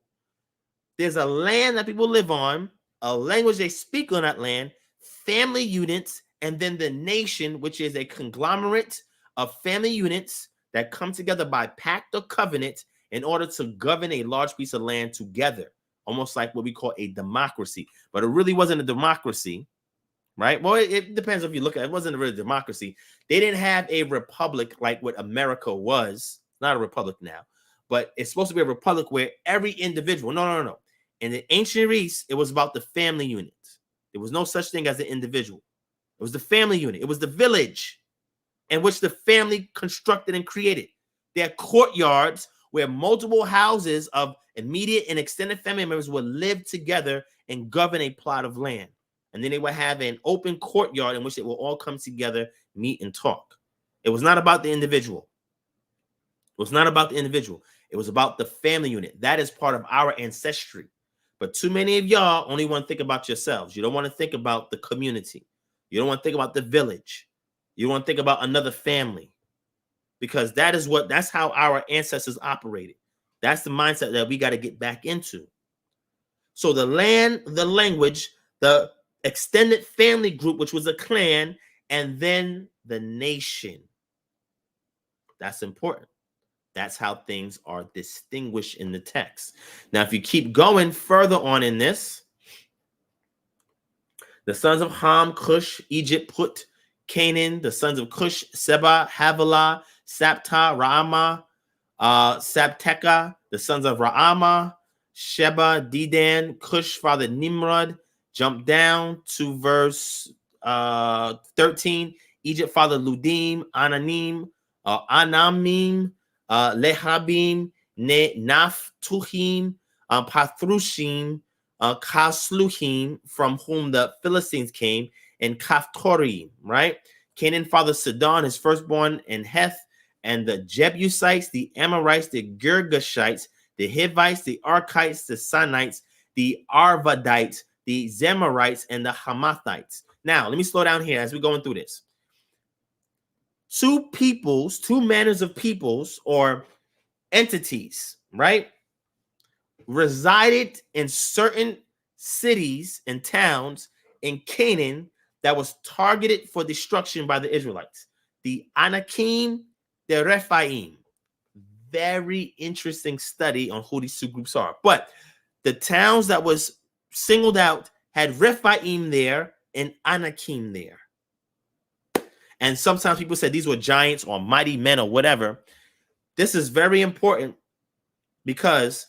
there's a land that people live on, a language they speak on that land, family units, and then the nation, which is a conglomerate of family units that come together by pact or covenant in order to govern a large piece of land together, almost like what we call a democracy. But it really wasn't a democracy, right? Well, it depends if you look at it. It wasn't a real democracy. They didn't have a republic like what America was. It's not a republic now, but it's supposed to be a republic where every individual, no. In the ancient East, it was about the family unit. There was no such thing as an individual. It was the family unit. It was the village in which the family constructed and created. Their courtyards where multiple houses of immediate and extended family members would live together and govern a plot of land. And then they would have an open courtyard in which they will all come together, meet, and talk. It was not about the individual. It was not about the individual. It was about the family unit. That is part of our ancestry. But too many of y'all only want to think about yourselves. You don't want to think about the community. You don't want to think about the village. You don't want to think about another family, because that's how our ancestors operated. That's the mindset that we got to get back into. So the land, the language, the extended family group, which was a clan, and then the nation. That's important. That's how things are distinguished in the text. Now, if you keep going further on in this, the sons of Ham, Cush, Egypt, Put, Canaan, the sons of Cush, Seba, Havilah, Sapta, Raama, Sabteka, the sons of Raama, Sheba, Dedan, Cush, father Nimrod. Jump down to verse 13. Egypt, father Ludim, Ananim, Anamim, Lehabim, Naphtuhim, Pathrushim, Kasluhim, from whom the Philistines came, and Kaphtorim, right? Canaan father Sidon, his firstborn, and Heth, and the Jebusites, the Amorites, the Girgashites, the Hivites, the Archites, the Sinites, the Arvadites, the Zemarites, and the Hamathites. Now, let me slow down here as we're going through this. Two manners of peoples or entities, right, resided in certain cities and towns in Canaan that was targeted for destruction by the Israelites. The Anakim, the Rephaim. Very interesting study on who these two groups are. But the towns that was singled out had Rephaim there and Anakim there. And sometimes people said these were giants or mighty men or whatever. This is very important because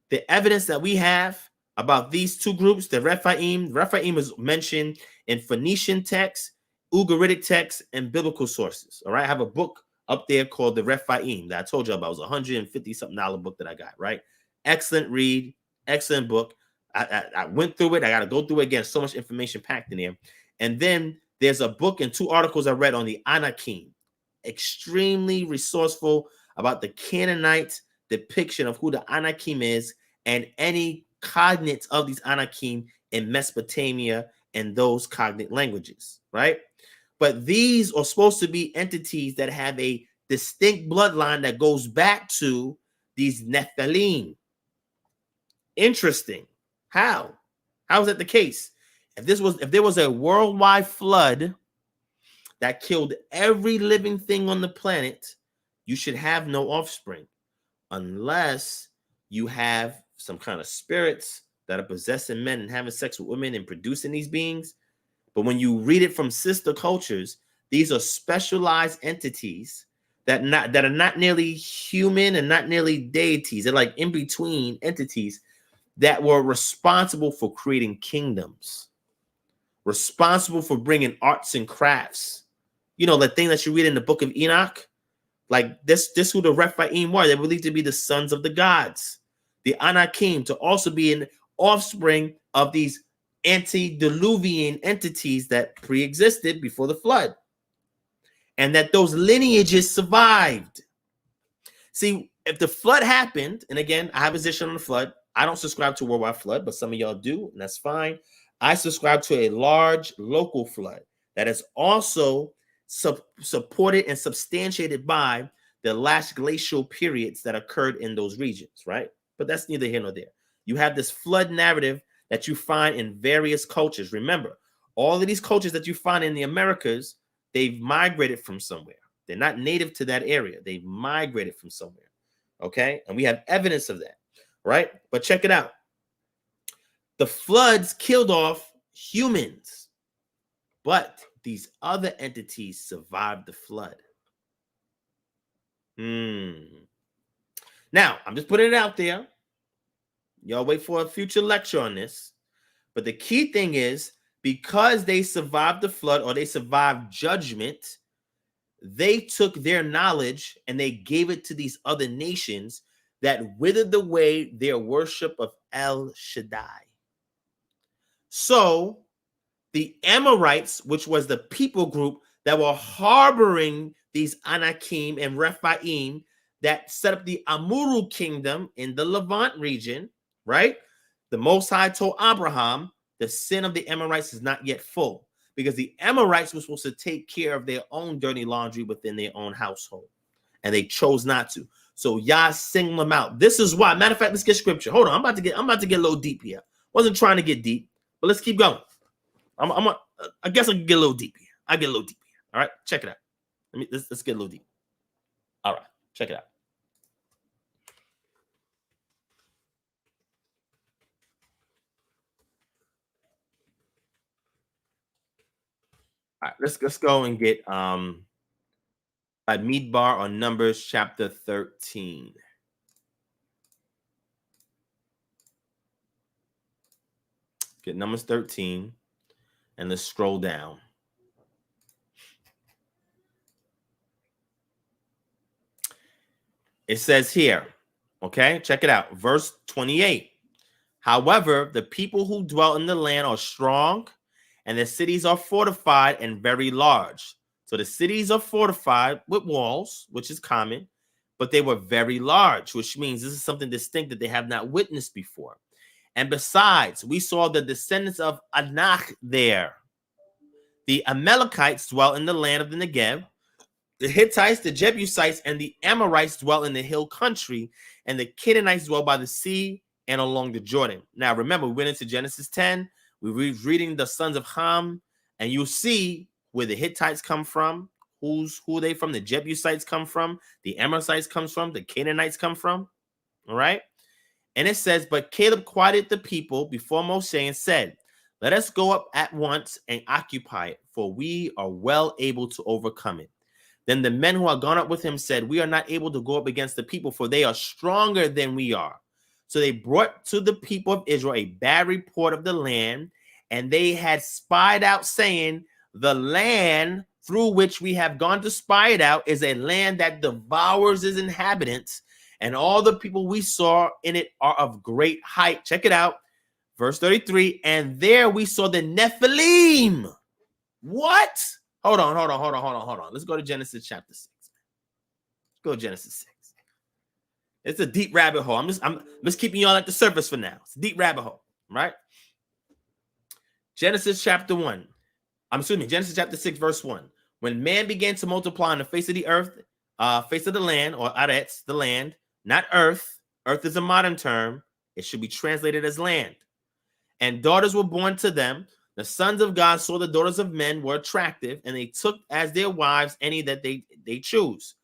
the evidence that we have about these two groups, the Rephaim is mentioned in Phoenician texts, Ugaritic texts, and biblical sources. All right, I have a book up there called the Rephaim that I told you about. It was $150-something book that I got, right? Excellent read, excellent book. I went through it. I got to go through it again. So much information packed in there. And then there's a book and 2 articles I read on the Anakim. Extremely resourceful about the Canaanite depiction of who the Anakim is and any cognates of these Anakim in Mesopotamia and those cognate languages, right? But these are supposed to be entities that have a distinct bloodline that goes back to these Nephilim. Interesting. How is that the case? If there was a worldwide flood that killed every living thing on the planet, you should have no offspring unless you have some kind of spirits that are possessing men and having sex with women and producing these beings. But when you read it from sister cultures, these are specialized entities that are not nearly human and not nearly deities. They're like in between entities that were responsible for creating kingdoms, responsible for bringing arts and crafts. You know, the thing that you read in the book of Enoch, like this who the Rephaim were. They believed to be the sons of the gods. The Anakim to also be an offspring of these antediluvian entities that pre-existed before the flood. And that those lineages survived. See, if the flood happened, and again, I have a position on the flood. I don't subscribe to a worldwide flood, but some of y'all do, and that's fine. I subscribe to a large local flood that is also supported and substantiated by the last glacial periods that occurred in those regions, right? But that's neither here nor there. You have this flood narrative that you find in various cultures. Remember, all of these cultures that you find in the Americas, they've migrated from somewhere. They're not native to that area. They've migrated from somewhere, okay? And we have evidence of that, right? But check it out. The floods killed off humans, but these other entities survived the flood. Now, I'm just putting it out there. Y'all wait for a future lecture on this. But the key thing is, because they survived the flood or they survived judgment, they took their knowledge and they gave it to these other nations that withered away their worship of El Shaddai. So the Amorites, which was the people group that were harboring these Anakim and Rephaim that set up the Amuru kingdom in the Levant region, right? the Most High told Abraham, the sin of the Amorites is not yet full, because the Amorites were supposed to take care of their own dirty laundry within their own household, and they chose not to. So Yah singled them out. This is why. Matter of fact, let's get scripture. Hold on, I'm about to get a little deep here. Wasn't trying to get deep, but let's keep going. I guess I can get a little deep here. I get a little deep here. All right, check it out. Let's get a little deep. All right, check it out. All right, let's go and get a Midbar on Numbers chapter 13. Get Numbers 13, and let's scroll down. It says here, okay, check it out, verse 28. However, the people who dwell in the land are strong, and the cities are fortified and very large. So the cities are fortified with walls, which is common, but they were very large, which means this is something distinct that they have not witnessed before. And besides, we saw the descendants of Anak there. The Amalekites dwell in the land of the Negev. The Hittites, the Jebusites, and the Amorites dwell in the hill country, and the Canaanites dwell by the sea and along the Jordan. Now, remember, we went into Genesis 10. We were reading the sons of Ham, and you'll see where the Hittites come from. Who are they from? The Jebusites come from. The Amorites comes from. The Canaanites come from. All right? And it says, but Caleb quieted the people before Moshe and said, let us go up at once and occupy it, for we are well able to overcome it. Then the men who had gone up with him said, we are not able to go up against the people, for they are stronger than we are. So they brought to the people of Israel a bad report of the land, and they had spied out, saying, the land through which we have gone to spy it out is a land that devours its inhabitants, and all the people we saw in it are of great height. Check it out. Verse 33, and there we saw the Nephilim. What? Hold on. Let's go to Genesis chapter 6. Let's go to Genesis 6. It's a deep rabbit hole. I'm just keeping y'all at the surface for now. It's a deep rabbit hole, right? Genesis chapter 1. Genesis chapter 6, verse 1. When man began to multiply on the face of the earth, face of the land, or aretz, the land, not earth. Earth is a modern term. It should be translated as land. And daughters were born to them. The sons of God saw the daughters of men were attractive, and they took as their wives any that they chose.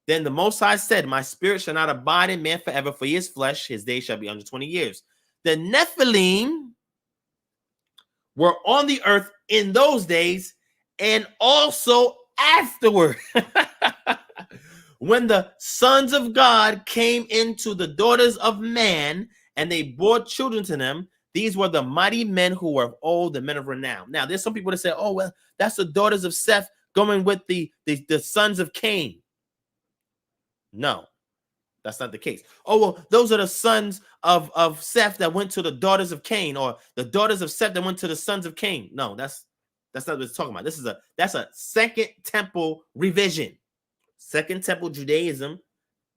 Then the Most High said, my spirit shall not abide in man forever, for his flesh, his days shall be 120 years. The Nephilim were on the earth in those days, and also afterward. When the sons of God came into the daughters of man, and they bore children to them, these were the mighty men who were of old, the men of renown. Now, there's some people that say, oh, well, that's the daughters of Seth going with the sons of Cain. No, that's not the case. Oh, well, those are the sons of Seth that went to the daughters of Cain, or the daughters of Seth that went to the sons of Cain. No, that's not what it's talking about. That's a Second Temple revision. Second Temple Judaism,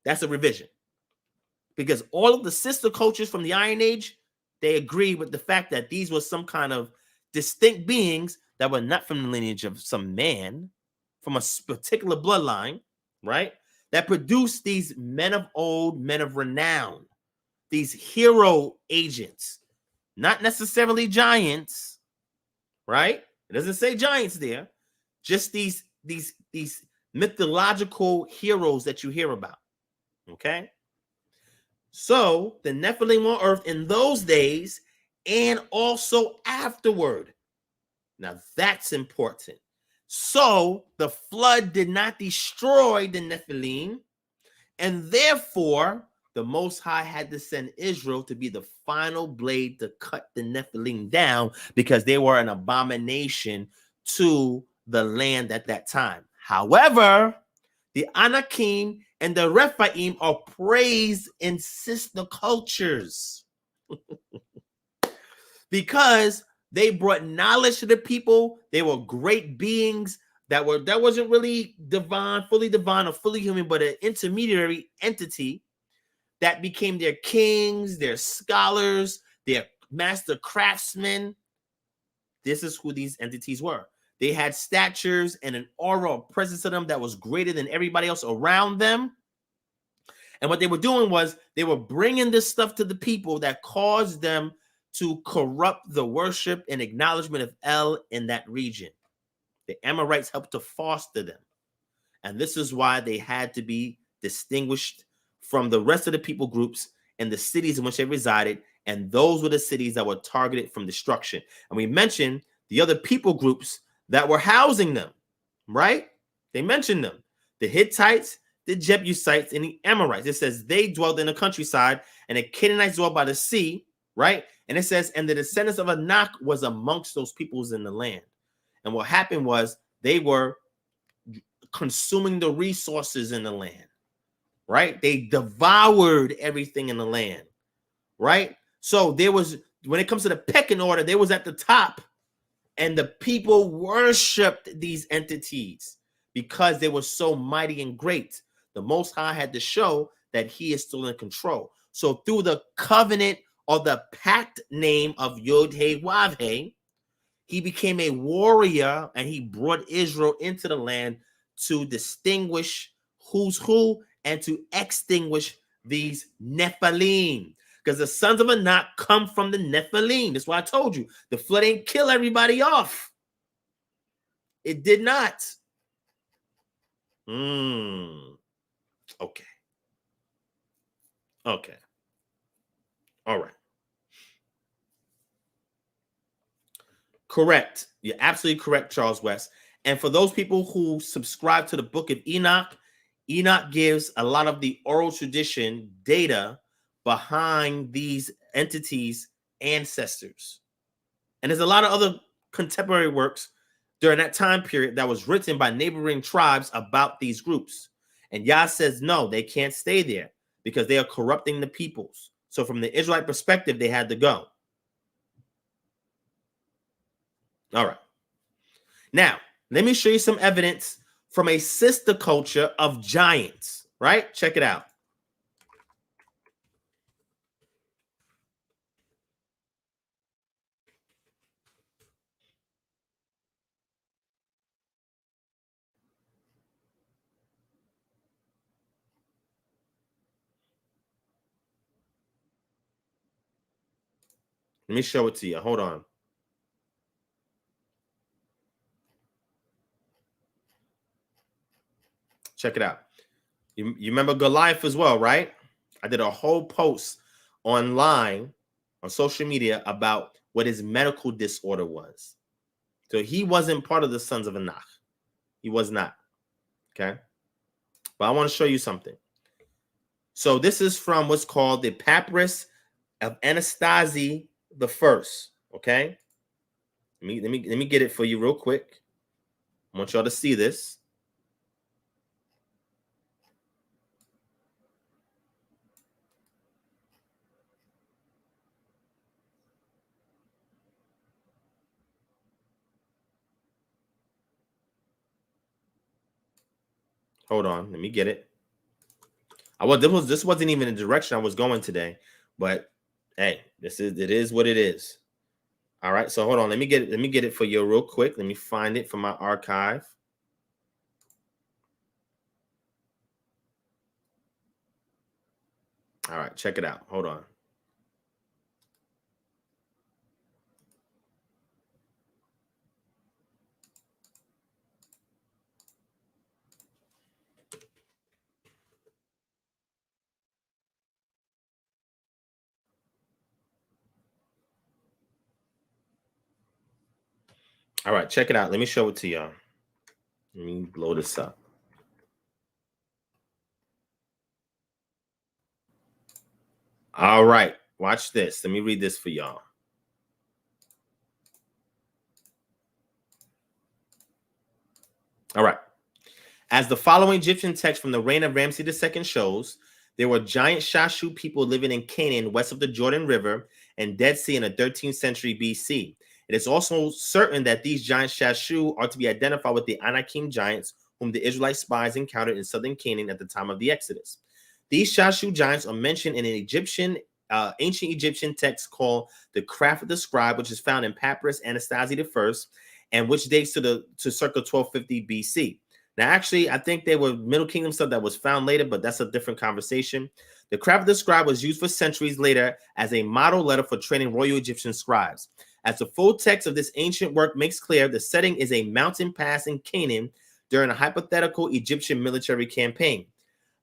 that's a revision. Because all of the sister cultures from the Iron Age, they agree with the fact that these were some kind of distinct beings that were not from the lineage of some man, from a particular bloodline, right? That produced these men of old, men of renown, these hero agents, not necessarily giants, right? It doesn't say giants there, just these mythological heroes that you hear about, okay? So the Nephilim on earth in those days and also afterward. Now that's important. So the flood did not destroy the Nephilim, and therefore the Most High had to send Israel to be the final blade to cut the Nephilim down, because they were an abomination to the land at that time. However, the Anakim and the Rephaim are praised in sister cultures because they brought knowledge to the people. They were great beings that wasn't really divine, fully divine or fully human, but an intermediary entity. that became their kings, their scholars, their master craftsmen. This is who these entities were. They had statures and an aura of presence to them that was greater than everybody else around them. And what they were doing was they were bringing this stuff to the people that caused them to corrupt the worship and acknowledgement of El in that region. The Amorites helped to foster them. And this is why they had to be distinguished from the rest of the people groups and the cities in which they resided. And those were the cities that were targeted from destruction. And we mentioned the other people groups that were housing them, right? They mentioned them. The Hittites, the Jebusites, and the Amorites. It says they dwelled in the countryside, and the Canaanites dwelled by the sea, right? And it says, and the descendants of Anak was amongst those peoples in the land. And what happened was they were consuming the resources in the land, right? They devoured everything in the land, right? So there was, when it comes to the pecking order, they was at the top, and the people worshipped these entities because they were so mighty and great. The Most High had to show that he is still in control. So through the covenant or the pact name of Yod-Heh-Wav-Heh, he became a warrior, and he brought Israel into the land to distinguish who's who and to extinguish these Nephilim. Because the sons of Anak come from the Nephilim. That's why I told you the flood ain't kill everybody off. It did not. Okay. Okay. All right. Correct. You're absolutely correct, Charles West. And for those people who subscribe to the book of Enoch, Enoch gives a lot of the oral tradition data behind these entities' ancestors. And there's a lot of other contemporary works during that time period that was written by neighboring tribes about these groups. And Yah says, no, they can't stay there because they are corrupting the peoples. So from the Israelite perspective, they had to go. All right. Now, let me show you some evidence from a sister culture of giants, right? Check it out. Let me show it to you. Hold on. Check it out. You remember Goliath as well, right? I did a whole post online on social media about what his medical disorder was. So he wasn't part of the sons of Anak. He was not. Okay. But I want to show you something. So this is from what's called the Papyrus of Anastasi the First. Okay. Let me get it for you real quick. I want y'all to see this. Hold on, let me get it. This wasn't even the direction I was going today, but hey, it is what it is. All right, so hold on, let me get it for you real quick. Let me find it from my archive. All right, check it out. Hold on. All right, check it out. Let me show it to y'all. Let me blow this up. All right, watch this. Let me read this for y'all. All right. As the following Egyptian text from the reign of Ramses II shows, there were giant Shashu people living in Canaan west of the Jordan River and Dead Sea in the 13th century BC. It is also certain that these giant Shashu are to be identified with the Anakim giants whom the Israelite spies encountered in southern Canaan at the time of the Exodus. These Shashu giants are mentioned in an ancient Egyptian text called the Craft of the Scribe, which is found in Papyrus Anastasi I, and which dates to circa 1250 BC. Now, actually, I think they were Middle Kingdom stuff that was found later, but that's a different conversation. The Craft of the Scribe was used for centuries later as a model letter for training royal Egyptian scribes. As the full text of this ancient work makes clear, the setting is a mountain pass in Canaan during a hypothetical Egyptian military campaign.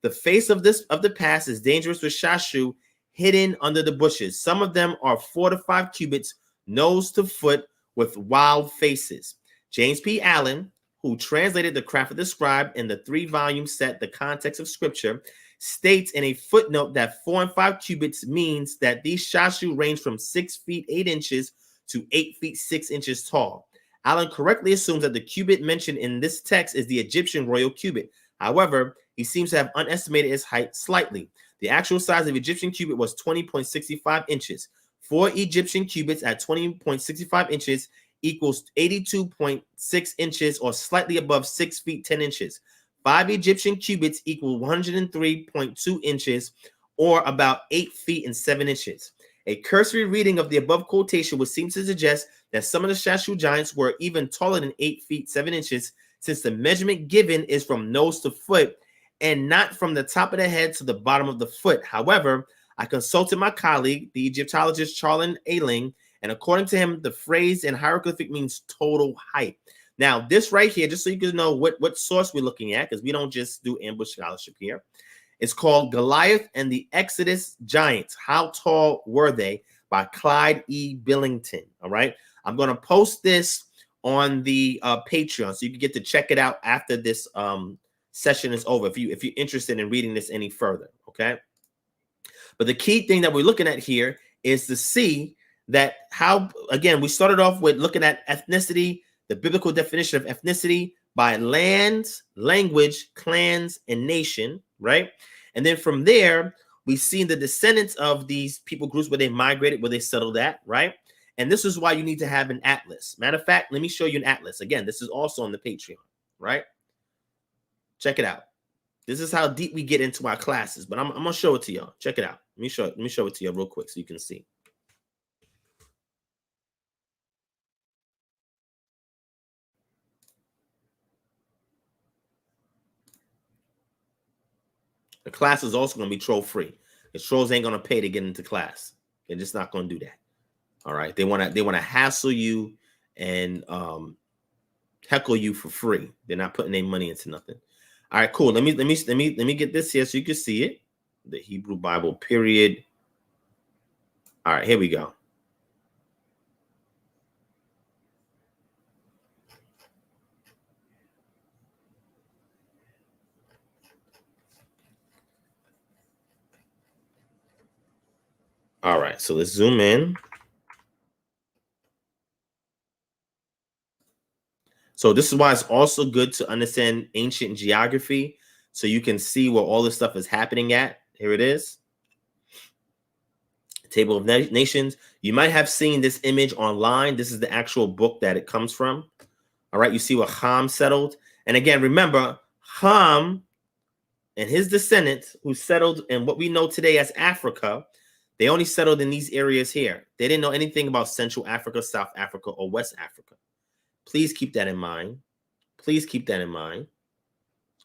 The face of the pass is dangerous with Shashu hidden under the bushes. Some of them are 4 to 5 cubits, nose to foot, with wild faces. James P. Allen, who translated the Craft of the Scribe in the 3-volume set, The Context of Scripture, states in a footnote that 4 and 5 cubits means that these Shashu range from 6 feet 8 inches to 8 feet 6 inches tall. Allen correctly assumes that the cubit mentioned in this text is the Egyptian royal cubit. However, he seems to have underestimated its height slightly. The actual size of Egyptian cubit was 20.65 inches. 4 Egyptian cubits at 20.65 inches equals 82.6 inches, or slightly above 6 feet 10 inches. 5 Egyptian cubits equal 103.2 inches, or about 8 feet and 7 inches. A cursory reading of the above quotation would seem to suggest that some of the Shashu giants were even taller than 8 feet 7 inches, since the measurement given is from nose to foot and not from the top of the head to the bottom of the foot. However, I consulted my colleague, the Egyptologist Charlin Ailing, and according to him, the phrase in hieroglyphic means total height. Now, this right here, just so you can know what source we're looking at, because we don't just do ambush scholarship here. It's called Goliath and the Exodus Giants. How Tall Were They? By Clyde E. Billington. All right. I'm going to post this on the Patreon, so you can get to check it out after this session is over, if you're interested in reading this any further. Okay. But the key thing that we're looking at here is to see that how, again, we started off with looking at ethnicity, the biblical definition of ethnicity by land, language, clans, and nation, right? And then from there, we've seen the descendants of these people groups, where they migrated, where they settled at, right? And this is why you need to have an atlas. Matter of fact, let me show you an atlas. Again, this is also on the Patreon, right? Check it out. This is how deep we get into our classes, but I'm gonna show it to y'all. Check it out. Let me show it to you real quick so you can see. The class is also going to be troll free. The trolls ain't going to pay to get into class. They're just not going to do that. All right. They want to hassle you and heckle you for free. They're not putting their money into nothing. All right, cool. Let me get this here so you can see it. The Hebrew Bible, period. All right, here we go. All right, so let's zoom in. So this is why it's also good to understand ancient geography, so you can see where all this stuff is happening at. Here it is. Table of Nations. You might have seen this image online. This is the actual book that it comes from. All right, you see where Ham settled. And again, remember, Ham and his descendants who settled in what we know today as Africa, they only settled in these areas here. They didn't know anything about Central Africa, South Africa, or West Africa. Please keep that in mind. Please keep that in mind.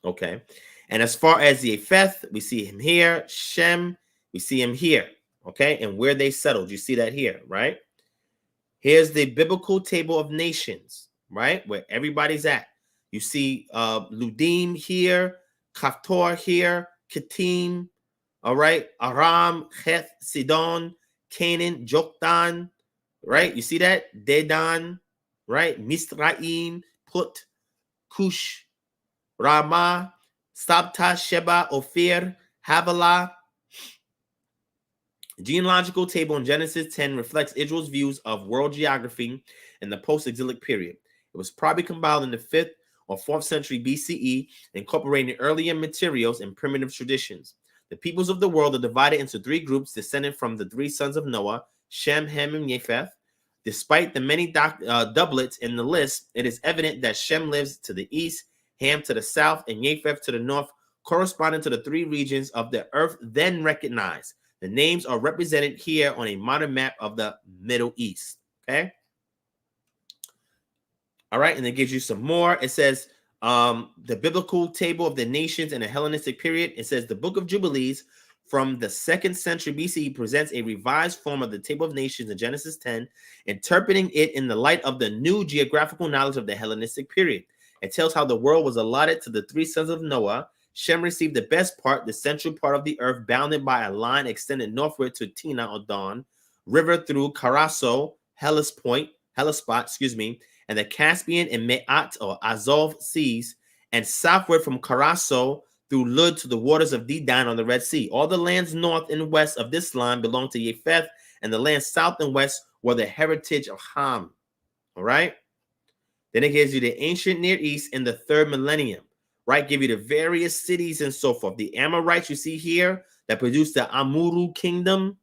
Okay. And as far as the Japheth, we see him here. Shem, we see him here. Okay. And where they settled, you see that here, right? Here's the biblical table of nations, right? Where everybody's at. You see Ludim here, Kaftor here, Kittim, all right? Aram, Heth, Sidon, Canaan, Joktan, right? You see that? Dedan, right? Misraim, Put, Cush, Ramah, Sabta, Sheba, Ophir, Havilah. The genealogical table in Genesis 10 reflects Israel's views of world geography in the post-exilic period. It was probably compiled in the 5th or 4th century BCE, incorporating earlier materials and primitive traditions. The peoples of the world are divided into 3 groups descended from the 3 sons of Noah, Shem, Ham, and Japheth. Despite the many doublets in the list, it is evident that Shem lives to the east, Ham to the south, and Japheth to the north, corresponding to the 3 regions of the earth then recognized. The names are represented here on a modern map of the Middle East. Okay. All right. And it gives you some more. It says the biblical table of the nations in the Hellenistic period. It says the Book of Jubilees from the 2nd century BCE presents a revised form of the table of nations in Genesis 10, interpreting it in the light of the new geographical knowledge of the Hellenistic period. It tells how the world was allotted to the 3 sons of Noah. Shem received the best part, the central part of the earth, bounded by a line extended northward to Tina or Dawn, river through Karaso, Hellespont, and the Caspian and Me'at or Azov seas, and southward from Karaso through Lud to the waters of Dedan on the Red Sea. All the lands north and west of this line belonged to Japheth, and the lands south and west were the heritage of Ham. All right? Then it gives you the ancient Near East in the 3rd millennium, right? Give you the various cities and so forth. The Amorites you see here that produced the Amuru kingdom.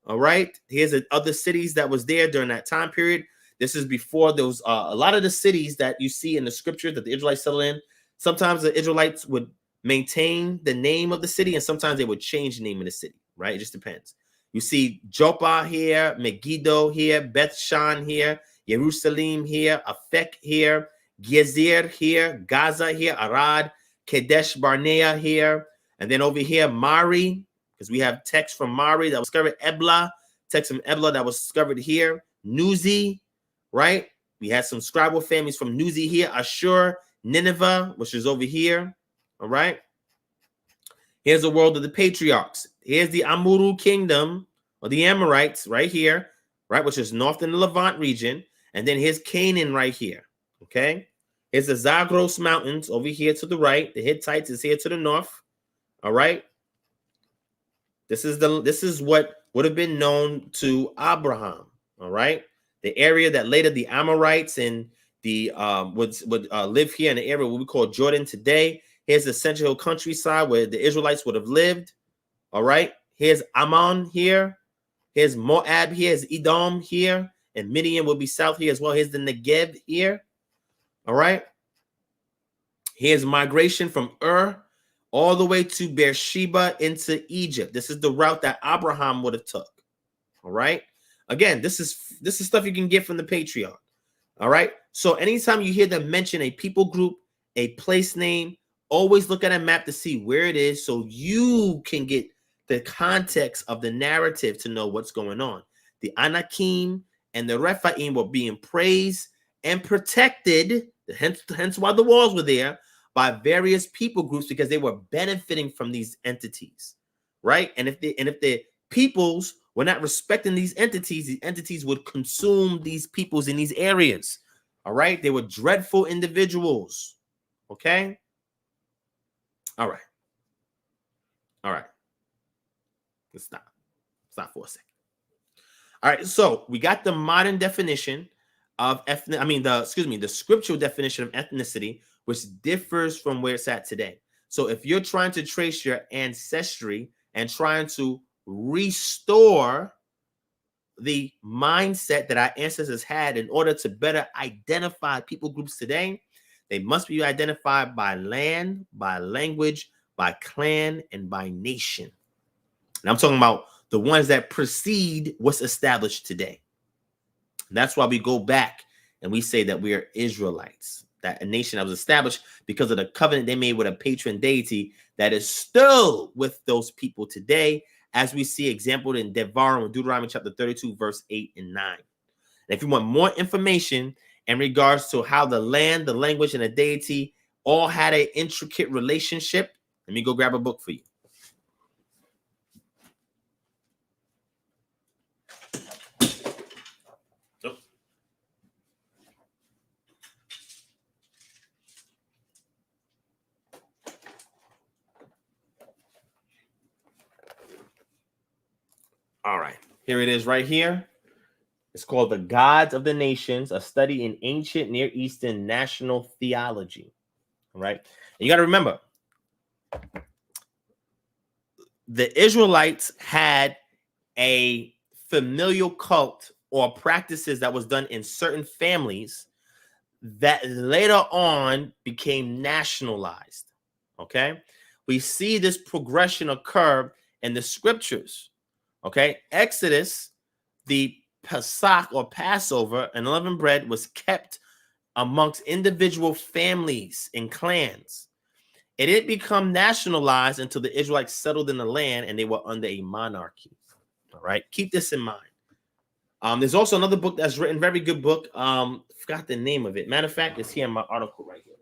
All right? Here's the other cities that was there during that time period. This is before those, a lot of the cities that you see in the scripture that the Israelites settled in. Sometimes the Israelites would maintain the name of the city, and sometimes they would change the name of the city, right? It just depends. You see Joppa here, Megiddo here, Beth Shan here, Jerusalem here, Afek here, Gezer here, Gaza here, Arad, Kadesh Barnea here, and then over here, Mari, because we have text from Mari that was discovered, Ebla, text from Ebla that was discovered here, Nuzi, right? We had some scribal families from Nuzi here, Ashur, Nineveh, which is over here, all right? Here's the world of the patriarchs. Here's the Amuru kingdom, or the Amorites right here, right, which is north in the Levant region. And then here's Canaan right here, okay? Here's the Zagros Mountains over here to the right. The Hittites is here to the north, all right? This is what would have been known to Abraham, all right? The area that later the Amorites and the would live here in the area what we call Jordan today. Here's the Central Hill countryside where the Israelites would have lived, all right? Here's Ammon here. Here's Moab here. Here's Edom here. And Midian will be south here as well. Here's the Negev here. All right. Here's migration from Ur all the way to Beersheba into Egypt. This is the route that Abraham would have took. All right. Again, this is stuff you can get from the patriarch. All right. So anytime you hear them mention a people group, a place name, always look at a map to see where it is so you can get the context of the narrative to know what's going on. The Anakim and the Rephaim were being praised and protected, hence why the walls were there, by various people groups because they were benefiting from these entities, right? And if the peoples were not respecting these entities would consume these peoples in these areas, all right? They were dreadful individuals, okay? All right. Let's stop for a second. All right, so we got the modern definition of the scriptural definition of ethnicity, which differs from where it's at today. So if you're trying to trace your ancestry and trying to restore the mindset that our ancestors had in order to better identify people groups today, they must be identified by land, by language, by clan, and by nation. And I'm talking about the ones that precede what's established today. That's why we go back and we say that we are Israelites, that a nation that was established because of the covenant they made with a patron deity that is still with those people today, as we see exampled in Deuteronomy chapter 32, verse 8 and 9. And if you want more information in regards to how the land, the language, and the deity all had an intricate relationship, let me go grab a book for you. All right, here it is right here. It's called The Gods of the Nations, a study in ancient Near Eastern national theology. All right, and you got to remember, the Israelites had a familial cult or practices that was done in certain families that later on became nationalized. Okay, we see this progression occur in the scriptures. Okay, Exodus, the Pesach or Passover, and unleavened bread was kept amongst individual families and clans. It didn't become nationalized until the Israelites settled in the land and they were under a monarchy. All right, keep this in mind. There's also another book that's written, very good book. Forgot the name of it. Matter of fact, it's here in my article right here.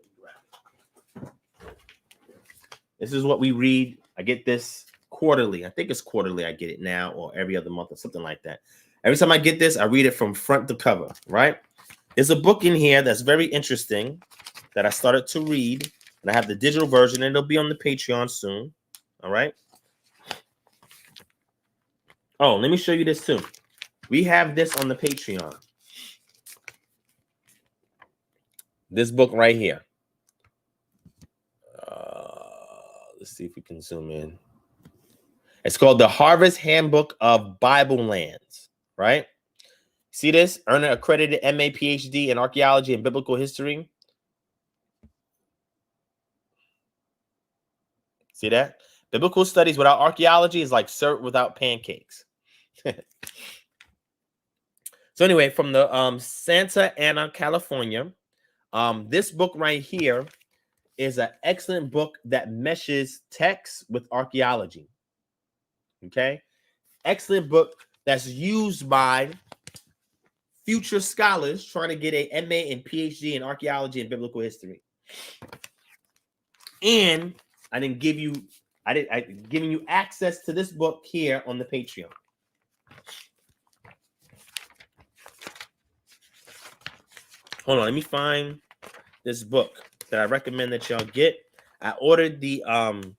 This is what we read. I get this quarterly. I think it's quarterly. I get it now, or every other month, or something like that. Every time I get this, I read it from front to cover. Right? There's a book in here that's very interesting that I started to read, and I have the digital version, and it'll be on the Patreon soon. All right. Oh, let me show you this too. We have this on the Patreon. This book right here. Let's see if we can zoom in. It's called The Harvest Handbook of Bible Lands, right? See this? Earn an accredited MA, PhD in Archaeology and Biblical History. See that? Biblical studies without archaeology is like syrup without pancakes. So anyway, from the Santa Ana, California, this book right here is an excellent book that meshes text with archaeology. Okay? Excellent book that's used by future scholars trying to get a MA and PhD in archaeology and biblical history. And I'm giving you access to this book here on the Patreon. Hold on, let me find this book that I recommend that y'all get. I ordered the and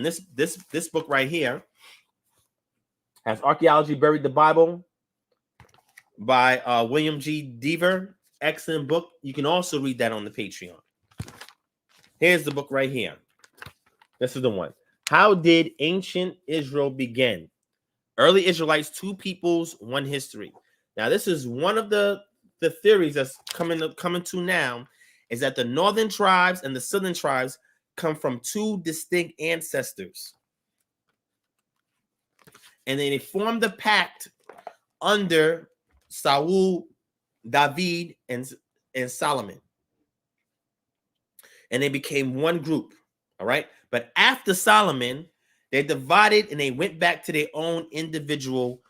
this book right here has Archaeology Buried the Bible by William G. Dever. Excellent book. You can also read that on the Patreon. Here's the book right here. This is the one. How did ancient Israel begin? Early Israelites, two peoples, one history. Now, this is one of the theories that's coming to now, is that the northern tribes and the southern tribes come from two distinct ancestors. And then they formed a pact under Saul, David, and Solomon. And they became one group. All right. But after Solomon, they divided and they went back to their own individual,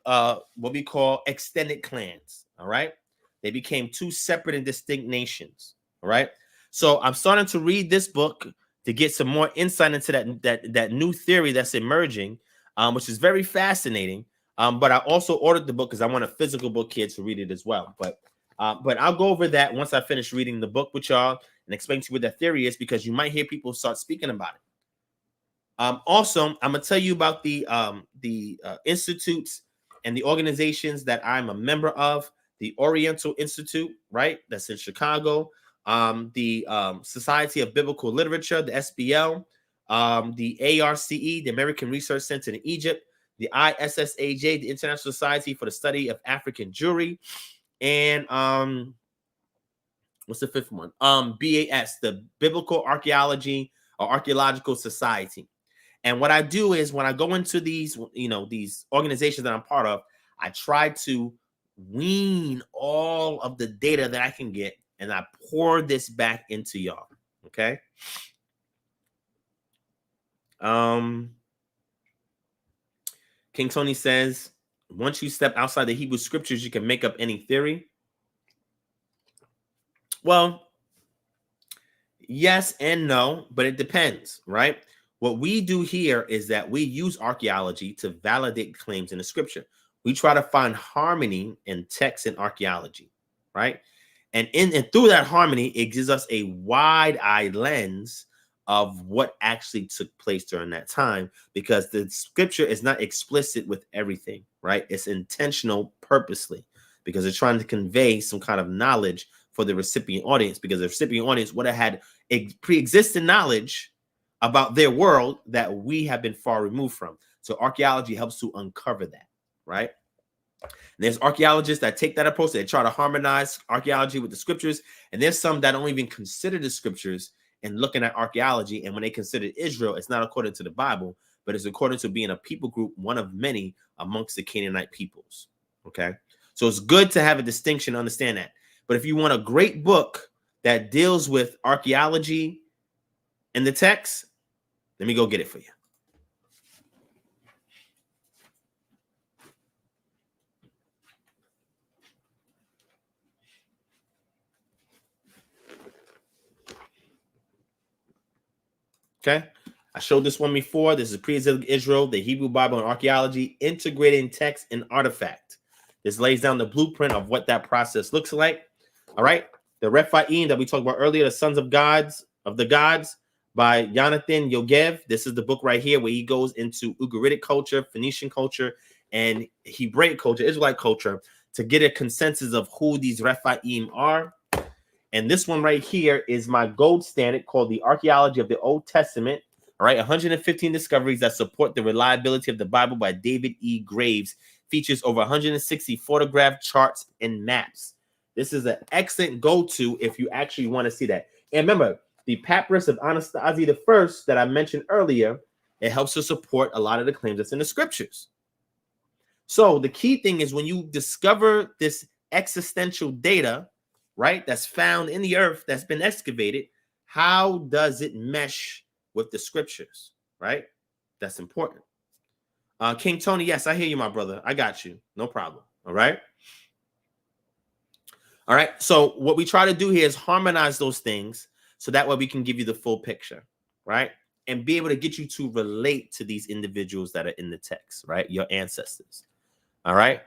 what we call extended clans. All right. They became two separate and distinct nations. All right. So I'm starting to read this book to get some more insight into that new theory that's emerging, which is very fascinating. But I also ordered the book because I want a physical book here to read it as well. But I'll go over that once I finish reading the book with y'all and explain to you what that theory is, because you might hear people start speaking about it. Also, I'm gonna tell you about the institutes and the organizations that I'm a member of. The Oriental Institute, right? That's in Chicago. The Society of Biblical Literature, the SBL. The ARCE, the American Research Center in Egypt. The ISSAJ, the International Society for the Study of African Jewry. And what's the fifth one? BAS, the Biblical Archaeology or Archaeological Society. And what I do is when I go into these, these organizations that I'm part of, I try to wean all of the data that I can get, and I pour this back into y'all. Okay. King Tony says, once you step outside the Hebrew scriptures, you can make up any theory. Well, yes and no, but it depends, right? What we do here is that we use archaeology to validate claims in the scripture. We try to find harmony in text and archaeology, right? And through that harmony, it gives us a wide-eyed lens of what actually took place during that time, because the scripture is not explicit with everything, right? It's intentional purposely, because it's trying to convey some kind of knowledge for the recipient audience, because the recipient audience would have had a pre-existing knowledge about their world that we have been far removed from. So archaeology helps to uncover that, right? And there's archaeologists that take that approach. They try to harmonize archaeology with the scriptures. And there's some that don't even consider the scriptures and looking at archaeology. And when they considered Israel, it's not according to the Bible, but it's according to being a people group, one of many amongst the Canaanite peoples. Okay. So it's good to have a distinction, understand that. But if you want a great book that deals with archaeology in the text, let me go get it for you. Okay. I showed this one before. This is Pre-Exilic Israel, the Hebrew Bible and Archaeology, integrating text and artifact. This lays down the blueprint of what that process looks like. All right. The Rephaim that we talked about earlier, the Sons of Gods, by Jonathan Yogev. This is the book right here where he goes into Ugaritic culture, Phoenician culture, and Hebraic culture, Israelite culture, to get a consensus of who these Rephaim are. And this one right here is my gold standard called the Archaeology of the Old Testament. All right, 115 discoveries that support the reliability of the Bible by David E. Graves. Features over 160 photograph charts and maps. This is an excellent go-to if you actually want to see that. And remember, the Papyrus of Anastasia I that I mentioned earlier, it helps to support a lot of the claims that's in the scriptures. So the key thing is when you discover this existential data, right, that's found in the earth, that's been excavated, how does it mesh with the scriptures, right? That's important. King Tony, yes, I hear you, my brother. I got you. No problem. All right. All right. So what we try to do here is harmonize those things so that way we can give you the full picture, right? And be able to get you to relate to these individuals that are in the text, right? Your ancestors. All right.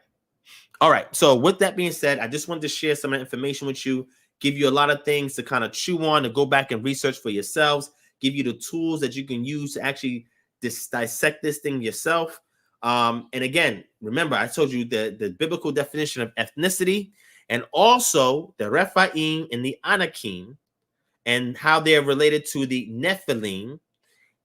All right. So with that being said, I just wanted to share some information with you, give you a lot of things to kind of chew on, to go back and research for yourselves, give you the tools that you can use to actually dissect this thing yourself. And again, remember, I told you the biblical definition of ethnicity and also the Rephaim and the Anakim and how they're related to the Nephilim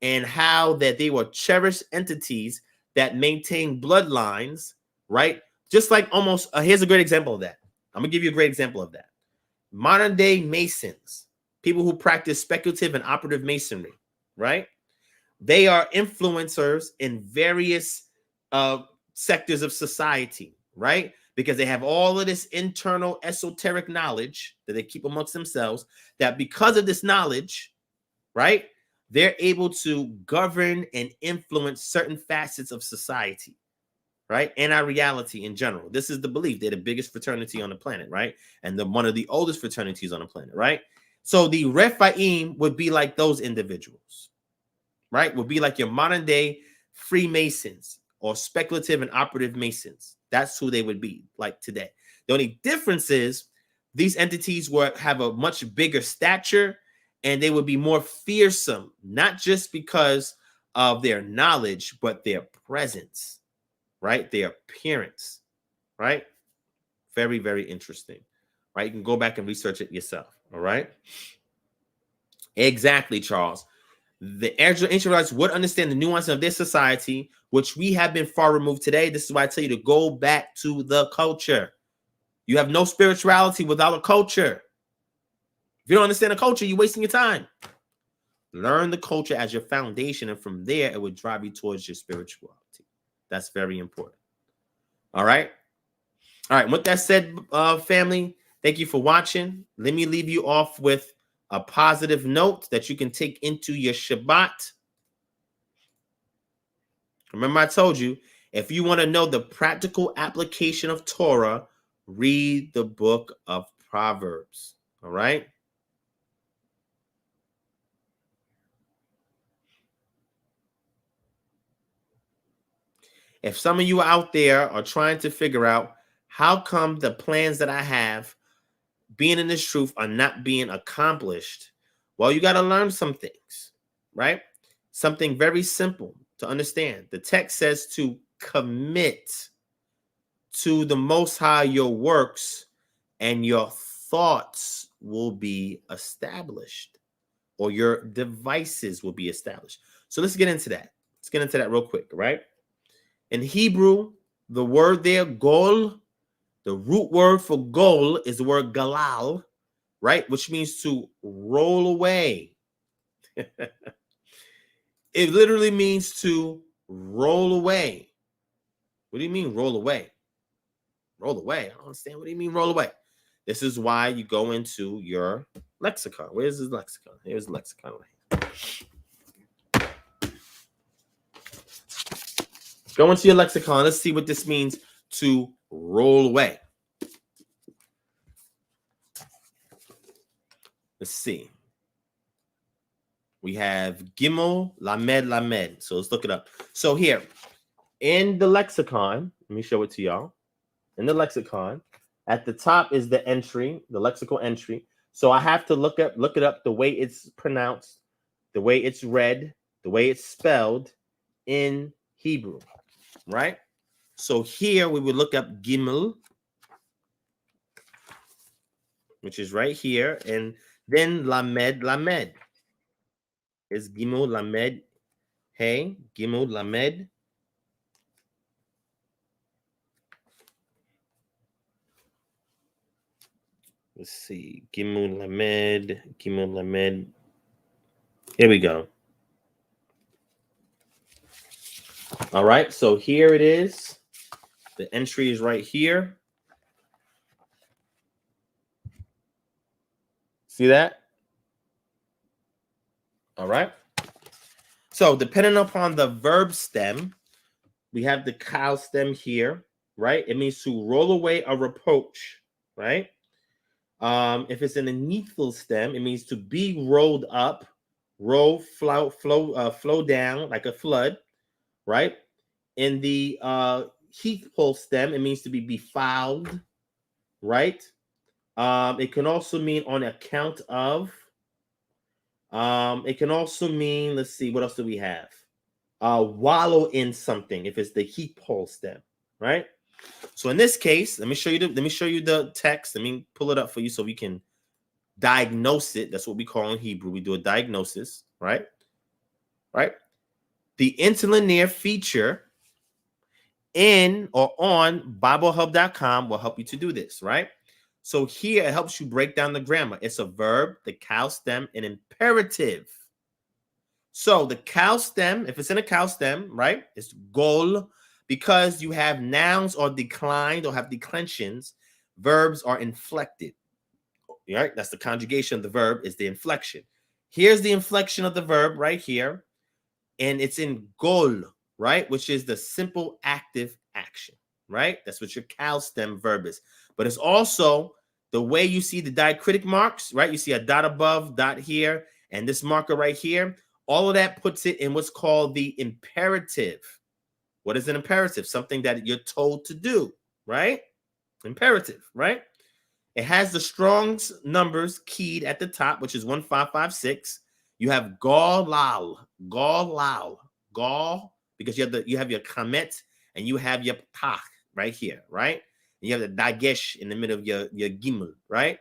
and how that they were cherished entities that maintain bloodlines, right? Just like almost, here's a great example of that. I'm going to give you a great example of that. Modern day Masons, people who practice speculative and operative masonry, right? They are influencers in various sectors of society, right? Because they have all of this internal esoteric knowledge that they keep amongst themselves, that because of this knowledge, right, they're able to govern and influence certain facets of society, right? And our reality in general. This is the belief. They're the biggest fraternity on the planet, right? And one of the oldest fraternities on the planet, right? So the Rephaim would be like those individuals, right? Would be like your modern day Freemasons or speculative and operative Masons. That's who they would be like today. The only difference is these entities have a much bigger stature and they would be more fearsome, not just because of their knowledge, but their presence, right? Their appearance, right? Very, very interesting, right? You can go back and research it yourself, all right? Exactly, Charles. The ancient Israelites would understand the nuance of their society, which we have been far removed today. This is why I tell you to go back to the culture. You have no spirituality without a culture. If you don't understand the culture, you're wasting your time. Learn the culture as your foundation, and from there, it would drive you towards your spirituality. That's very important. All right. All right. With that said, family, thank you for watching. Let me leave you off with a positive note that you can take into your Shabbat. Remember, I told you, if you want to know the practical application of Torah, read the book of Proverbs. All right. If some of you out there are trying to figure out how come the plans that I have being in this truth are not being accomplished, well, you got to learn some things, right? Something very simple to understand. The text says to commit to the Most High your works, and your thoughts will be established, or your devices will be established. So let's get into that. Let's get into that real quick, right? In Hebrew, the word there, gol, the root word for gol is the word galal, right? Which means to roll away, It literally means to roll away. What do you mean roll away? Roll away? I don't understand. What do you mean roll away? This is why you go into your lexicon. Where's this lexicon? Here's the lexicon. Go into your lexicon. Let's see what this means to roll away. Let's see. We have Gimel, Lamed. So let's look it up. So here, in the lexicon, let me show it to y'all. In the lexicon, at the top is the entry, the lexical entry. So I have to look it up the way it's pronounced, the way it's read, the way it's spelled in Hebrew, right? So here we would look up Gimel, which is right here, and then Lamed. Is Gimel, Lamed, hey, Gimel, Lamed. Let's see, Gimel, Lamed. Here we go. All right, so here it is. The entry is right here. See that? All right. So depending upon the verb stem, we have the cow stem here, right? It means to roll away a reproach, right? If it's in a neutral stem, it means to be rolled up, flow down like a flood, right? In the heath pole stem, it means to be befouled, right? It can also mean on account of. It can also mean, let's see, what else do we have? Wallow in something if it's the heat pole stem, right? So in this case, let me show you the text. Let me pull it up for you so we can diagnose it. That's what we call in Hebrew. We do a diagnosis, right? Right? The interlinear feature in or on BibleHub.com will help you to do this, right? So here it helps you break down the grammar. It's a verb, the cow stem, an imperative. So the cow stem, if it's in a cow stem, right, it's gol, because you have nouns or declined or have declensions, verbs are inflected. Right? That's the conjugation of the verb is the inflection. Here's the inflection of the verb right here. And it's in gol, right, which is the simple active action, right? That's what your cow stem verb is. But it's also the way you see the diacritic marks, right? You see a dot above, dot here, and this marker right here. All of that puts it in what's called the imperative. What is an imperative? Something that you're told to do, right? Imperative, right? It has the Strong's numbers keyed at the top, which is 1556. You have gol, because you have your kamet and you have your pach right here, right? And you have the dagesh in the middle of your gimel, right?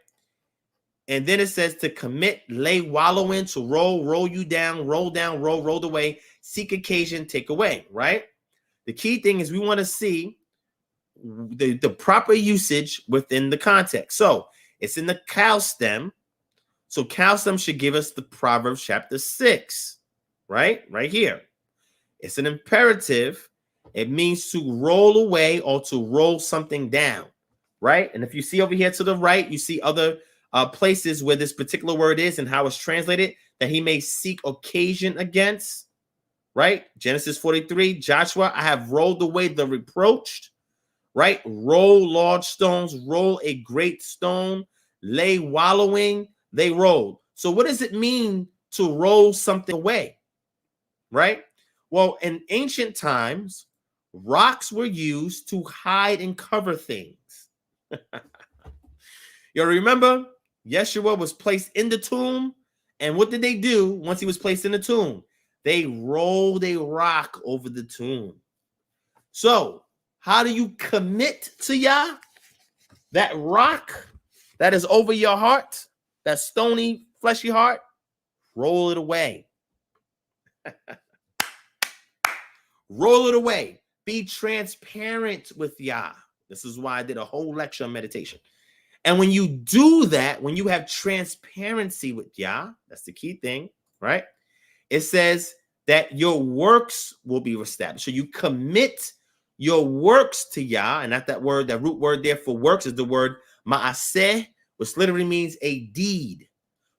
And then it says to commit, lay, wallow in, to roll you down, rolled away, seek occasion, take away, right? The key thing is we want to see the proper usage within the context. So it's in the cow stem. So cow stem should give us the Proverbs chapter 6, right? Right here. It's an imperative. It means to roll away or to roll something down, right? And if you see over here to the right, you see other places where this particular word is and how it's translated, that he may seek occasion against, right? Genesis 43, Joshua, I have rolled away the reproached, right? Roll large stones, roll a great stone, lay wallowing, they rolled. So what does it mean to roll something away, right? Well, in ancient times, rocks were used to hide and cover things. You remember Yeshua was placed in the tomb, and what did they do once he was placed in the tomb? They rolled a rock over the tomb. So how do you commit to Yah? That rock that is over your heart, that stony, fleshy heart, roll it away. Roll it away. Be transparent with Yah. This is why I did a whole lecture on meditation. And when you do that, when you have transparency with Yah, that's the key thing, right? It says that your works will be established. So you commit your works to Yah, and that word, that root word there for works is the word ma'aseh, which literally means a deed.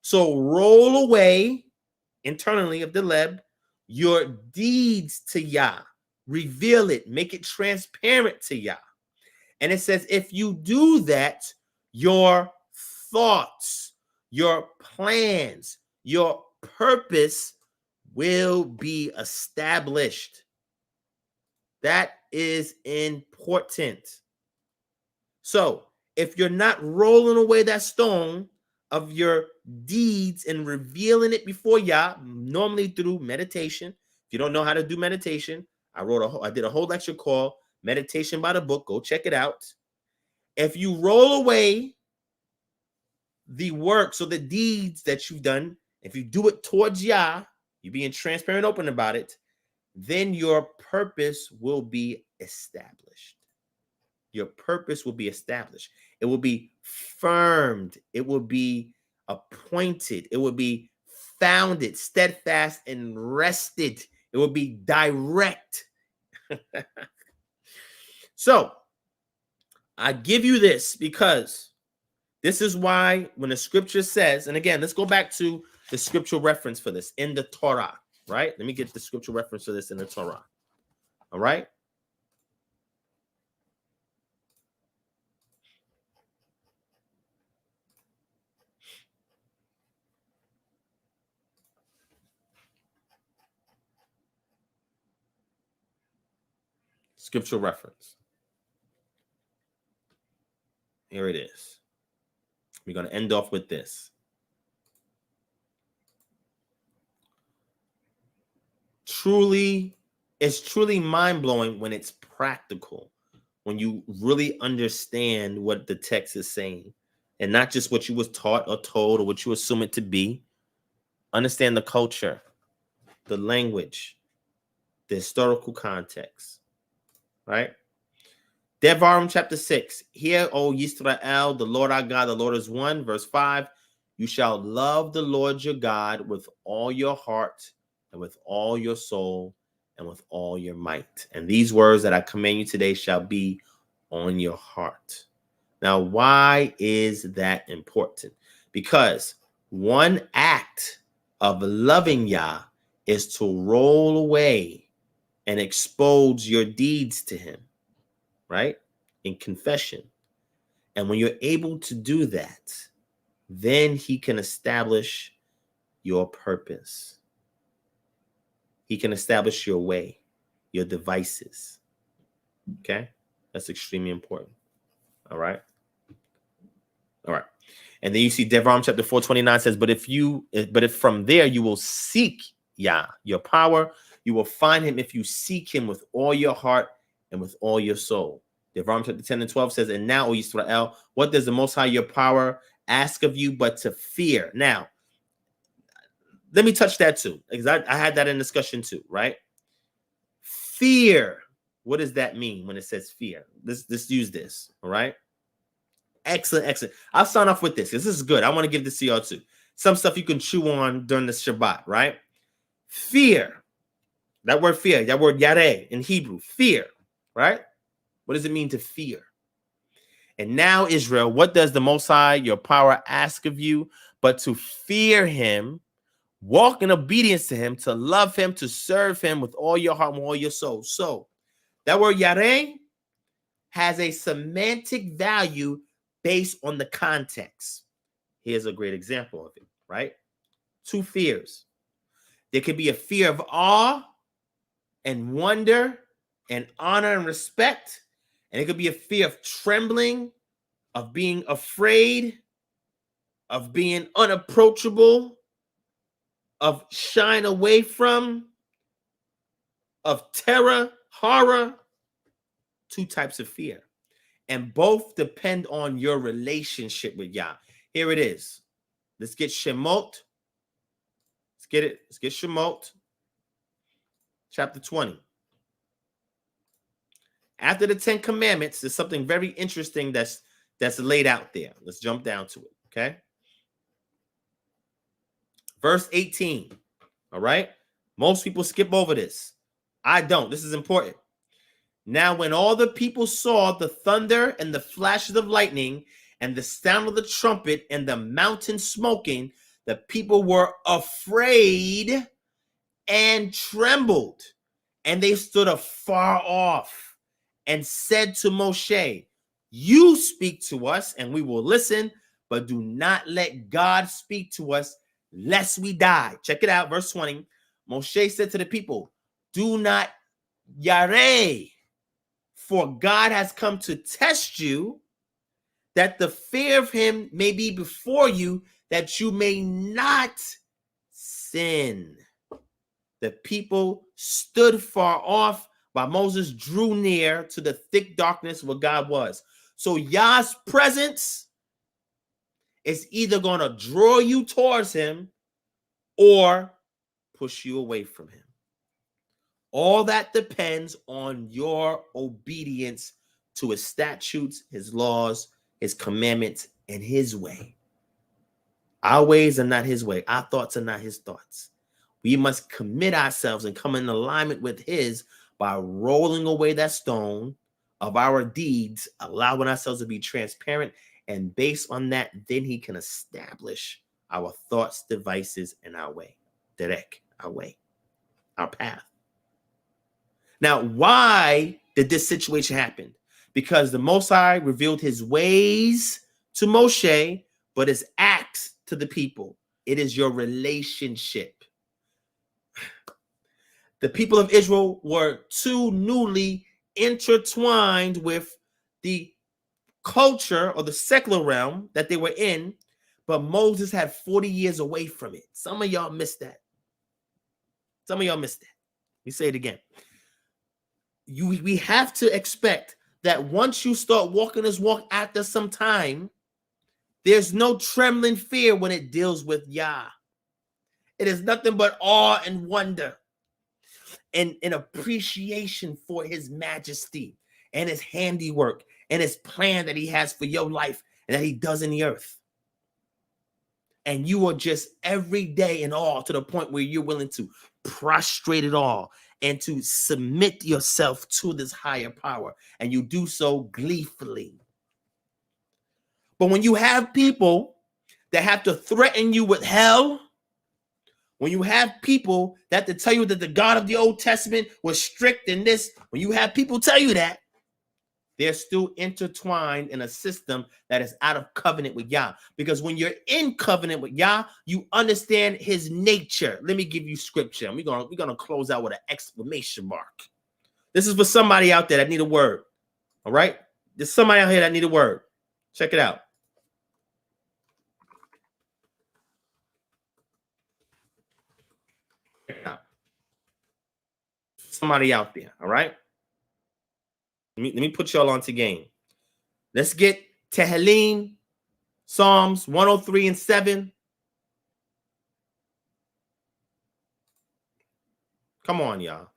So roll away internally of the leb your deeds to Yah. Reveal it, make it transparent to Yah. And it says, if you do that, your thoughts, your plans, your purpose will be established. That is important. So if you're not rolling away that stone of your deeds and revealing it before Yah, normally through meditation. If you don't know how to do meditation, I did a whole lecture called Meditation by the Book. Go check it out. If you roll away the works or the deeds that you've done, if you do it towards Yah, you're being transparent, open about it, then your purpose will be established. Your purpose will be established. It will be firmed. It will be appointed. It will be founded, steadfast, and rested. It will be direct. So, I give you this because this is why when the scripture says, and again, let's go back to the scriptural reference for this in the Torah, right? Let me get the scriptural reference for this in the Torah. All right? Scriptural reference. Here it is. We're going to end off with this. It's truly mind-blowing when it's practical, when you really understand what the text is saying, and not just what you was taught or told or what you assume it to be. Understand the culture, the language, the historical context, right? Devarim chapter 6. Hear, O Yisrael, the Lord our God, the Lord is one. Verse 5. You shall love the Lord your God with all your heart and with all your soul and with all your might. And these words that I command you today shall be on your heart. Now, why is that important? Because one act of loving Yah is to roll away and expose your deeds to him, right? In confession. And when you're able to do that, then he can establish your purpose. He can establish your way, your devices. Okay? That's extremely important. All right? All right. And then you see Devarim chapter 4:29 says, but if from there you will seek Yah, your power, you will find him if you seek him with all your heart and with all your soul. Devarim chapter 10 and 12 says, and now, O Yisrael, what does the Most High, your power, ask of you but to fear? Now, let me touch that too, because I had that in discussion too, right? Fear. What does that mean when it says fear? Let's use this, all right? Excellent. I'll sign off with this because this is good. I want to give this to y'all too. Some stuff you can chew on during the Shabbat, right? Fear. That word fear, that word yareh in Hebrew, fear, right? What does it mean to fear? And now, Israel, what does the Most High, your power, ask of you but to fear him, walk in obedience to him, to love him, to serve him with all your heart and all your soul? So that word yareh has a semantic value based on the context. Here's a great example of it, right? Two fears. There could be a fear of awe and wonder and honor and respect. And it could be a fear of trembling, of being afraid, of being unapproachable, of shying away from, of terror, horror. Two types of fear. And both depend on your relationship with Yah. Here it is. Let's get Shemot. Let's get it. Let's get Shemot. Chapter 20. After the 10 commandments, there's something very interesting that's laid out there. Let's jump down to it, okay? Verse 18. All right. Most people skip over this. I don't. This is important. Now, when all the people saw the thunder and the flashes of lightning and the sound of the trumpet and the mountain smoking, the people were afraid and trembled. And they stood afar off and said to Moshe, you speak to us and we will listen, but do not let God speak to us lest we die. Check it out, verse 20. Moshe said to the people, do not yareh, for God has come to test you, that the fear of him may be before you, that you may not sin. The people stood far off, while Moses drew near to the thick darkness where God was. So Yah's presence is either going to draw you towards him or push you away from him. All that depends on your obedience to his statutes, his laws, his commandments, and his way. Our ways are not his way. Our thoughts are not his thoughts. We must commit ourselves and come in alignment with his by rolling away that stone of our deeds, allowing ourselves to be transparent, and based on that, then he can establish our thoughts, devices, and our way. Derek, our way, our path. Now, why did this situation happen? Because the Most High revealed his ways to Moshe, but his acts to the people. It is your relationship. The people of Israel were too newly intertwined with the culture or the secular realm that they were in, but Moses had 40 years away from it. Some of y'all missed that. Some of y'all missed that. Let me say it again. We have to expect that once you start walking this walk after some time, there's no trembling fear when it deals with Yah. It is nothing but awe and wonder and an appreciation for his majesty and his handiwork and his plan that he has for your life and that he does in the earth. And you are just every day in awe to the point where you're willing to prostrate it all and to submit yourself to this higher power. And you do so gleefully. But when you have people that have to threaten you with hell, when you have people that to tell you that the God of the Old Testament was strict in this, when you have people tell you that, they're still intertwined in a system that is out of covenant with Yah. Because when you're in covenant with Yah, you understand his nature. Let me give you scripture. We're gonna close out with an exclamation mark. This is for somebody out there that need a word. All right? There's somebody out here that need a word. Check it out. Somebody out there, all right? Let me put y'all onto game. Let's get Tehillim, Psalms 103 and 7. Come on, y'all.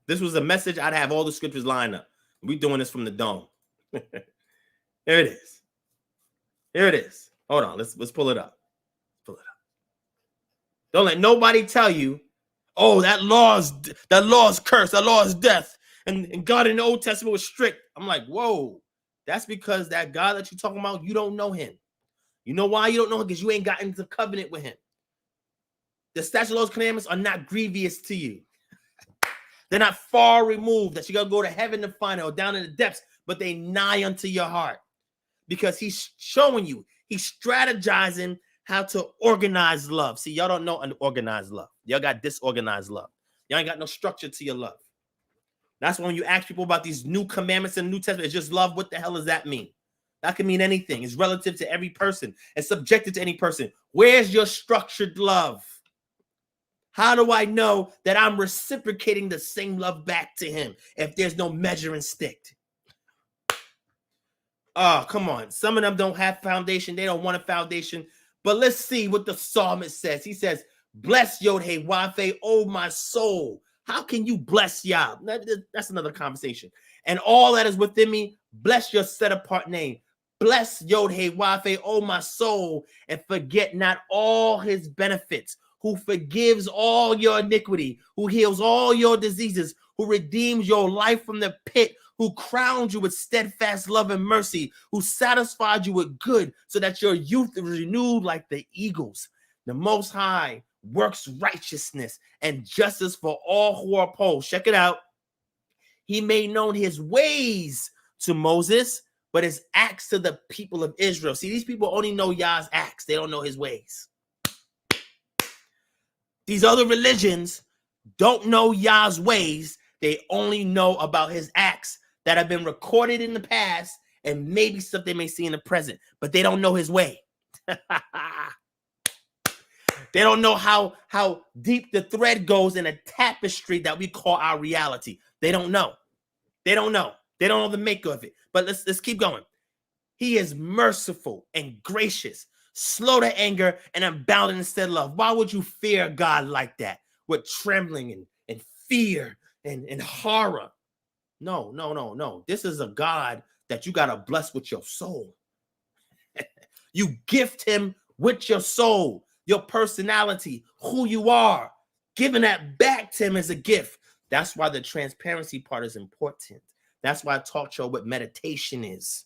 This was a message. I'd have all the scriptures lined up. We're doing this from the dome. Here it is. Here it is. Hold on. Let's pull it up. Pull it up. Don't let nobody tell you, oh, that law is cursed. That law is death. And God in the Old Testament was strict. I'm like, whoa. That's because that God that you're talking about, you don't know him. You know why you don't know him? Because you ain't gotten into covenant with him. The statute, laws, commandments are not grievous to you. They're not far removed that you got to go to heaven to find it or down in the depths, but they nigh unto your heart because he's showing you, he's strategizing how to organize love. See, y'all don't know unorganized love. Y'all got disorganized love. Y'all ain't got no structure to your love. That's when you ask people about these new commandments in the New Testament, it's just love. What the hell does that mean? That can mean anything. It's relative to every person. It's subjective to any person. Where's your structured love? How do I know that I'm reciprocating the same love back to him if there's no measuring stick? Oh, come on. Some of them don't have foundation. They don't want a foundation. But let's see what the psalmist says. He says, bless Yod-Heh-Wav-Heh, oh my soul. How can you bless Yah? That's another conversation. And all that is within me, bless your set-apart name. Bless Yod-Heh-Wav-Heh, oh my soul, and forget not all his benefits, who forgives all your iniquity, who heals all your diseases, who redeems your life from the pit, who crowns you with steadfast love and mercy, who satisfied you with good so that your youth is renewed like the eagles. The Most High works righteousness and justice for all who are opposed. Check it out. He made known his ways to Moses, but his acts to the people of Israel. See, these people only know Yah's acts. They don't know his ways. These other religions don't know Yah's ways. They only know about his acts that have been recorded in the past and maybe stuff they may see in the present, but they don't know his way. They don't know how deep the thread goes in a tapestry that we call our reality. They don't know. They don't know. They don't know the make of it. But let's keep going. He is merciful and gracious, slow to anger, and abounding in steady love. Why would you fear God like that? With trembling and fear and horror. No. This is a God that you got to bless with your soul. You gift him with your soul, your personality, who you are. Giving that back to him as a gift. That's why the transparency part is important. That's why talk show with meditation is.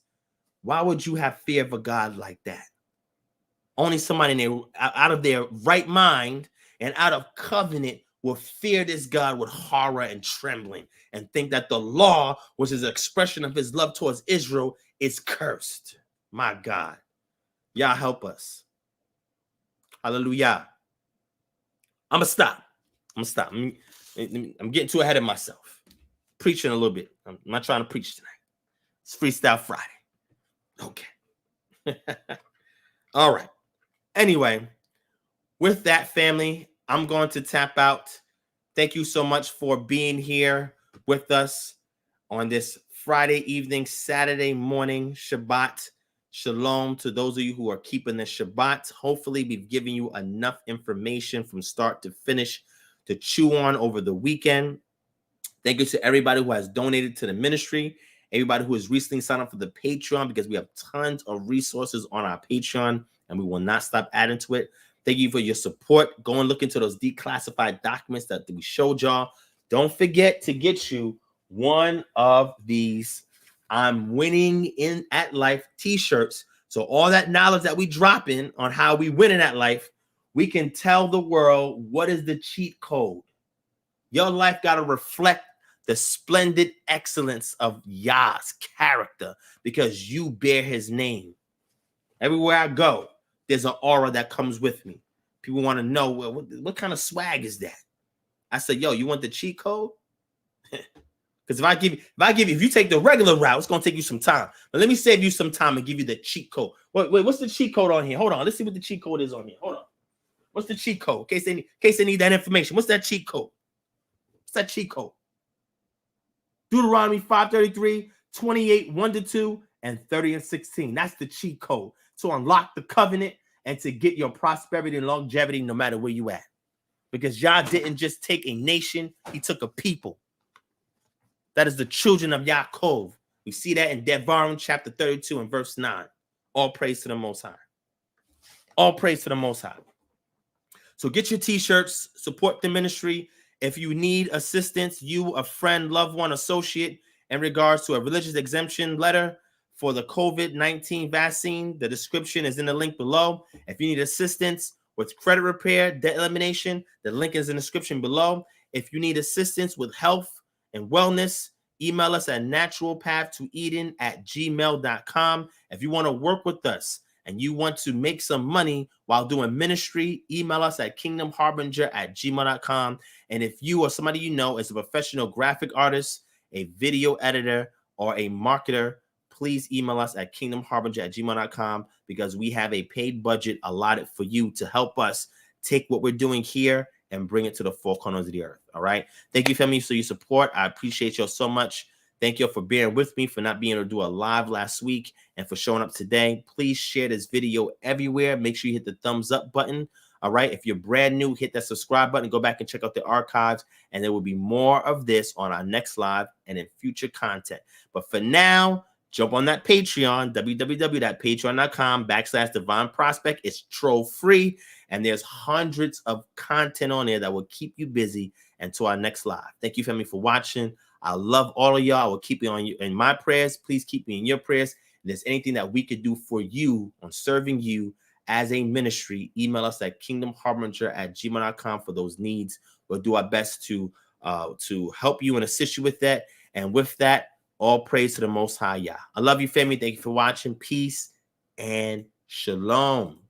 Why would you have fear of a God like that? Only somebody out of their right mind and out of covenant will fear this God with horror and trembling and think that the law, which is an expression of his love towards Israel, is cursed. My God. Y'all help us. Hallelujah. I'm going to stop. I'm getting too ahead of myself. Preaching a little bit. I'm not trying to preach tonight. It's Freestyle Friday. Okay. All right. Anyway, with that, family, I'm going to tap out. Thank you so much for being here with us on this Friday evening, Saturday morning, Shabbat. Shalom to those of you who are keeping the Shabbat. Hopefully, we've given you enough information from start to finish to chew on over the weekend. Thank you to everybody who has donated to the ministry, everybody who has recently signed up for the Patreon, because we have tons of resources on our Patreon, and we will not stop adding to it. Thank you for your support. Go and look into those declassified documents that we showed y'all. Don't forget to get you one of these I'm winning in at life t-shirts. So all that knowledge that we drop in on how we win in at life, we can tell the world what is the cheat code. Your life got to reflect the splendid excellence of Yah's character because you bear his name. Everywhere I go, there's an aura that comes with me. People want to know, well, what kind of swag is that? I said, yo, you want the cheat code? Because if you take the regular route, it's gonna take you some time. But let me save you some time and give you the cheat code. Wait, what's the cheat code on here? Hold on, let's see what the cheat code is on here. Hold on. What's the cheat code? In case they need that information. What's that cheat code? What's that cheat code? Deuteronomy 5:33, 28, 1-2, and 30 and 16. That's the cheat code to unlock the covenant and to get your prosperity and longevity no matter where you at. Because Yah didn't just take a nation, he took a people. That is the children of Yaakov. We see that in Devarim chapter 32 and verse 9. All praise to the Most High. All praise to the Most High. So get your t-shirts, support the ministry. If you need assistance, you, a friend, loved one, associate, in regards to a religious exemption letter for the COVID-19 vaccine, the description is in the link below. If you need assistance with credit repair, debt elimination, the link is in the description below. If you need assistance with health and wellness, email us at naturalpathtoeden@gmail.com. If you want to work with us and you want to make some money while doing ministry, email us at kingdomharbinger@gmail.com. And if you or somebody you know is a professional graphic artist, a video editor, or a marketer, please email us at kingdomharbinger@gmail.com because we have a paid budget allotted for you to help us take what we're doing here and bring it to the four corners of the earth. All right. Thank you, family, for your support. I appreciate you so much. Thank you for bearing with me, for not being able to do a live last week, and for showing up today. Please share this video everywhere. Make sure you hit the thumbs up button. All right. If you're brand new, hit that subscribe button. Go back and check out the archives, and there will be more of this on our next live and in future content. But for now, jump on that Patreon, www.patreon.com/DivineProspect. It's troll free, and there's hundreds of content on there that will keep you busy until our next live. Thank you, family, for watching. I love all of y'all. I will keep you in my prayers. Please keep me in your prayers. If there's anything that we could do for you on serving you as a ministry, email us at kingdomharbinger@gmail.com for those needs. We'll do our best to help you and assist you with that. And with that, all praise to the Most High Yah. I love you, family. Thank you for watching. Peace and shalom.